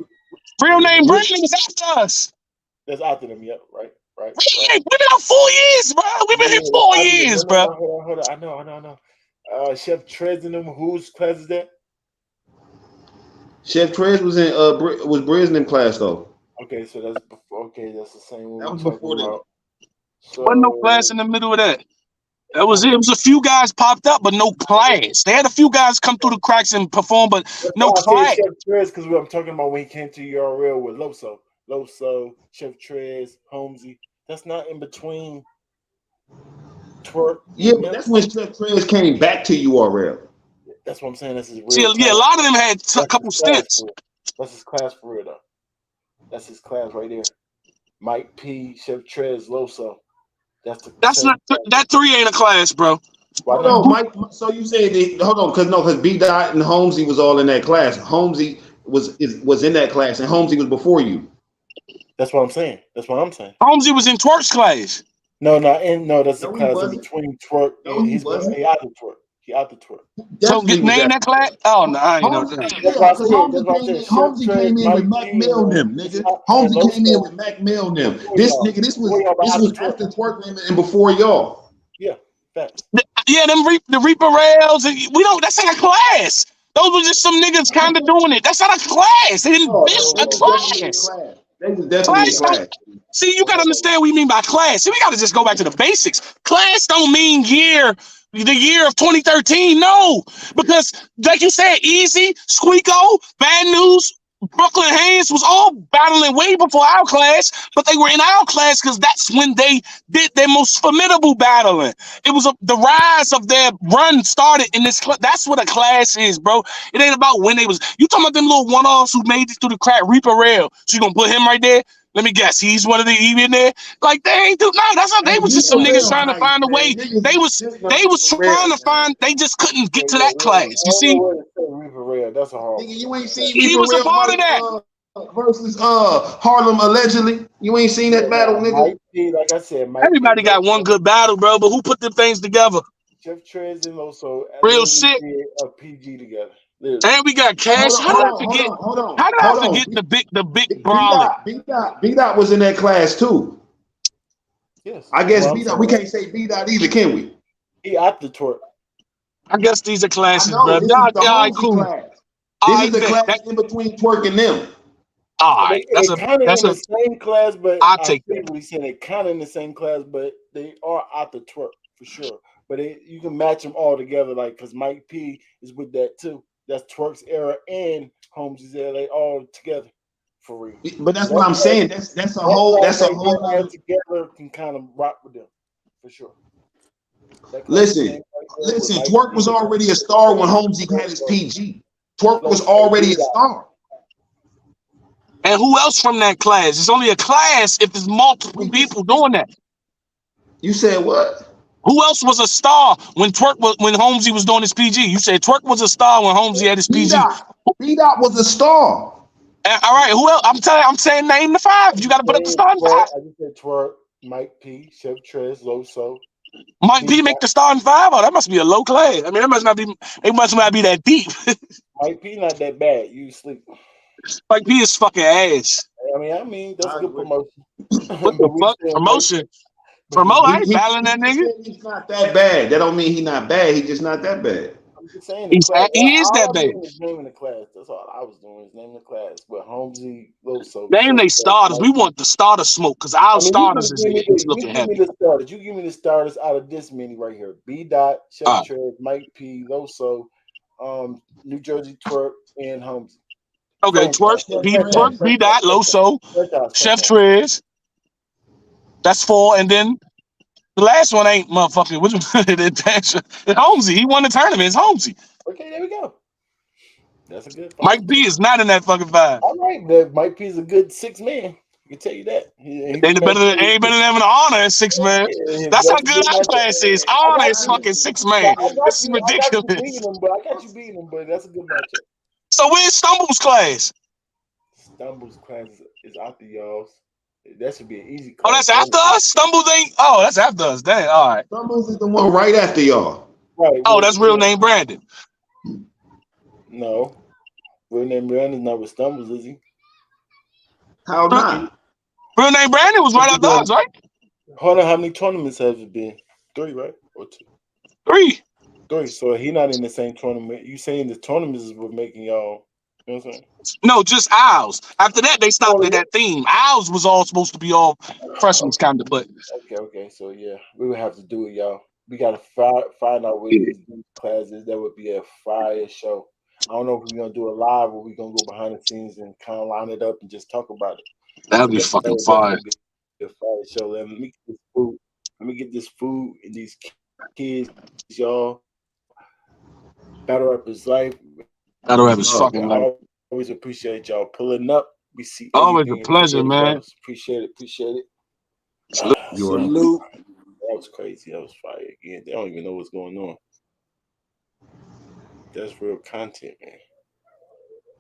real name. Real- Brandon was after us. That's after them, yep, right. We've been out 4 years, bro. We've been here 4 years, bro. Hold on. I know. Chef Trez in them. Whose class is that? Chef Trez was in was Brisbane class though. Okay, so that's before. Okay, that's the same one That we're was talking before them. about. Wasn't no So class in the middle of that. That was it. It was a few guys popped up, but no class. They had a few guys come through the cracks and perform, but that's no why I class. said Chef Trez because I'm talking about when he came to URL with Loso, Chef Trez, Holmesy. That's not in between Twerk. Yeah, but that's when Chef Trez came back to URL. That's what I'm saying. This is real. See, yeah, a lot of them had a couple stints. That's his class for real, though. That's his class right there. Mike P, Chef Trez, Loso. That's not that 3 ain't a class, bro. Hold on, Mike. So you said hold on, because B Dot and Holmesy was all in that class. Holmesy was in that class, and Holmesy was before you. That's what I'm saying. Holmesy was in Twerk's class. No, that's the No, he class in wasn't. between Twerk No, and he wasn't. he out the Twerk. He out the Twerk. So Definitely was name that. that class. Oh no, I ain't know Holmesy, that. That's yeah, why I because said. Chef Holmesy Trez, came in with Mike Mac P, Mill and them, nigga. Holmesy came in with Mac Mill them. This nigga, this was after Twerk and before y'all. Yeah, facts. Yeah, the Reaper Rails, and we don't. That's not a class. Those were just some niggas kind of doing it. That's not a class. They didn't build a class. They was definitely in class. See, you gotta understand what we mean by class. See, we gotta just go back to the basics. Class don't mean the year of 2013. No, because like you said, Easy, Squeako, Bad News, Brooklyn Haynes was all battling way before our class, but they were in our class because that's when they did their most formidable battling. It was the rise of their run started in this class. That's what a class is, bro. It ain't about when they was. You talking about them little one-offs who made it through the crack, Reaper Rail. So you gonna put him right there? Let me guess, he's one of the in there. Like they ain't do no. That's not. They was just some niggas trying to find a way. They was trying to find. They just couldn't get to that class. You see, That's a hard. Nigga, you ain't seen he Reaper was a Rail part of that. versus Harlem allegedly. You ain't seen that battle, nigga. Like I said, Everybody got one good battle, bro. But who put them things together? Chef Trez and Loso Real sick. did a PG together. Literally. And we got Cash. How did I forget? How did I forget the big brawling? B Dot was in that class too. Yes. I guess B Dot. We can't say B Dot either, can we? He out the Twerk. I guess these are classes, I know, bro. this is the Holmesy Cool. class. This is the class in between Twerk and them. All right, They're kind of in the same class, but I'll take that. What he's saying, they're kind of in the same class, but they are out the Twerk for sure. But you can match them all together, like because Mike P is with that too. That's Twerk's era and Holmesy's era. They all together for real. But that's what I'm saying. That's a whole. That's a whole. Together can kind of rock with them for sure. Listen. Twerk was already a star when Holmesy had his PG. Twerk was already a star. And who else from that class? It's only a class if there's multiple people doing that. You said what? Who else was a star when Holmesy was doing his PG? You said Twerk was a star when Holmesy had his PG. B-Dot was a star. All right, who else? I'm saying name the 5. You got to put up the starting 5. I just said Twerk, Mike P, Chef Trez, Loso. Mike P make the starting 5? Oh, that must be a low class. I mean, it must not be that deep. Mike P not that bad. You sleep. Mike P is fucking ass. I mean, that's I good agree. promotion. What the But we fuck? saying like, Promotion. but Promote, I ain't He battling that nigga. said he's not that bad. That don't mean he's not bad. He's just not that bad. I'm just saying the class. He is All that I'm bad. doing is naming the class. That's all I was doing is naming the class. But Holmesy, Loso, Name Chef they Trash, starters. We Mike. want the starter smoke because our I mean, you starters just give me is you looking give me heavy. the starters. You give me the starters out of this many right here. B. Dot, All Chef right. Trash, Mike P, Loso, New Jersey Twerk, and Holmesy. Okay, twerk, Franchise, B dot, Loso, Chef franchise. Trez. That's 4, and then the last one ain't motherfucking. Which it's Holmesy. He won the tournament. It's Holmesy. Okay, there we go. That's a good 5. Mike B is not in that fucking 5. All right, but Mike P is a good 6 man. I can tell you that. He Ain't just better than maintained. having an honor at 6 man. Yeah, That's how that's a good good our matchup. class is. I Honor got is you. fucking 6 man. This is I got you beating ridiculous. him, but I got you beating him, but that's a good matchup. So where's Stumble's class? Stumbles class is after y'all's. That should be an easy Oh, class. that's after us? Stumbles ain't. Oh, that's after us. Dang. All right. Stumbles is the one right after y'all. Right. Oh, that's real name Brandon. No. Real name Brandon's not with Stumbles, is he? How not? Real name Brandon was right after us, right? Hold on, how many tournaments has it been? 3, right? Or 2? 3. 3. So he not in the same tournament. You saying the tournaments is what making y'all, you know what I'm saying? No, just Owls. After that, they stopped Oh, at that theme. Owls was all supposed to be all freshmen kind of, but Okay. So yeah, we would have to do it, y'all. We gotta find out where these classes. That would be a fire show. I don't know if we're gonna do it live or we're gonna go behind the scenes and kind of line it up and just talk about it. that'd But be that fucking would fire. definitely be a fire show. Let me get this food. Let me get this food and these kids, y'all. Battle up his life. That'll have his Oh, fucking life. I always appreciate y'all pulling up. We see Always a everything and pleasure, appreciate it, man. fellas. Appreciate it. you already Salute. That was crazy. That was fire again. They don't even know what's going on. That's real content, man.